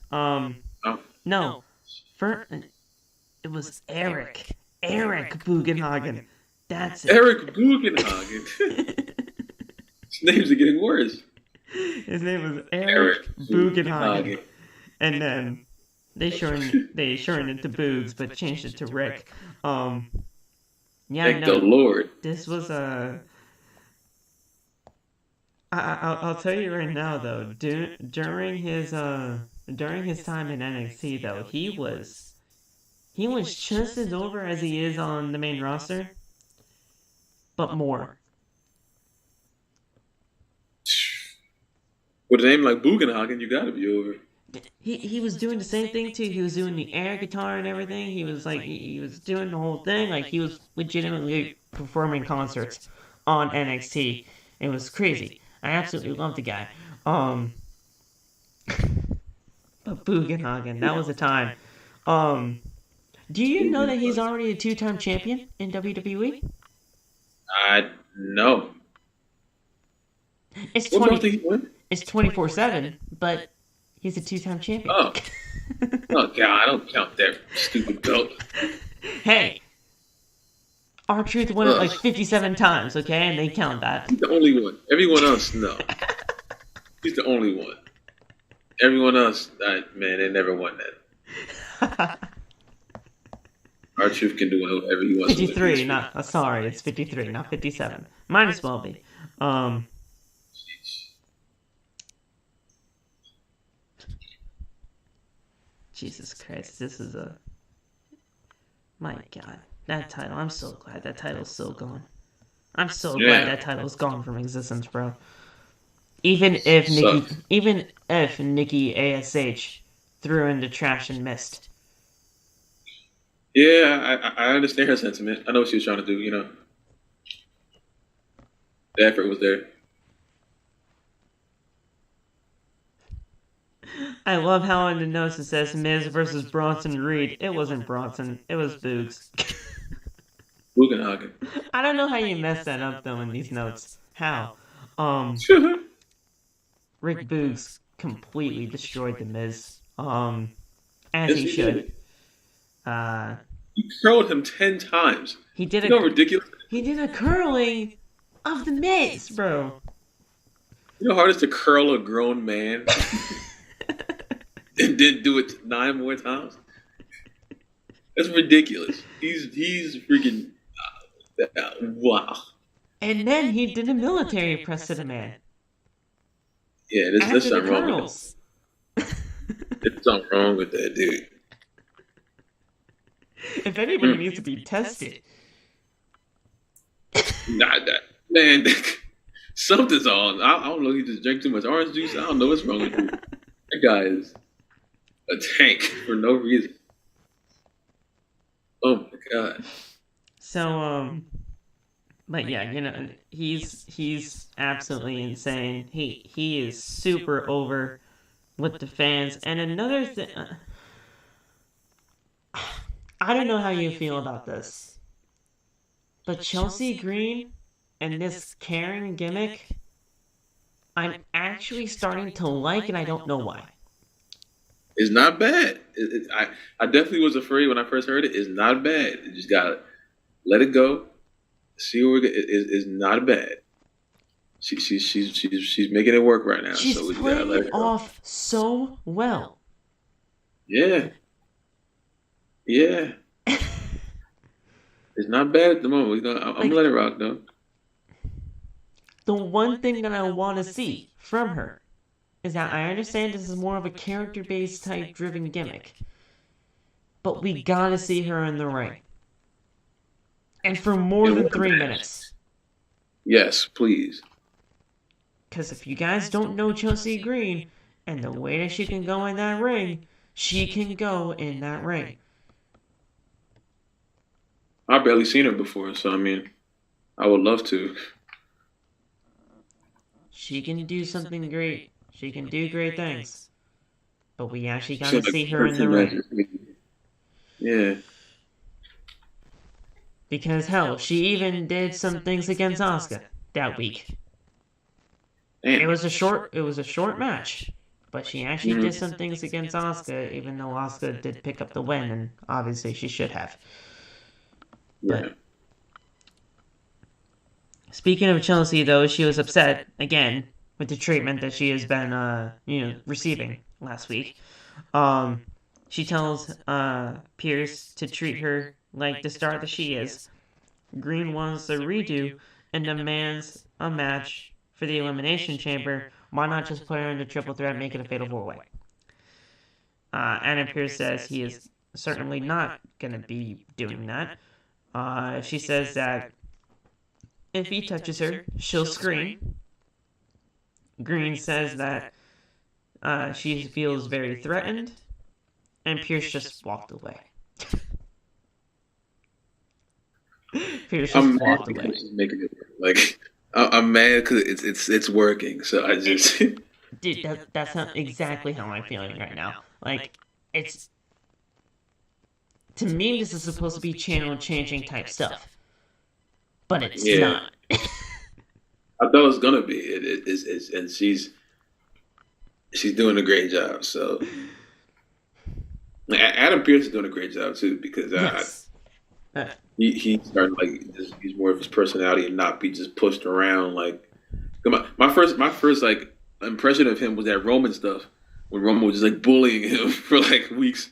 No, it was Eric. Eric Bugenhagen. That's it. Eric Bugenhagen. His names are getting worse. His name was Eric Bugenhagen. And then they shortened it to Boogs, but changed it to Rick. Thank the Lord. This was I'll tell you right now though, during his time in NXT though, he was just as over as he is on the main roster, but more. With a name like Bugenhagen, you gotta be over. He was doing the same thing too. He was doing the air guitar and everything. He was like he was doing the whole thing. Like he was legitimately performing concerts on NXT. It was crazy. I absolutely loved the guy. But Bugenhagen, that was a time. Um, do you know that he's already a two-time champion in WWE? I know. It's What belt 20. did he win? It's 24/7, but he's a two-time champion. Oh. Oh God, I don't count that stupid belt. Hey, R-Truth won it like 57 times, okay, and they count that. He's the only one. Everyone else, no. He's the only one. Everyone else, man, they never won that. R-Truth can do whatever he wants. 53, not sorry, it's 53, not 57. Might as well be. Jesus Christ, this is a... My God, that title, I'm so glad that title's still gone. I'm so glad that title's gone from existence, bro. Even if Nikki ASH threw in the trash and missed. Yeah, I understand her sentiment. I know what she was trying to do, you know. The effort was there. I love how in the notes it says Miz versus Bronson Reed. It wasn't Bronson, it was Boogs. Bugenhagen. I don't know how you messed that up though in these notes. How? Rick Boogs completely destroyed the Miz. As he should. He curled him 10 times. He did ridiculous. He did a curling of the Miz, bro. You know how hard it is to curl a grown man? And then do it 9 more times? That's ridiculous. He's freaking wow. And then he did a military press to the man. Yeah, there's something wrong with that. There's something wrong with that, dude. If anybody needs to be tested. Man, something's on. I don't know. He just drank too much orange juice. I don't know what's wrong with him. That guy is a tank for no reason. Oh my God. So, but yeah, you know, he's absolutely insane. He is super over with the fans. And another thing, I don't know how you feel about this, but Chelsea Green and this Karen gimmick, I'm actually starting to like, and I don't know why. It's not bad. I definitely was afraid when I first heard it. It's not bad. You just gotta let it go. See where it's not bad. She's making it work right now. She's so we playing let it off so well. Yeah. Yeah. It's not bad at the moment. I'm gonna let it rock though. The one thing that I want to see from her is that I understand this is more of a character-based type driven gimmick, but we gotta see her in the ring. And for more than 3 minutes. Yes, please. Because if you guys don't know Chelsea Green and the way that she can go in that ring, she can go in that ring. I've barely seen her before, so I mean, I would love to. She can do something great. She can do great things. But we actually gotta see her in the ring. Yeah. Because hell, she even did some things against Asuka that week. Damn. It was a short match, but she actually did some things against Asuka, even though Asuka did pick up the win, and obviously she should have. But speaking of Chelsea, though, she was upset again with the treatment that she has been, receiving last week. She tells Pierce to treat her like the star that she is. Green wants a redo and demands a match for the Elimination Chamber, why not just put her in the triple threat and make it a fatal 4-way? Adam Pearce says he is certainly not going to be doing that. She says that if he touches her, she'll scream. Green says that she feels very threatened, and Pearce just walked away. Pearce just walked away. Like, I'm mad because it's working. So I just dude, that's not exactly how I'm feeling right now. Like, it's, to me, this is supposed to be channel changing type stuff, but it's not. I thought it was gonna be. It is, and she's doing a great job. So Adam Pearce is doing a great job too, because yes. He started like just use more of his personality and not be just pushed around. Like, my first like impression of him was that Roman stuff, when Roman was just like bullying him for like weeks.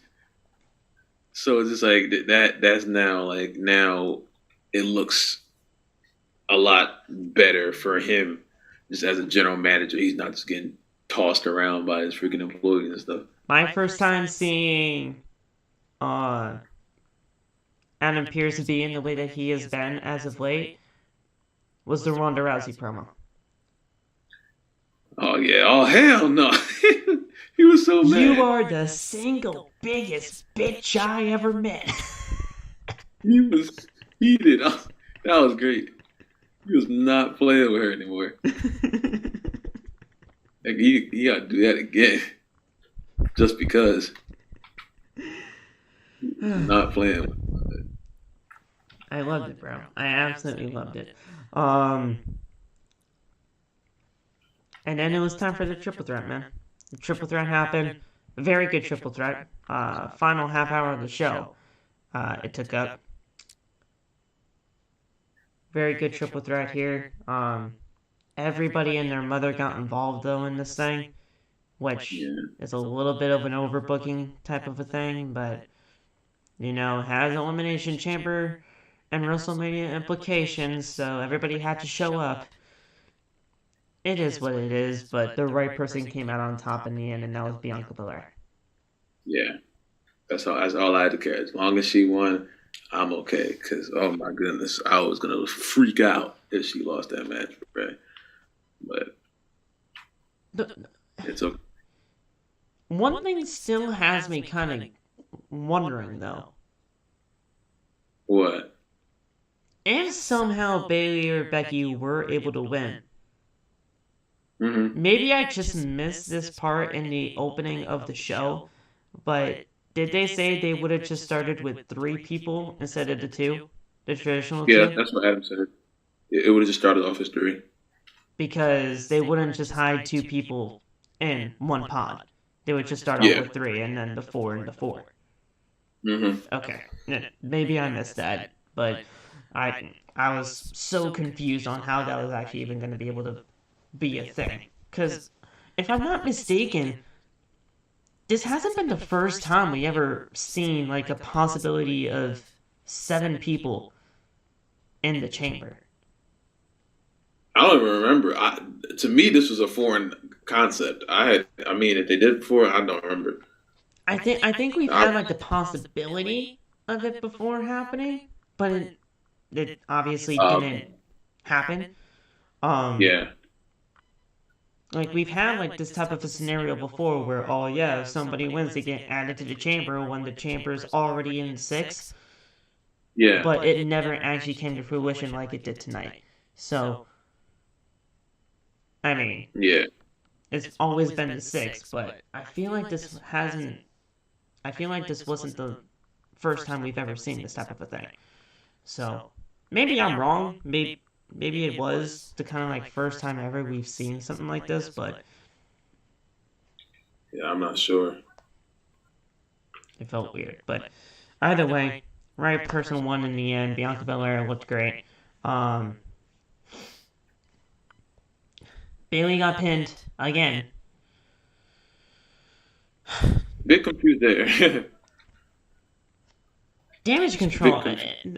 So it's just like that's now it looks a lot better for him just as a general manager. He's not just getting tossed around by his freaking employees and stuff. My first time seeing Adam Pearce being the way that he has been as of late was the Ronda Rousey promo. Oh yeah! Oh hell no! He was so mad. You are the single biggest bitch I ever met. He was heated. That was great. He was not playing with her anymore. Like, he got to do that again, just because. Not playing with her. I loved it, bro. I absolutely loved it. And then it was time for the triple threat, man. The triple threat happened. Very good triple threat. Final half hour of the show. It took up. Very good triple threat here. Everybody and their mother got involved though in this thing, which is a little bit of an overbooking type of a thing, but has Elimination Chamber and WrestleMania implications, so everybody had to show up. It is what it is, but the right person came out on top in the end, and that was Bianca Belair. Yeah, that's all I had to care. As long as she won, I'm okay. Because oh my goodness, I was gonna freak out if she lost that match, right? But it's okay. One thing still has me kind of wondering, though. What? If somehow Bayley or Becky were able to win, mm-hmm. Maybe I just missed this part in the opening of the show, but did they say they would have just started with 3 people instead of the 2? The traditional 2? Yeah, that's what Adam said. It would have just started off as 3. Because they wouldn't just hide 2 people in one pod. They would just start off with 3 and then the 4 and the 4. Mm-hmm. Okay. Maybe I missed that, but I was so confused on how that was actually even going to be able to be a thing. Because if I'm not mistaken, this hasn't been the first time we ever seen like a possibility of 7 people in the chamber. I don't even remember. To me, this was a foreign concept. If they did it before, I don't remember. I think we've had like the possibility of it before happening, but it obviously didn't happen. Yeah. Like, we've had like this type of a scenario before where, if somebody wins, they get added to the chamber when the chamber's already in 6. Yeah. But it never actually came to fruition like it did tonight. So, I mean, yeah, it's always been the 6, but I feel like this wasn't the first time we've ever seen this type of a thing. So, maybe I'm wrong. Maybe it was the kind of like first time ever we've seen something like this, but yeah, I'm not sure. It felt weird, but either way, right person won in the end. Bianca Belair looked great. Bayley got pinned again. Bit confused there. Damage control,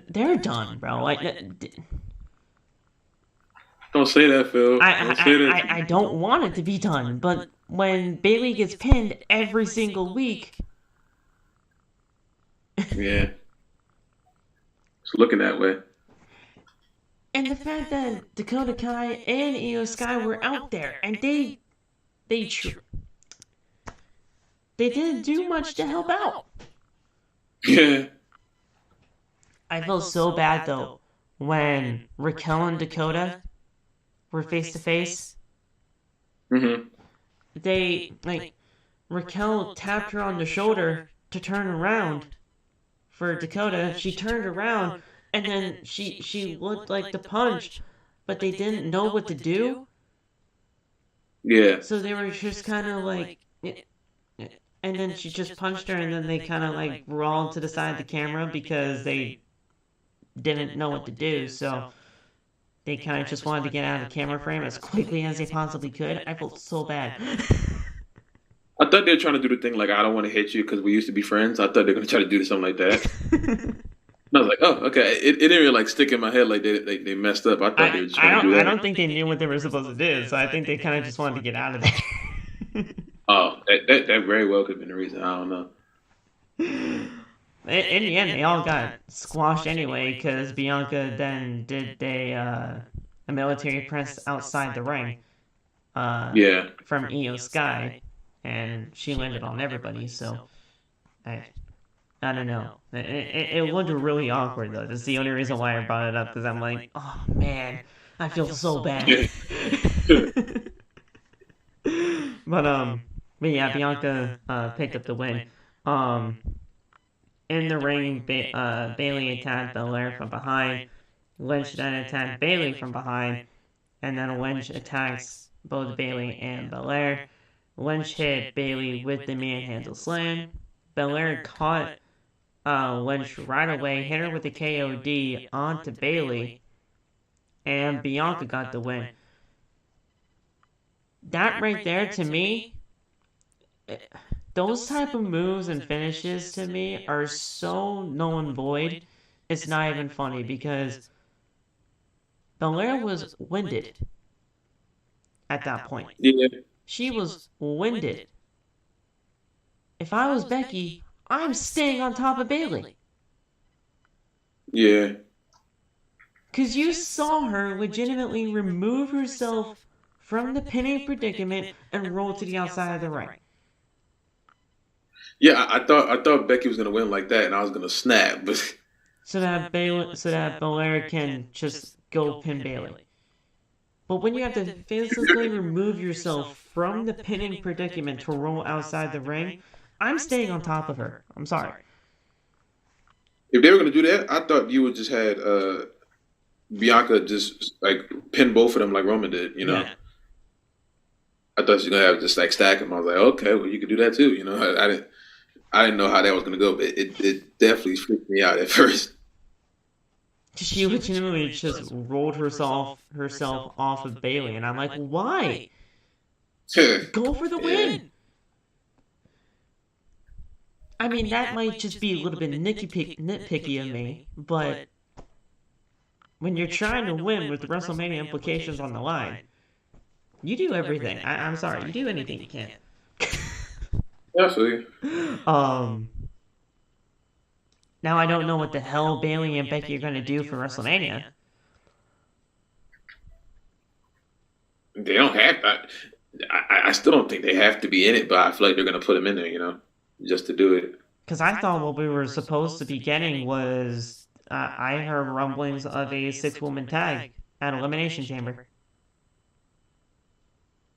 they're done, bro. Like, don't Don't say that, Phil. Don't say that. I don't want it to be done, but when Bayley gets pinned every single week, Yeah. It's looking that way. and the fact that Dakota Kai and Io Sky were out there, and they didn't do much to help out. Yeah. I felt so bad though when Raquel and Dakota were face to face. Mm-hmm. They Raquel tapped her on the shoulder to turn around for Dakota. She turned around and then she looked like to punch, but they didn't know what to do. Yeah. So they were just kind of like, and then she just punched her, and then they kind of like rolled to the side of the camera because they didn't know what to do. So they kind of just wanted to get out of the camera frame as quickly as they possibly could. I felt so bad. I thought they were trying to do the thing like, I don't want to hit you because we used to be friends. I thought they were going to try to do something like that. And I was like, oh, okay. It didn't really like stick in my head like they messed up. I thought they were just trying to do that. I don't think they knew what they were supposed to do, so I think they kind of just wanted to get out of there. Oh, that very well could have been the reason. I don't know. In the end, they all got squashed anyway because Bianca then did a military press outside the ring. Yeah. From Io Sky, and she landed on everybody. So I don't know. It looked really awkward though. That's the only reason why I brought it up, because I'm like, oh man, I feel so bad. But yeah, Bianca picked up the win. In the ring, Bayley attacked Belair from behind. Lynch then attacked Bayley from behind, and then Lynch attacks both Bayley and Belair. Lynch hit Bayley with the manhandle slam. Belair caught Lynch right away, hit her with the KOD onto Bayley, and Bianca got the win. That right there, to me, those type of moves and finishes to me are so null and void. It's not even funny because Belair was winded at that point. Yeah. She was winded. If I was Becky, I'm staying on top of Bayley. Yeah. Because you saw her legitimately remove herself from the pinning predicament and roll to the outside of the ring. Yeah, I thought Becky was gonna win like that, and I was gonna snap, but so that Belair can just go pin Bayley. But when you have to physically remove yourself from the pinning predicament to roll outside the ring, I'm staying on top of her. I'm sorry. If they were gonna do that, I thought you would just had Bianca just like pin both of them like Roman did. You know, yeah. I thought she was gonna have just like stack them. I was like, okay, well you could do that too. You know, I didn't know how that was gonna go, but it definitely freaked me out at first. She legitimately just rolled herself off of Bayley, and I'm like, why? Go for the win. I mean, that might just be a little bit nitpicky of me, but when you're trying to win with WrestleMania implications on the line, you do everything. I'm sorry, you do anything you can. Absolutely. Now I don't know what the hell Bayley and Becky are going to do for WrestleMania. They don't have. I still don't think they have to be in it, but I feel like they're going to put them in there, you know, just to do it. Because I thought what we were supposed to be getting was, I heard rumblings of a 6-woman tag at Elimination Chamber.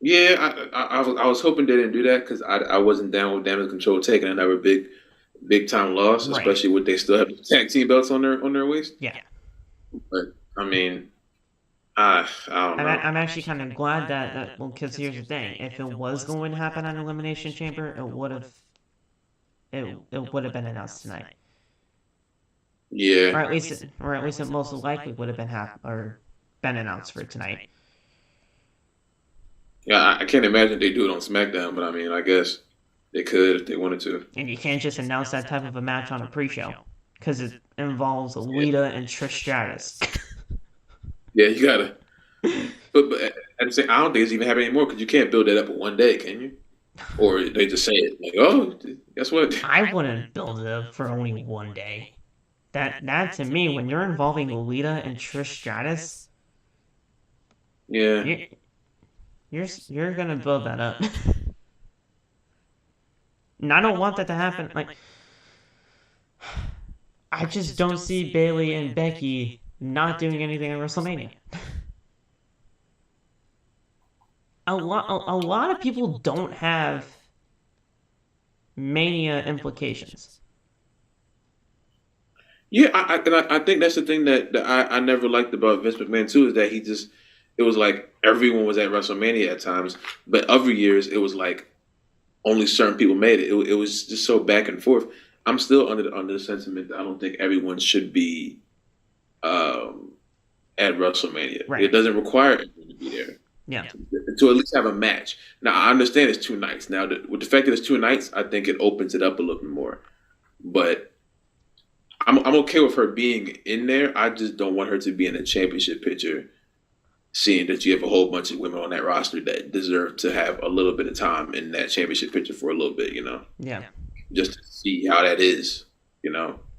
Yeah, I was hoping they didn't do that because I wasn't down with Damage Control taking another big time loss, right. Especially with they still have the tag team belts on their waist. Yeah, but I mean, I don't know. I'm actually kind of glad that well, because here's the thing: if it was going to happen on Elimination Chamber, it would have been announced tonight. Yeah, or at least it most likely would have been announced for tonight. Yeah, I can't imagine they do it on SmackDown, but I mean, I guess they could if they wanted to. And you can't just announce that type of a match on a pre-show because it involves Lita and Trish Stratus. Yeah, you gotta. but at the same, I don't think it's even happening anymore because you can't build that up in one day, can you? Or they just say it like, "Oh, guess what?" I wouldn't build it up for only one day. That to me, when you're involving Lolita and Trish Stratus, Yeah, you're gonna build that up. And I don't want that to happen. Like, I just don't see Bayley and Becky not doing anything at WrestleMania. A lot of people don't have Mania implications. yeah. I think that's the thing that I never liked about Vince McMahon too is that it was like everyone was at WrestleMania at times, but other years it was like only certain people made it. It was just so back and forth. I'm still under the sentiment that I don't think everyone should be at WrestleMania. Right. It doesn't require everyone to be there. Yeah. To at least have a match. Now I understand it's 2 nights. Now with the fact that it's 2 nights, I think it opens it up a little bit more. But I'm okay with her being in there. I just don't want her to be in a championship picture, seeing that you have a whole bunch of women on that roster that deserve to have a little bit of time in that championship picture for a little bit, Yeah. just to see how that is.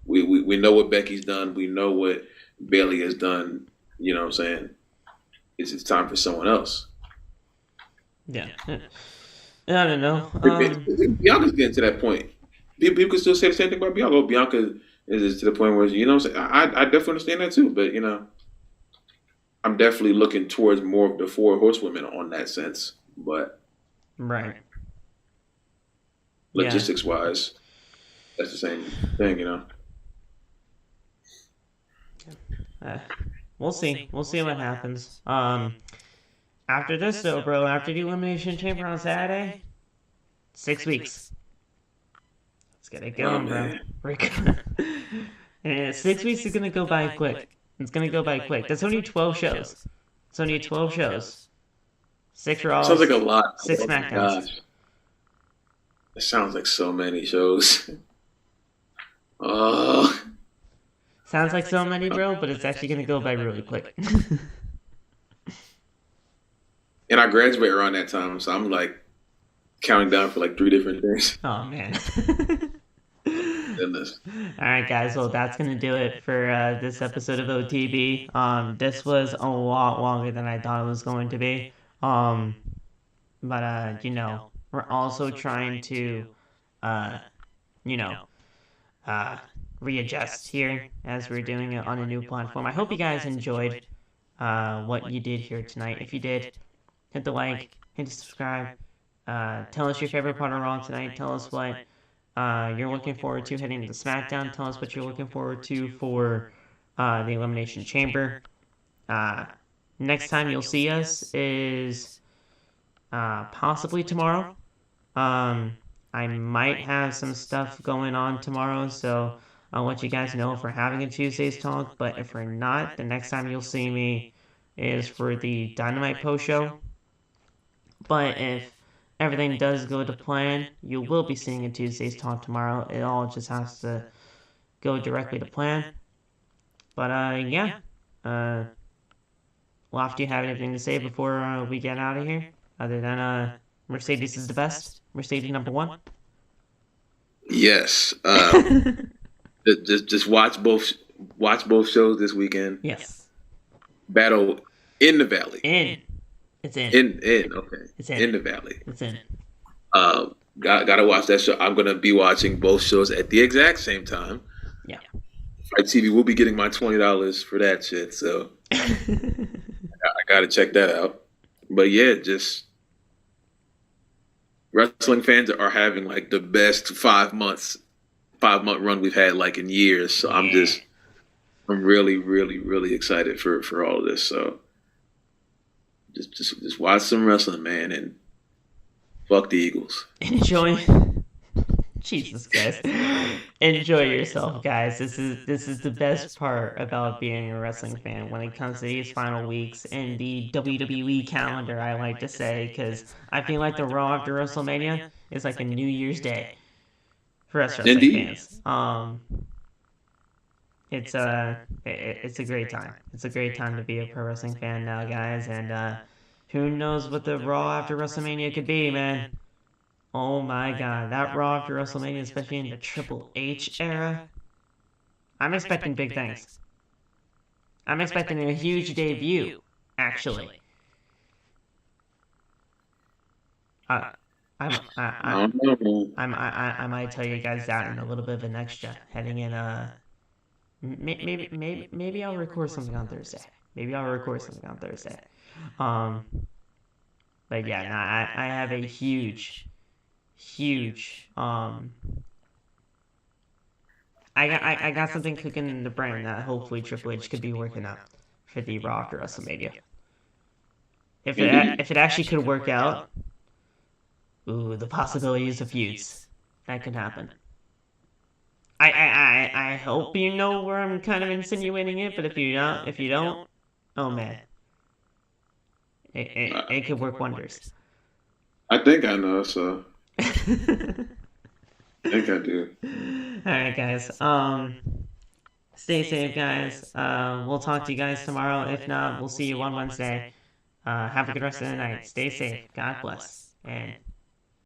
We know what Becky's done. We know what Bayley has done. You know what I'm saying? It's time for someone else. Yeah. I don't know. Bianca's getting to that point. People can still say the same thing about Bianca. Bianca is to the point where, what I'm saying? I definitely understand that too. But, I'm definitely looking towards more of the 4 horsewomen on that sense. But right. Logistics-wise, that's the same thing, We'll see. We'll see what happens. After this, though, bro, after the Elimination Chamber on Saturday, 6 weeks. Let's get it going, bro. We're gonna... And 6 weeks is gonna go by quick. It's gonna go by quick. That's only 12 shows. It's only 12 shows. 6 Raws. Sounds like a lot. 6 SmackDowns. Gosh. It sounds like so many shows. Oh. Sounds like so many, bro, but it's actually gonna go by really quick. And I graduate around that time, so I'm like counting down for like 3 different things. Oh man. Goodness. Alright guys, well that's gonna do it for this episode of OTB. This was a lot longer than I thought it was going to be. But we're also trying to readjust here as we're doing it on a new platform. I hope you guys enjoyed what you did here tonight. If you did, hit the like, hit the subscribe. Tell us your favorite part of Raw tonight. Tell us what you're looking forward to heading to SmackDown. Tell us what you're looking forward to for the Elimination Chamber. Next time you'll see us is possibly tomorrow. I might have some stuff going on tomorrow, so I'll let you guys know if we're having a Tuesday's talk. But if we're not, the next time you'll see me is for the Dynamite post show. But if everything does go to plan, you will be seeing a Tuesday's talk tomorrow. It all just has to go directly to plan. But Loft, do you have anything to say before we get out of here? Other than Mercedes is the best? Mercedes number 1? Yes. Just watch both shows this weekend. Yes. Battle in the Valley. It's in. Okay. It's in the Valley. It's in. Gotta watch that show. I'm gonna be watching both shows at the exact same time. Yeah. Fight TV will be getting my $20 for that shit, so I gotta check that out. But yeah, just wrestling fans are having like the best 5-month run we've had like in years. So I'm really, really, really excited for all of this. So just watch some wrestling, man, and fuck the Eagles. Enjoy. Jesus Christ. Enjoy yourself, guys. This is the best part about being a wrestling fan when it comes to these final weeks in the WWE calendar, I like to say, because I feel like the Raw after WrestleMania is like a New Year's Day for us wrestling fans. it's a great time. It's a great time to be a pro wrestling fan now, guys, and who knows what the Raw after WrestleMania could be, man. Oh my God, that Raw after WrestleMania, especially in the Triple H era, I'm expecting big things. I'm expecting a huge debut, actually. I might tell you guys that in a little bit of an extra heading in. Maybe I'll record something on Thursday. Maybe I'll record something on Thursday. Um, but yeah, no, I have a huge. I got something cooking in the brain that hopefully Triple H could be working out for the Raw after WrestleMania. If it actually could work out, ooh, the possibilities of feuds that could happen. I hope you know where I'm kind of insinuating it, but if you don't, oh man, it could work wonders. I think I know, so I think I do. All right, guys. Stay safe, guys. We'll talk to you guys tomorrow. If not, we'll see you on Wednesday. Have a good rest of the night. Stay safe. God bless. And